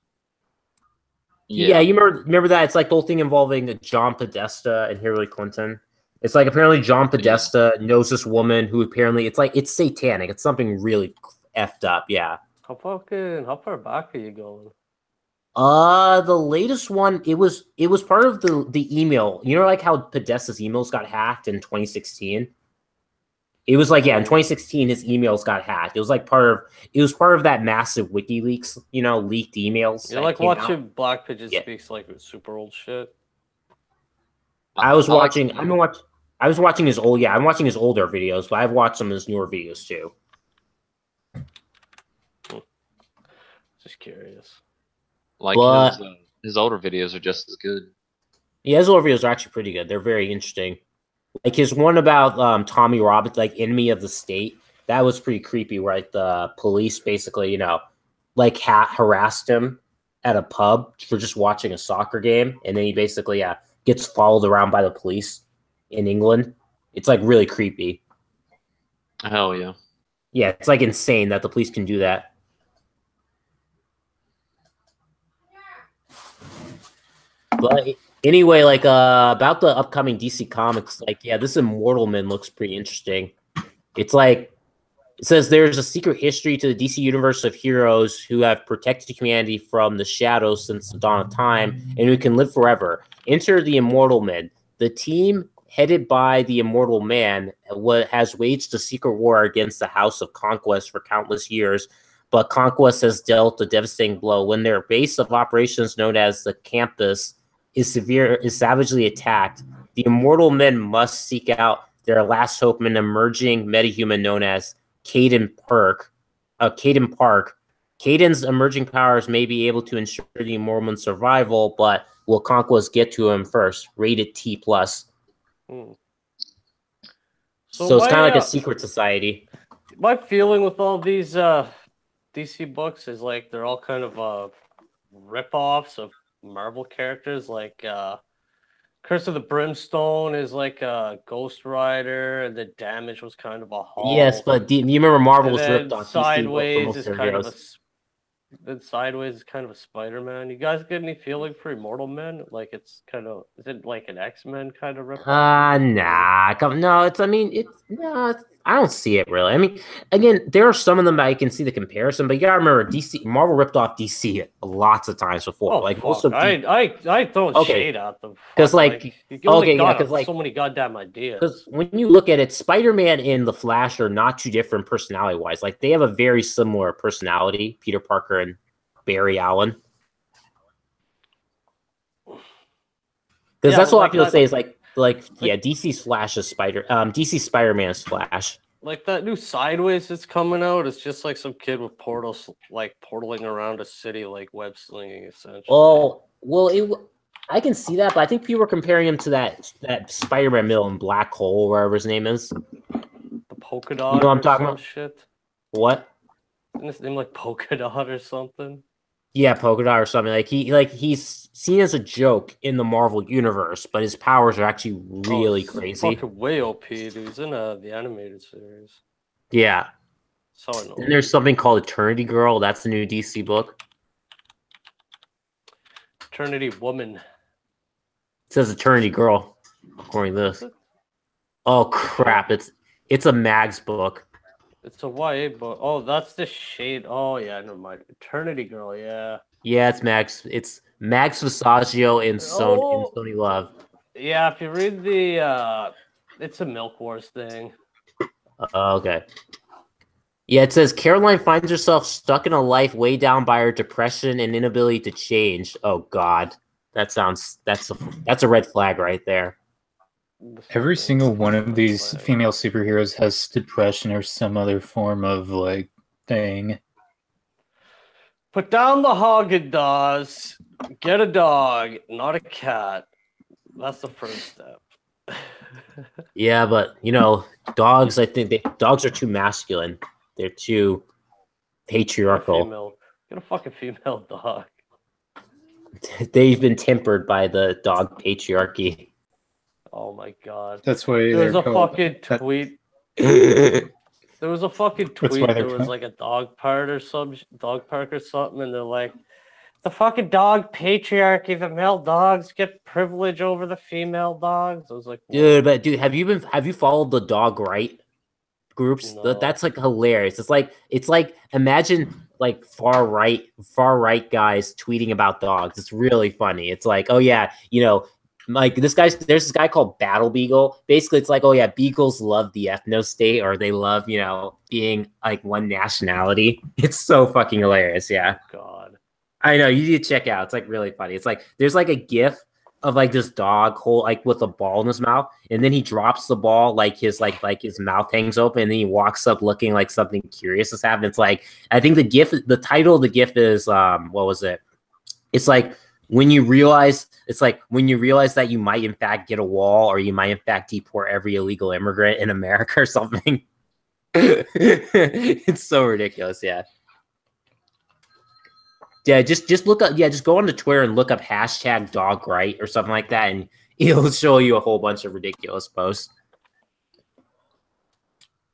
Yeah, you remember that? It's like the whole thing involving John Podesta and Hillary Clinton. It's like apparently John Podesta knows this woman who apparently it's satanic. It's something really effed up. Yeah. How far back are you going? The latest one, it was part of the email. You know, like how Podesta's emails got hacked in 2016. It was like, yeah, in 2016, his emails got hacked. It was part of that massive WikiLeaks, leaked emails. You're like watching Black Pigeon Speaks like super old shit. I was watching his old, I'm watching his older videos, but I've watched some of his newer videos too. Just curious. Like his older videos are just as good. Yeah, his older videos are actually pretty good. They're very interesting. Like his one about Tommy Robbins, like enemy of the state, that was pretty creepy. Where like the police basically, like harassed him at a pub for just watching a soccer game, and then he basically gets followed around by the police in England. It's like really creepy. Hell yeah. Yeah, it's like insane that the police can do that. But anyway, like about the upcoming DC Comics, like this Immortal Man looks pretty interesting. It's like it says there's a secret history to the DC universe of heroes who have protected humanity from the shadows since the dawn of time and who can live forever. Enter the Immortal Men. The team headed by the Immortal Man has waged a secret war against the House of Conquest for countless years, but Conquest has dealt a devastating blow when their base of operations known as the Campus is savagely attacked. The Immortal Men must seek out their last hope in an emerging metahuman known as Caden Park. Caden's emerging powers may be able to ensure the Immortal Men's survival, but will Conquest get to him first? Rated T+. So it's kind of like a secret society. My feeling with all these DC books is like they're all kind of rip-offs of Marvel characters. Like Curse of the Brimstone is like a Ghost Rider, and the Damage was kind of a Hulk. Yes, but you remember Marvel was ripped on Sideways is kind of Sideways is kind of a Spider-Man. You guys get any feeling for Immortal Men? Like it's kind of, is it like an X-Men kind of rip? Nah. No, I don't see it really. I mean, again, there are some of them that I can see the comparison, but you gotta remember Marvel ripped off DC lots of times before. Most of I throw shade at them. Because so many goddamn ideas. Because when you look at it, Spider-Man and the Flash are not too different personality-wise. Like they have a very similar personality, Peter Parker and Barry Allen. Because that's what a lot of people say is DC's Flash is DC Spider-Man's Flash. Like that new Sideways that's coming out, it's just like some kid with portals, like portaling around a city, like web slinging essentially. I can see that, but I think people were comparing him to that Spider-Man villain, Black Hole, wherever his name is. The Polka Dot. You know what I'm talking about? Shit. What? Isn't his name like Polka Dot or something? Yeah, Polka Dot or something. He's seen as a joke in the Marvel universe, but his powers are actually really crazy. Fucking way OP, dude. He's in the animated series. Yeah. So annoying. And there's something called Eternity Girl. That's the new DC book. Eternity Woman. It says Eternity Girl, according to this. Oh crap! It's a Mags book. It's a YA book. Oh, that's the shade. Oh yeah, never mind. Eternity Girl. Yeah. Yeah, it's Mags. It's Mags Visaggio and Sony Love. Yeah, if you read the, it's a Milk Wars thing. Okay. Yeah, it says Caroline finds herself stuck in a life weighed down by her depression and inability to change. Oh God, that's a red flag right there. Every single one of these female superheroes has depression or some other form of thing. Put down the Haagen-Dazs, get a dog, not a cat. That's the first step. Yeah, but dogs. I think dogs are too masculine. They're too patriarchal. Get a fucking female dog. They've been tempered by the dog patriarchy. Oh my God. That's why there's a fucking tweet. There was a fucking tweet. There was like a dog park or something, and they're like, the fucking dog patriarchy. The male dogs get privilege over the female dogs. I was like, what? Dude, have you followed the dog right groups? No. That's like hilarious. It's like imagine like far right guys tweeting about dogs. It's really funny. It's like, oh yeah, like there's this guy called Battle Beagle. Basically, it's like, oh yeah, beagles love the ethno state, or they love, being like one nationality. It's so fucking hilarious. Yeah. God. I know, you need to check it out. It's like really funny. It's like there's like a GIF of like this dog like with a ball in his mouth, and then he drops the ball, like his mouth hangs open, and then he walks up looking like something curious has happened. It's like, I think the title of the GIF is what was it? It's like when you realize that you might in fact get a wall, or you might in fact deport every illegal immigrant in America or something. It's so ridiculous. Yeah. Yeah, just look up. Yeah, just go onto Twitter and look up #dogright or something like that, and it'll show you a whole bunch of ridiculous posts.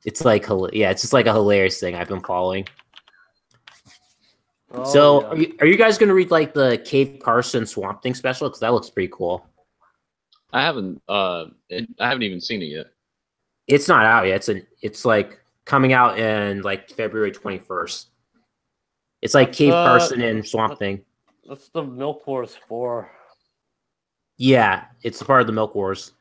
It's like, it's just like a hilarious thing I've been following. Oh, so, yeah. are you guys going to read like the Cave Carson Swamp Thing special? Because that looks pretty cool. I haven't even seen it yet. It's not out yet. It's like coming out in like February 21st. It's like Cave Carson and Swamp Thing. That's the Milk Wars 4. Yeah, it's a part of the Milk Wars.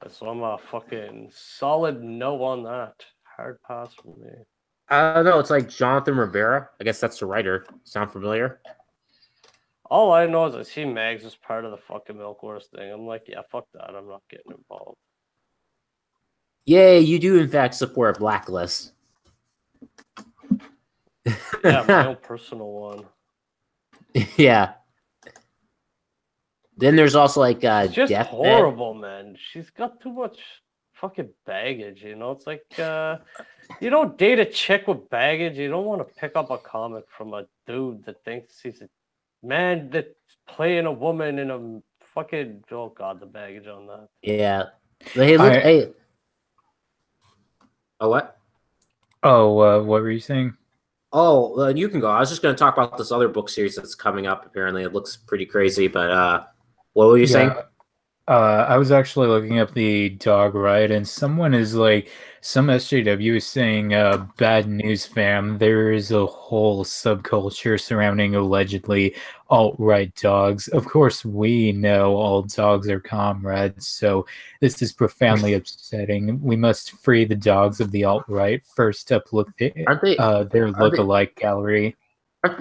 So I'm a fucking solid no on that. Hard pass for me. No, it's like Jonathan Rivera. I guess that's the writer. Sound familiar? All I know is I see Mags as part of the fucking Milk Wars thing. I'm like, yeah, fuck that. I'm not getting involved. Yay, you do in fact support Blacklist. Yeah, my own personal one. Yeah. Then there's also like It's just Deathbed. horrible, man. She's got too much fucking baggage, It's like you don't date a chick with baggage. You don't want to pick up a comic from a dude that thinks he's a man that's playing a woman in a fucking, oh god, the baggage on that. Yeah. Hey, look, hey. Oh, what? Oh, what were you saying? Oh, you can go. I was just going to talk about this other book series that's coming up. Apparently, it looks pretty crazy. But what were you saying? I was actually looking up the dog ride, and someone is like, some SJW is saying, bad news, fam. There is a whole subculture surrounding allegedly alt-right dogs. Of course, we know all dogs are comrades, so this is profoundly upsetting. We must free the dogs of the alt-right. First up, look their look-alike gallery.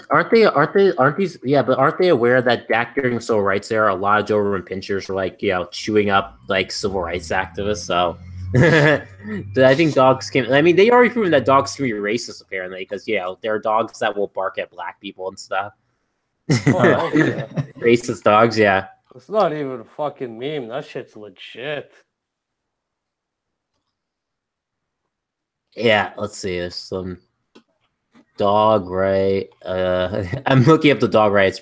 Aren't these? Yeah, but aren't they aware that back during civil rights era, a lot of Doberman pinchers were like, chewing up like civil rights activists? So I think dogs can. I mean, they already proven that dogs can be racist apparently, because there are dogs that will bark at black people and stuff. Oh, yeah. Racist dogs, yeah. It's not even a fucking meme. That shit's legit. Yeah, let's see. There's some dog right. I'm looking up the dog rights.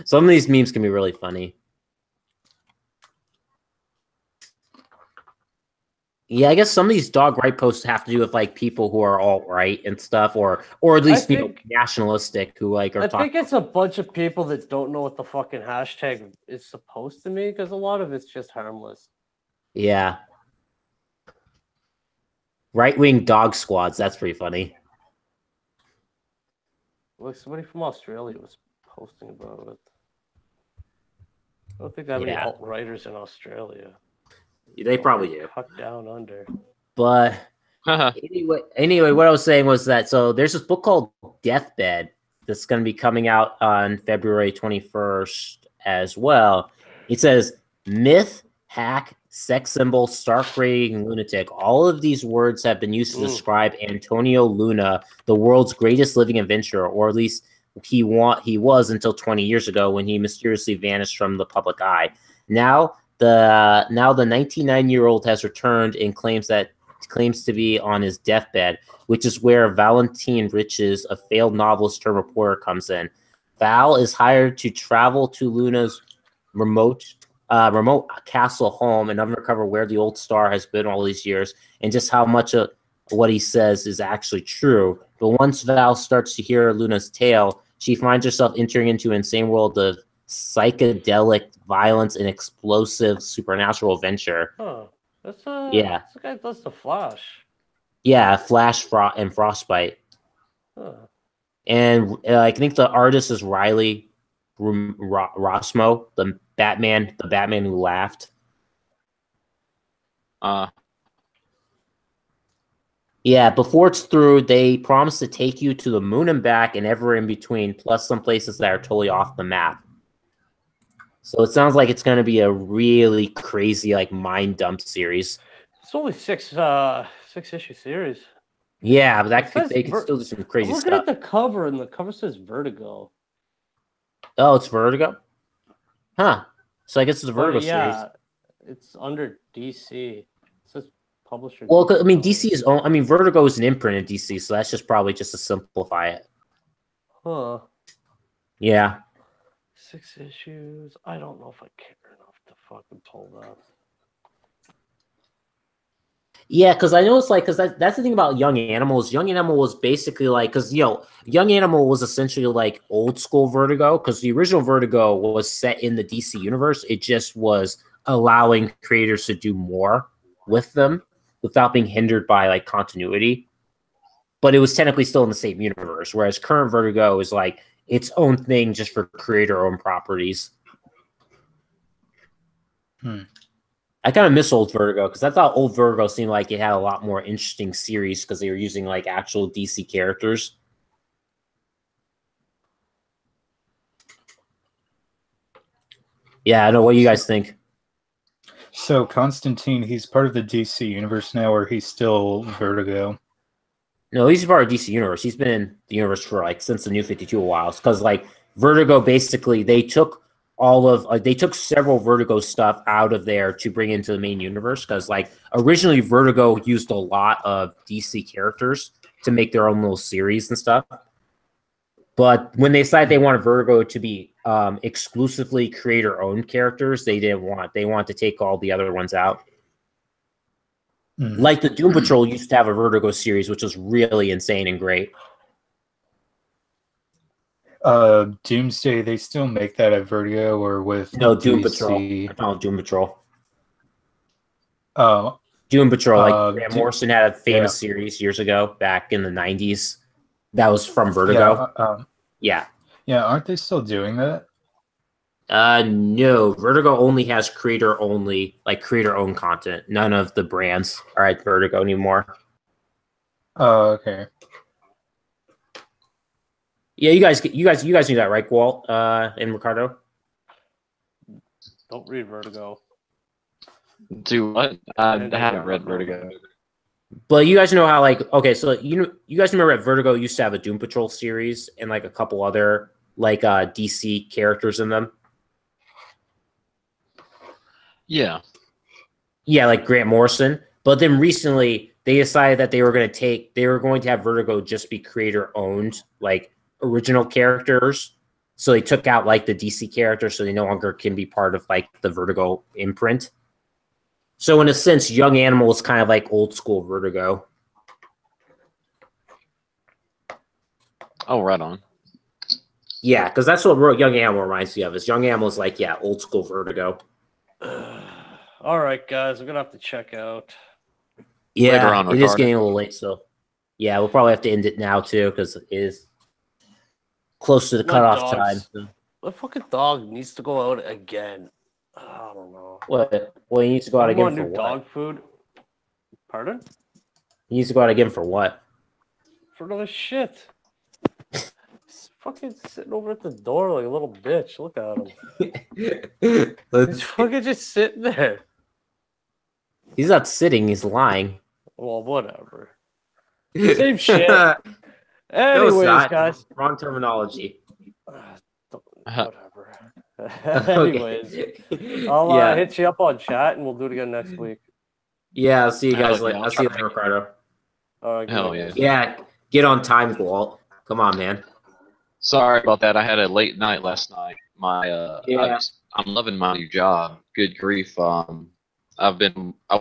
Some of these memes can be really funny. Yeah, I guess some of these dog right posts have to do with like people who are alt-right and stuff, or at least nationalistic, who like are. I think it's a bunch of people that don't know what the fucking hashtag is supposed to mean, because a lot of it's just harmless. Yeah. Right-wing dog squads. That's pretty funny. Look, somebody from Australia was posting about it. I don't think that many alt-righters in Australia. They probably do. Cut down under. But anyway, what I was saying was that, so there's this book called Deathbed that's going to be coming out on February 21st as well. It says myth, hack, sex symbol, stark-raving lunatic. All of these words have been used to describe Antonio Luna, the world's greatest living adventurer, or at least he was until 20 years ago when he mysteriously vanished from the public eye. Now the 99-year-old has returned and claims to be on his deathbed, which is where Valentine Riches, a failed novelist turned reporter, comes in. Val is hired to travel to Luna's remote castle home and uncover where the old star has been all these years, and just how much of what he says is actually true. But once Val starts to hear Luna's tale, she finds herself entering into an insane world of psychedelic violence and explosive supernatural adventure. Huh. That's yeah. This guy does the Flash. Yeah, Flash and Frostbite. Huh. and I think the artist is Riley Rossmo, the Batman who laughed. Yeah, before it's through, they promise to take you to the moon and back and ever in between, plus some places that are totally off the map. So it sounds like it's going to be a really crazy, like, mind dump series. It's only six issue series. Yeah, but they could still do some crazy stuff. I'm looking at the cover, and the cover says Vertigo. Oh, it's Vertigo? Huh. So I guess it's a Vertigo series. Yeah, it's under DC. It says publisher. Well, I mean, Vertigo is an imprint in DC, so that's just probably just to simplify it. Huh. Yeah. 6 issues. I don't know if I care enough to fucking pull that. Yeah, because I know it's like, because that's the thing about Young Animals. Young Animal was basically like, because, Young Animal was essentially like old school Vertigo, because the original Vertigo was set in the DC universe. It just was allowing creators to do more with them without being hindered by like continuity. But it was technically still in the same universe, whereas current Vertigo is like its own thing just for creator-owned properties. I kind of miss old Vertigo because I thought old Vertigo seemed like it had a lot more interesting series because they were using like actual DC characters. Yeah, I know. What do you guys think? So Constantine, he's part of the DC universe now, or he's still Vertigo? No, he's part of DC universe. He's been in the universe for like since the New 52 a while. Because like Vertigo, basically, they took several Vertigo stuff out of there to bring into the main universe. Because like originally Vertigo used a lot of DC characters to make their own little series and stuff. But when they decided they wanted Vertigo to be exclusively creator-owned characters, they wanted to take all the other ones out. Like the Doom Patrol used to have a Vertigo series, which was really insane and great. Doomsday, they still make that at Vertigo or with Doom DC? Patrol. I found Doom Patrol. Oh, Doom Patrol. Like Grant Morrison had a famous series years ago, back in the 90s. That was from Vertigo. Yeah. Yeah, aren't they still doing that? No. Vertigo only has creator-owned content. None of the brands are at Vertigo anymore. Oh, okay. Yeah, you guys knew that, right, Walt and Ricardo? Don't read Vertigo. Do what? I haven't read Vertigo. But you guys know how, like, okay, so you guys remember at Vertigo used to have a Doom Patrol series and like a couple other like DC characters in them. Yeah. Yeah, like Grant Morrison. But then recently they decided that they were going to have Vertigo just be creator-owned, like original characters. So they took out like the DC characters, so they no longer can be part of like the Vertigo imprint. So in a sense, Young Animal is kind of like old school Vertigo. Oh, right on. Yeah, because that's what Young Animal reminds me of. Is Young Animal is like, yeah, old school Vertigo. All right, guys, we're gonna have to check out. Yeah, later on, it is getting a little late, so yeah, we'll probably have to end it now too because it is close to the cutoff time. So. The fucking dog needs to go out again. I don't know. What? Well, he needs to go out again for what? Dog food. Pardon? He needs to go out again for what? For another shit. He's fucking sitting over at the door like a little bitch. Look at him. He's fucking just sitting there. He's not sitting. He's lying. Well, whatever. Same shit. Anyways, no, guys. Wrong terminology. Whatever. Anyways, I'll hit you up on chat and we'll do it again next week. Yeah, I'll see you guys later. I'll see you later, Ricardo. All right, hell yeah. Yeah, get on time, Walt. Come on, man. Sorry about that. I had a late night last night. I'm loving my new job. Good grief. I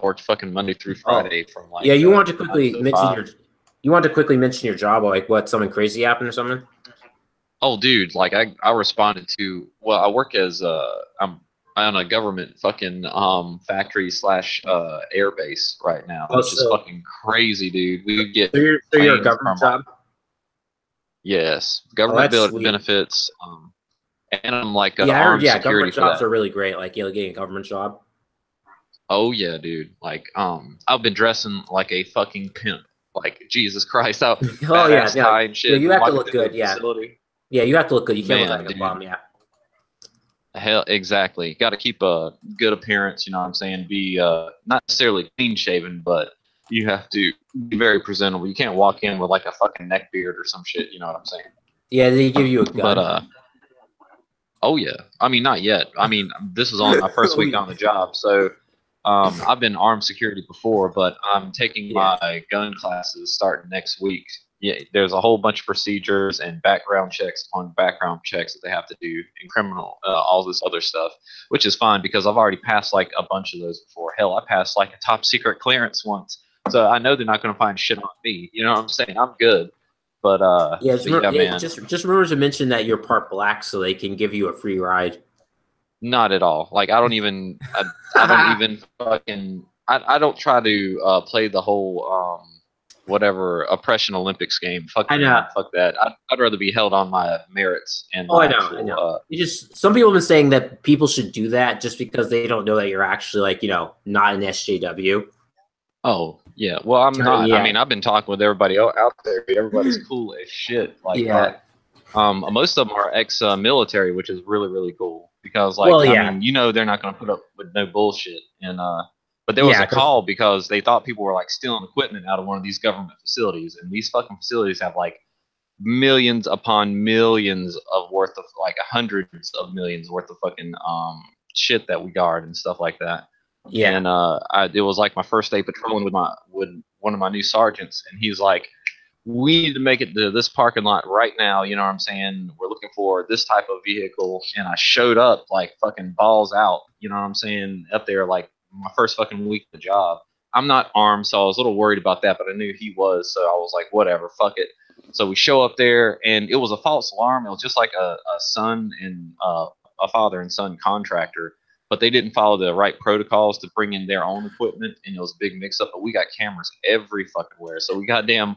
worked fucking Monday through Friday from like. Yeah, you want to quickly mention your job, like what, something crazy happened or something? Oh, dude, like I responded to, I work as I'm on a government fucking factory / air base right now, which is fucking crazy, dude. We get so you're a government job? Yes, government benefits. And I'm like armed security government for jobs that. are really great. Like getting a government job. Oh yeah, dude. Like I've been dressing like a fucking pimp. Like Jesus Christ, out tie and shit. You have to look good. Yeah. Facility. Yeah, you have to look good. You can't look Man, like a bum. Yeah. Hell, exactly. Got to keep a good appearance. You know what I'm saying? Be not necessarily clean shaven, but you have to be very presentable. You can't walk in with like a fucking neck beard or some shit. You know what I'm saying? Yeah, they give you a gun. But oh yeah. I mean, not yet. I mean, this is only my first week on the job, so I've been armed security before, but I'm taking my gun classes starting next week. Yeah, there's a whole bunch of procedures and background checks on background checks that they have to do in criminal, all this other stuff, which is fine because I've already passed like a bunch of those before. Hell, I passed like a top secret clearance once, so I know they're not going to find shit on me. You know what I'm saying? I'm good. But man, just remember to mention that you're part black, so they can give you a free ride. Not at all. Like I don't even fucking I don't try to play the whole whatever oppression Olympics game. Fuck that. I'd rather be held on my merits and I know. Some people have been saying that people should do that just because they don't know that you're actually like, not an SJW. Oh yeah. Well, I'm not. Yeah. I mean, I've been talking with everybody out there. Everybody's cool as shit. Like most of them are ex-military, which is really, really cool because I mean, they're not going to put up with no bullshit. And but there was a call because they thought people were like stealing equipment out of one of these government facilities, and these fucking facilities have like millions upon millions of worth of like hundreds of millions worth of fucking shit that we guard and stuff like that. Yeah. And it was like my first day patrolling with one of my new sergeants, and he's like, we need to make it to this parking lot right now. You know what I'm saying? We're looking for this type of vehicle. And I showed up like fucking balls out. You know what I'm saying? Up there, like my first fucking week of the job. I'm not armed, so I was a little worried about that, but I knew he was. So I was like, whatever, fuck it. So we show up there, and it was a false alarm. It was just like a son and a father and son contractor, but they didn't follow the right protocols to bring in their own equipment, and it was a big mix-up. But we got cameras every fucking where, so we caught them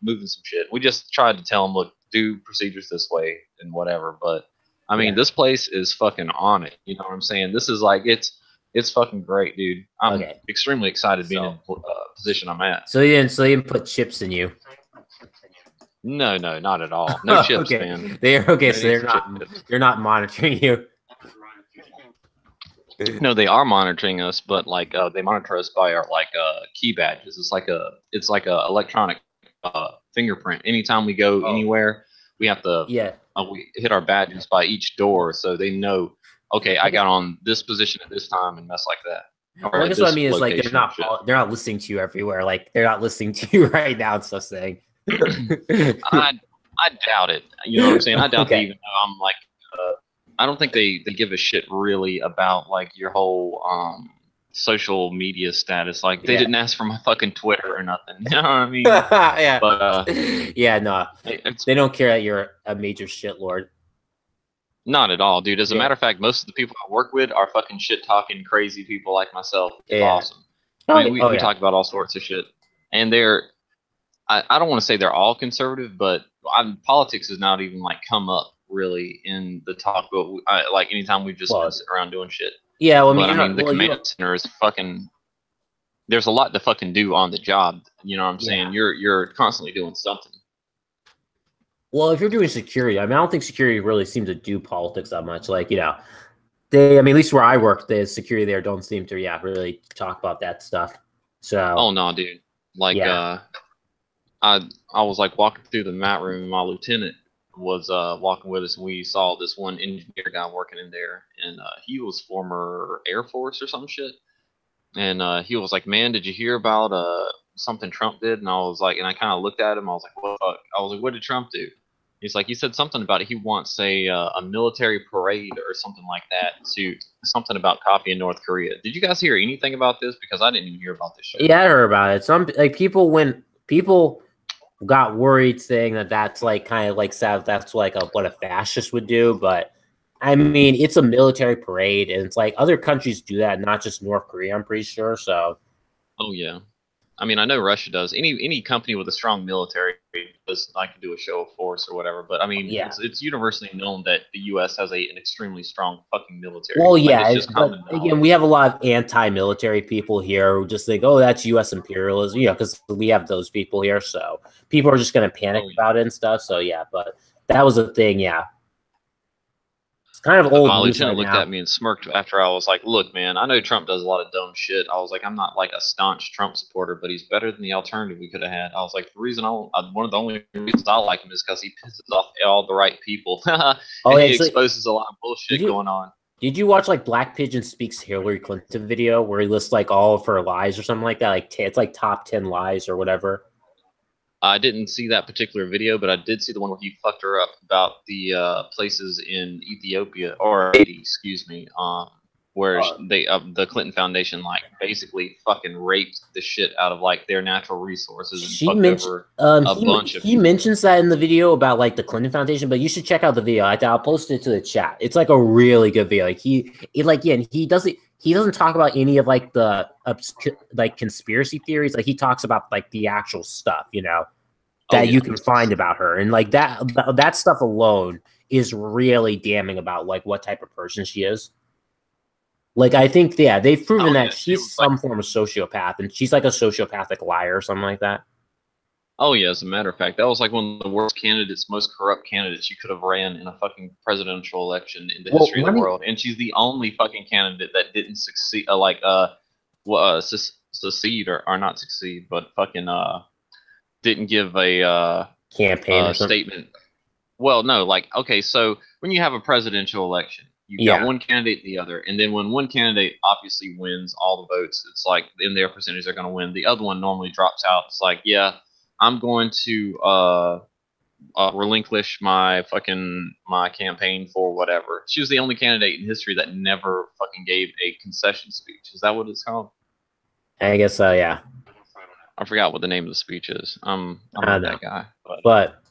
moving some shit. We just tried to tell them, look, do procedures this way and whatever. But I mean, this place is fucking on it. You know what I'm saying? This is like it's fucking great, dude. I'm extremely excited being in the position I'm at. So you didn't put chips in you? No, not at all. No chips, man. They're not monitoring you. No, they are monitoring us, but like they monitor us by our like key badges. It's like a electronic fingerprint. Anytime we go anywhere, we have to we hit our badges by each door, so they know. Okay, I got on this position at this time and mess like that. Well, I guess what I mean is like they're not listening to you everywhere. Like they're not listening to you right now and stuff saying. I doubt it. You know what I'm saying? I doubt they even know I'm like. I don't think they give a shit really about like your whole social media status. Like they didn't ask for my fucking Twitter or nothing. You know what I mean? Yeah. But they don't care that you're a major shitlord. Not at all, dude. As a matter of fact, most of the people I work with are fucking shit talking crazy people like myself. It's awesome. I mean, we talk about all sorts of shit, and I don't want to say they're all conservative, but politics has not even like come up really in the talk. But like anytime we just sit around doing shit. Yeah, well, I mean, the command center is fucking. There's a lot to fucking do on the job. You know what I'm saying? You're constantly doing something. Well, if you're doing security, I mean, I don't think security really seems to do politics that much. Like, at least where I work, the security there don't seem to, really talk about that stuff. So. Oh no, dude! Like, I was like walking through the mat room, and my lieutenant was walking with us, and we saw this one engineer guy working in there, and he was former Air Force or some shit. And he was like, "Man, did you hear about something Trump did?" And I was like, and I kind of looked at him. I was like, "What the fuck?" I was like, "What did Trump do?" He's like, he said something about it. He wants a military parade or something like that to something about copying North Korea. Did you guys hear anything about this? Because I didn't even hear about this shit. Yeah, I heard about it. Some like people got worried saying that's like kind of like that's like what a fascist would do. But I mean, it's a military parade, and it's like other countries do that, not just North Korea. I'm pretty sure. So. Oh yeah. I mean, I know Russia does. Any company with a strong military does like to do a show of force or whatever. But I mean, it's universally known that the U.S. has an extremely strong fucking military. Well, like, yeah, it's just common but again, we have a lot of anti-military people here who just think, "Oh, that's U.S. imperialism," because we have those people here. So people are just going to panic about it and stuff. So yeah, but that was a thing. Yeah. Kind of old my news lieutenant right looked now. at me and smirked after I was like, "Look, man, I know Trump does a lot of dumb shit." I was like, "I'm not like a staunch Trump supporter, but he's better than the alternative we could have had." I was like, "The reason one of the only reasons I like him is because he pisses off all the right people, and he exposes a lot of bullshit going on." Did you watch like Black Pigeon Speaks Hillary Clinton video where he lists like all of her lies or something like that? Like it's like top 10 lies or whatever. I didn't see that particular video, but I did see the one where he fucked her up about the places in Ethiopia or Haiti, excuse me, where the Clinton Foundation like basically fucking raped the shit out of like their natural resources and fucked over a bunch of. He mentions that in the video about like the Clinton Foundation, but you should check out the video. I'll post it to the chat. It's like a really good video. Like he doesn't talk about any of like the like conspiracy theories. Like he talks about like the actual stuff, that you can find about her, and like that stuff alone is really damning about like what type of person she is. Like I think they've proven that she's some form of sociopath, and she's like a sociopathic liar or something like that. Oh yeah, as a matter of fact, that was like one of the worst candidates, most corrupt candidates you could have ran in a fucking presidential election in the history of the world. And she's the only fucking candidate that didn't succeed, succeed or not succeed, but fucking didn't give a campaign statement. Well, no, like okay, so when you have a presidential election, you've got one candidate, the other, and then when one candidate obviously wins all the votes, it's like in their percentage they're going to win. The other one normally drops out. It's like, yeah, I'm going to relinquish my campaign for whatever. She was the only candidate in history that never fucking gave a concession speech. Is that what it's called? I guess so. Yeah. I forgot what the name of the speech is. I'm not that guy. But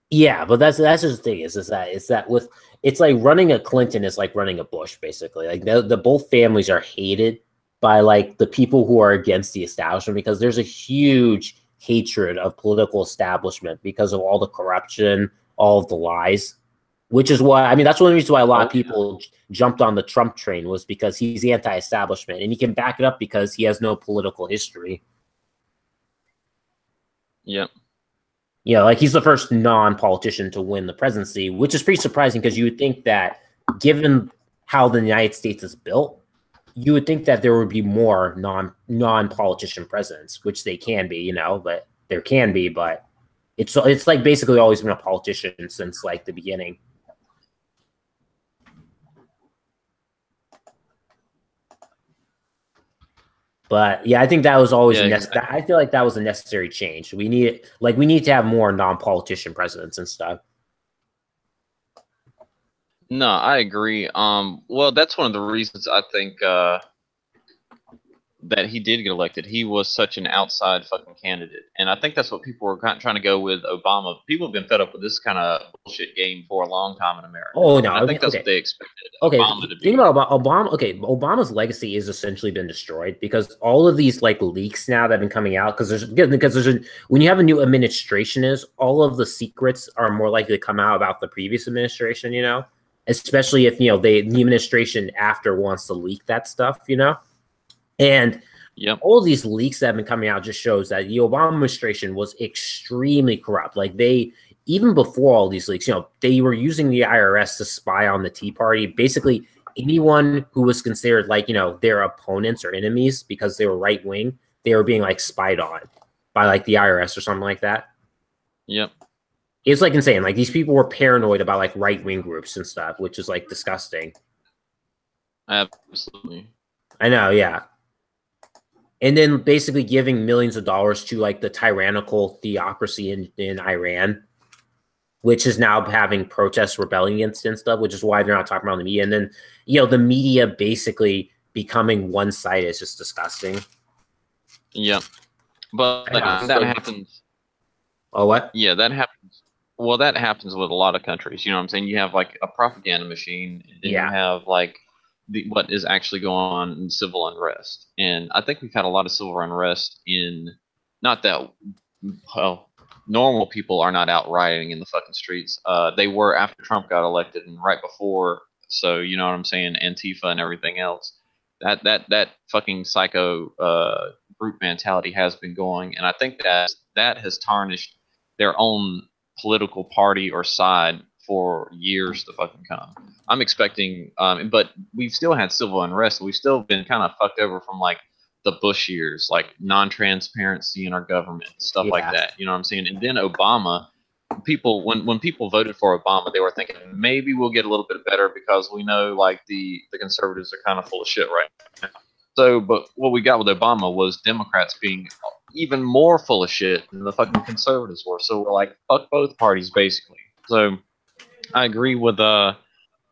yeah, but that's just the thing is that with it's like running a Clinton is like running a Bush basically. Like the both families are hated by like the people who are against the establishment because there's a huge hatred of political establishment because of all the corruption, all of the lies, which is why, I mean, that's one of the reasons why a lot of people jumped on the Trump train was because he's anti-establishment and he can back it up because he has no political history. Yep. Like he's the first non-politician to win the presidency, which is pretty surprising because you would think that given how the United States is built, you would think that there would be more non-politician presidents, which they can be, but there can be, but it's like basically always been a politician since like the beginning. But yeah, I think that was always I feel like that was a necessary change. We need to have more non-politician presidents and stuff. No, I agree. Well, that's one of the reasons I think that he did get elected. He was such an outside fucking candidate, and I think that's what people were trying to go with Obama. People have been fed up with this kind of bullshit game for a long time in America. Oh no, and I think that's what they expected Obama to be. Think about Obama. Okay, Obama's legacy has essentially been destroyed because all of these like leaks now that have been coming out when you have a new administration, all of the secrets are more likely to come out about the previous administration. Especially if the administration after wants to leak that stuff. And all these leaks that have been coming out just shows that the Obama administration was extremely corrupt. Like even before all these leaks, they were using the IRS to spy on the Tea Party. Basically, anyone who was considered like, their opponents or enemies because they were right wing, they were being like spied on by like the IRS or something like that. Yep. It's like insane. Like these people were paranoid about like right wing groups and stuff, which is like disgusting. Absolutely. I know. Yeah. And then basically giving millions of dollars to like the tyrannical theocracy in Iran, which is now having protests rebelling against and stuff, which is why they're not talking about the media. And then, the media basically becoming one-sided is just disgusting. Yeah. But that happens. Oh, what? Yeah, that happens. Well, that happens with a lot of countries. You know what I'm saying? You have like a propaganda machine, and then you have like what is actually going on in civil unrest. And I think we've had a lot of civil unrest in not that, well, normal people are not out rioting in the fucking streets. They were after Trump got elected and right before. So you know what I'm saying? Antifa and everything else. That fucking psycho brute mentality has been going, and I think that has tarnished their own political party or side for years to fucking come. I'm expecting, but we've still had civil unrest. We've still been kind of fucked over from like the Bush years, like non-transparency in our government, stuff like that. You know what I'm saying? And then Obama, people when people voted for Obama, they were thinking maybe we'll get a little bit better because we know like the conservatives are kind of full of shit right now. So, but what we got with Obama was Democrats being even more full of shit than the fucking conservatives were. So we're like, fuck both parties basically. So I agree with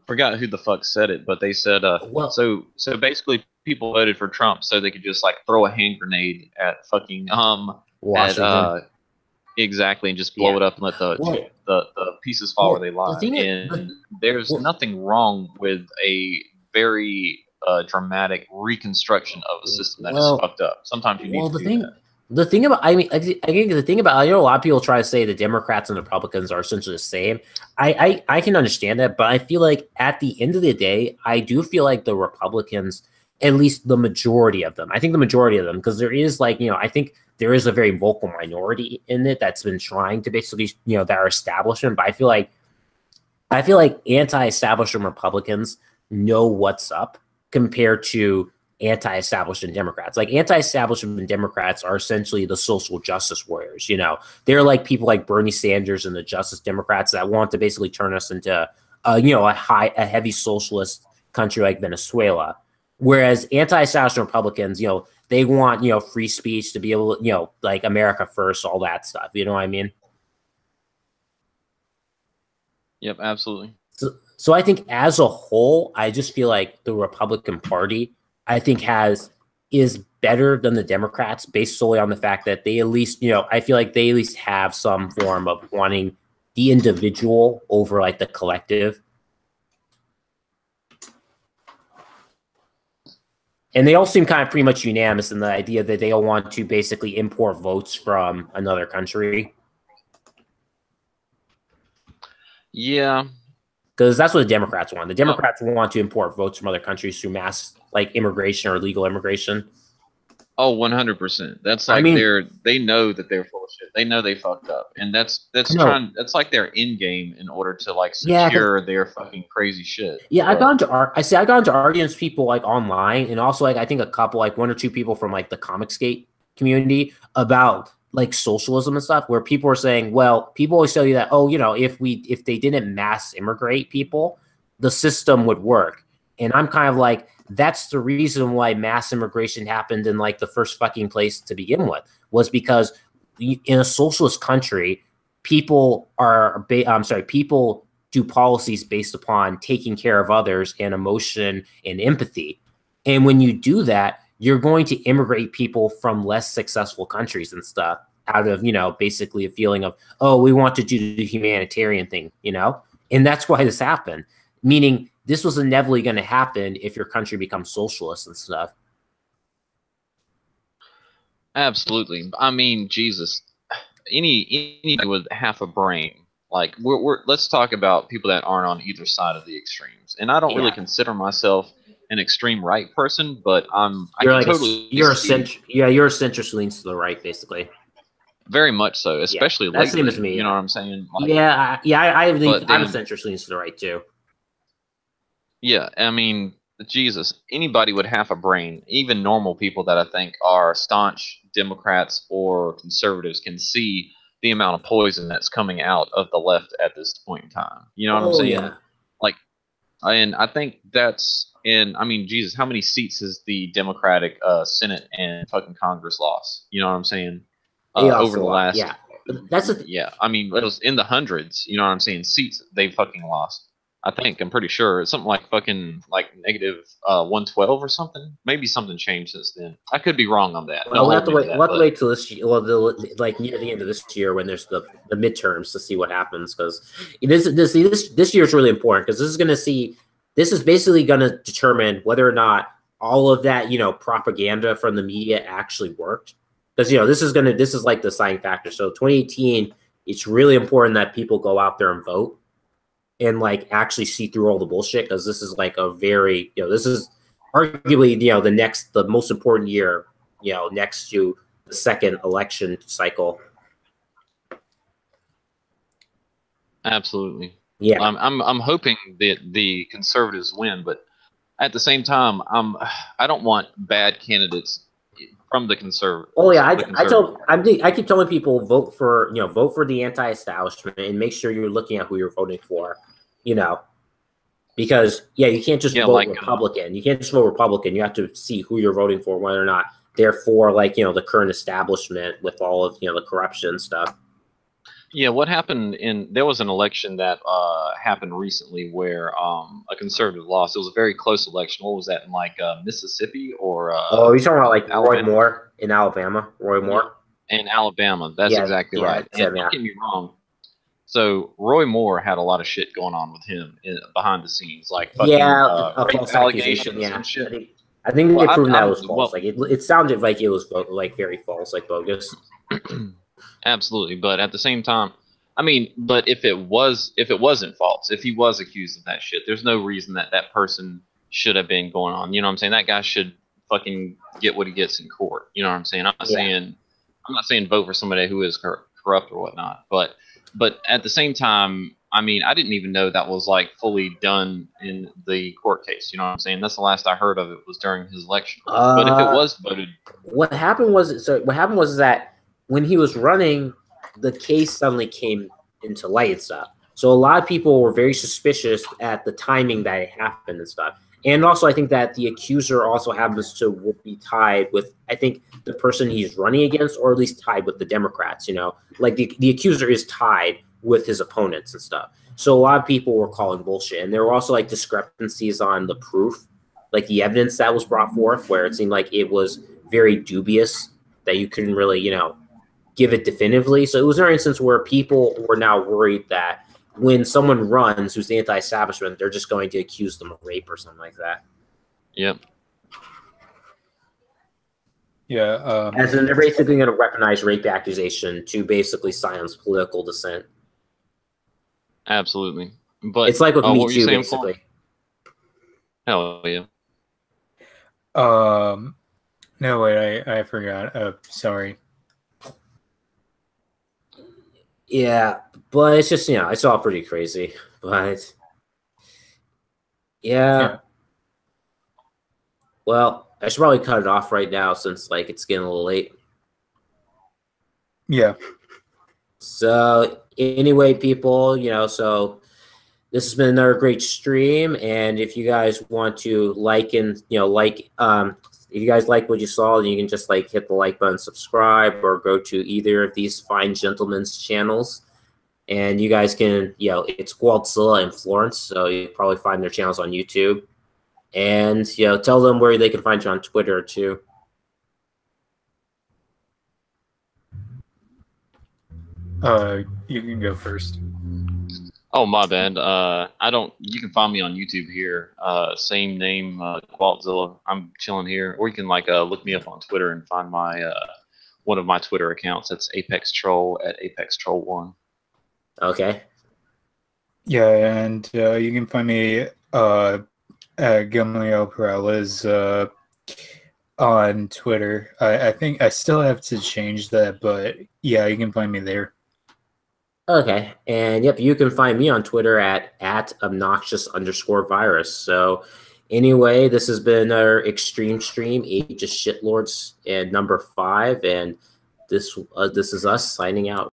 forgot who the fuck said it, but they said so basically people voted for Trump so they could just like throw a hand grenade at fucking Washington. Exactly, and just blow it up and let the pieces fall where they lie. And there's nothing wrong with a very dramatic reconstruction of a system that is fucked up. Sometimes you need to do that. The thing about, I think the thing about, I know a lot of people try to say the Democrats and the Republicans are essentially the same. I can understand that, but I feel like at the end of the day, I do feel like the Republicans, at least the majority of them, I think the majority of them, because there is like, I think there is a very vocal minority in it that's been trying to basically, that are establishment. But I feel like anti-establishment Republicans know what's up compared to anti-establishment Democrats. Like anti-establishment Democrats are essentially the social justice warriors. They're like people like Bernie Sanders and the Justice Democrats that want to basically turn us into, a heavy socialist country like Venezuela. Whereas anti-establishment Republicans, they want, free speech to be able to, like America first, all that stuff. You know what I mean? Yep, absolutely. So I think as a whole, I just feel like the Republican Party, I think is better than the Democrats based solely on the fact that they at least, I feel like they at least have some form of wanting the individual over like the collective. And they all seem kind of pretty much unanimous in the idea that they all want to basically import votes from another country. Yeah. Because that's what the Democrats want. The Democrats want to import votes from other countries through mass like immigration or legal immigration. Oh, 100%. That's like they know that they're full of shit. They know they fucked up, and that's like their end game in order to like secure their fucking crazy shit. Yeah, I got into arguments with people like online, and also like I think a couple like one or two people from like the Comicsgate community about like socialism and stuff, where people are saying, well, people always tell you that, if they didn't mass immigrate people, the system would work. And I'm kind of like, that's the reason why mass immigration happened in like the first fucking place to begin with, was because in a socialist country, people do policies based upon taking care of others and emotion and empathy. And when you do that, you're going to immigrate people from less successful countries and stuff out of, basically a feeling of, oh, we want to do the humanitarian thing, and that's why this happened. Meaning this was inevitably going to happen if your country becomes socialist and stuff. Absolutely. I mean, Jesus, anybody with half a brain, like let's talk about people that aren't on either side of the extremes. And I don't really consider myself an extreme right person, but you're a centrist leans to the right, basically. Very much so, especially lately. Same as me. You know what I'm saying? Like, I think I'm a centrist leans to the right too. Yeah, I mean, Jesus, anybody with half a brain, even normal people that I think are staunch Democrats or conservatives, can see the amount of poison that's coming out of the left at this point in time. You know what I'm saying? Yeah. Like, and I think that's. And I mean, Jesus, how many seats has the Democratic Senate and fucking Congress lost? You know what I'm saying? Over the last, I mean, it was in the hundreds. You know what I'm saying? Seats they fucking lost. I'm pretty sure it's something like fucking like negative 112 or something. Maybe something changed since then. I could be wrong on that. We'll have to wait till this year, like near the end of this year when there's the midterms to see what happens, because this year is really important, because this is basically going to determine whether or not all of that, propaganda from the media actually worked. because this is like the deciding factor. So 2018, it's really important that people go out there and vote and like actually see through all the bullshit, because this is like a very this is arguably the most important year next to the second election cycle. Absolutely. Yeah. I'm hoping that the conservatives win, but at the same time, I don't want bad candidates from the conservative. Oh yeah, I keep telling people vote for the anti-establishment and make sure you're looking at who you're voting for, because you can't just vote Republican. You can't just vote Republican. You have to see who you're voting for, whether or not they're for the current establishment with all of the corruption stuff. Yeah, what happened there was an election that happened recently where a conservative lost. It was a very close election. What was that, in Mississippi or oh, you're talking about like Roy Moore in Alabama? Roy Moore? In Alabama. That's exactly right. And don't get me wrong. So Roy Moore had a lot of shit going on with him behind the scenes, like fucking false allegations and shit. I think they proved that was false. Like it sounded like it was like very false, like bogus. Absolutely, but at the same time, I mean, but if it wasn't false, if he was accused of that shit, there's no reason that person should have been going on. You know what I'm saying? That guy should fucking get what he gets in court. You know what I'm saying? I'm not saying vote for somebody who is corrupt or whatnot, but at the same time, I mean, I didn't even know that was like fully done in the court case. You know what I'm saying? That's the last I heard of it was during his election. But if it was voted, what happened was that when he was running, the case suddenly came into light and stuff. So a lot of people were very suspicious at the timing that it happened and stuff. And also, I think that the accuser also happens to be tied with, I think, the person he's running against, or at least tied with the Democrats. Like the accuser is tied with his opponents and stuff. So a lot of people were calling bullshit, and there were also like discrepancies on the proof, like the evidence that was brought forth, where it seemed like it was very dubious that you couldn't really, give it definitively. So it was an instance where people were now worried that when someone runs who's the anti-establishment, they're just going to accuse them of rape or something like that. Yep. Yeah. As in, they're basically going to weaponize rape accusation to basically silence political dissent. Absolutely. But it's like with Me Too, basically. Hell yeah. No, wait, I forgot. Sorry. Yeah, but it's just, it's all pretty crazy. But yeah. Well, I should probably cut it off right now since like it's getting a little late. Yeah. So anyway, people, so this has been another great stream, and if you guys want to if you guys like what you saw, then you can just like hit the like button, subscribe, or go to either of these fine gentlemen's channels. And you guys can, it's Godzilla and Florence, so you probably find their channels on YouTube. And, tell them where they can find you on Twitter, too. You can go first. Oh, my bad. You can find me on YouTube here. Same name, Godzilla. I'm chilling here. Or you can look me up on Twitter and find my one of my Twitter accounts. That's Apex Troll at Apex Troll 1. Okay. Yeah, and you can find me at Gamaliel Perales on Twitter. I think I still have to change that, but yeah, you can find me there. Okay, and yep, you can find me on Twitter at obnoxious_virus. So anyway, this has been our extreme stream, Age of Shitlords, and number 5, and this is us signing out.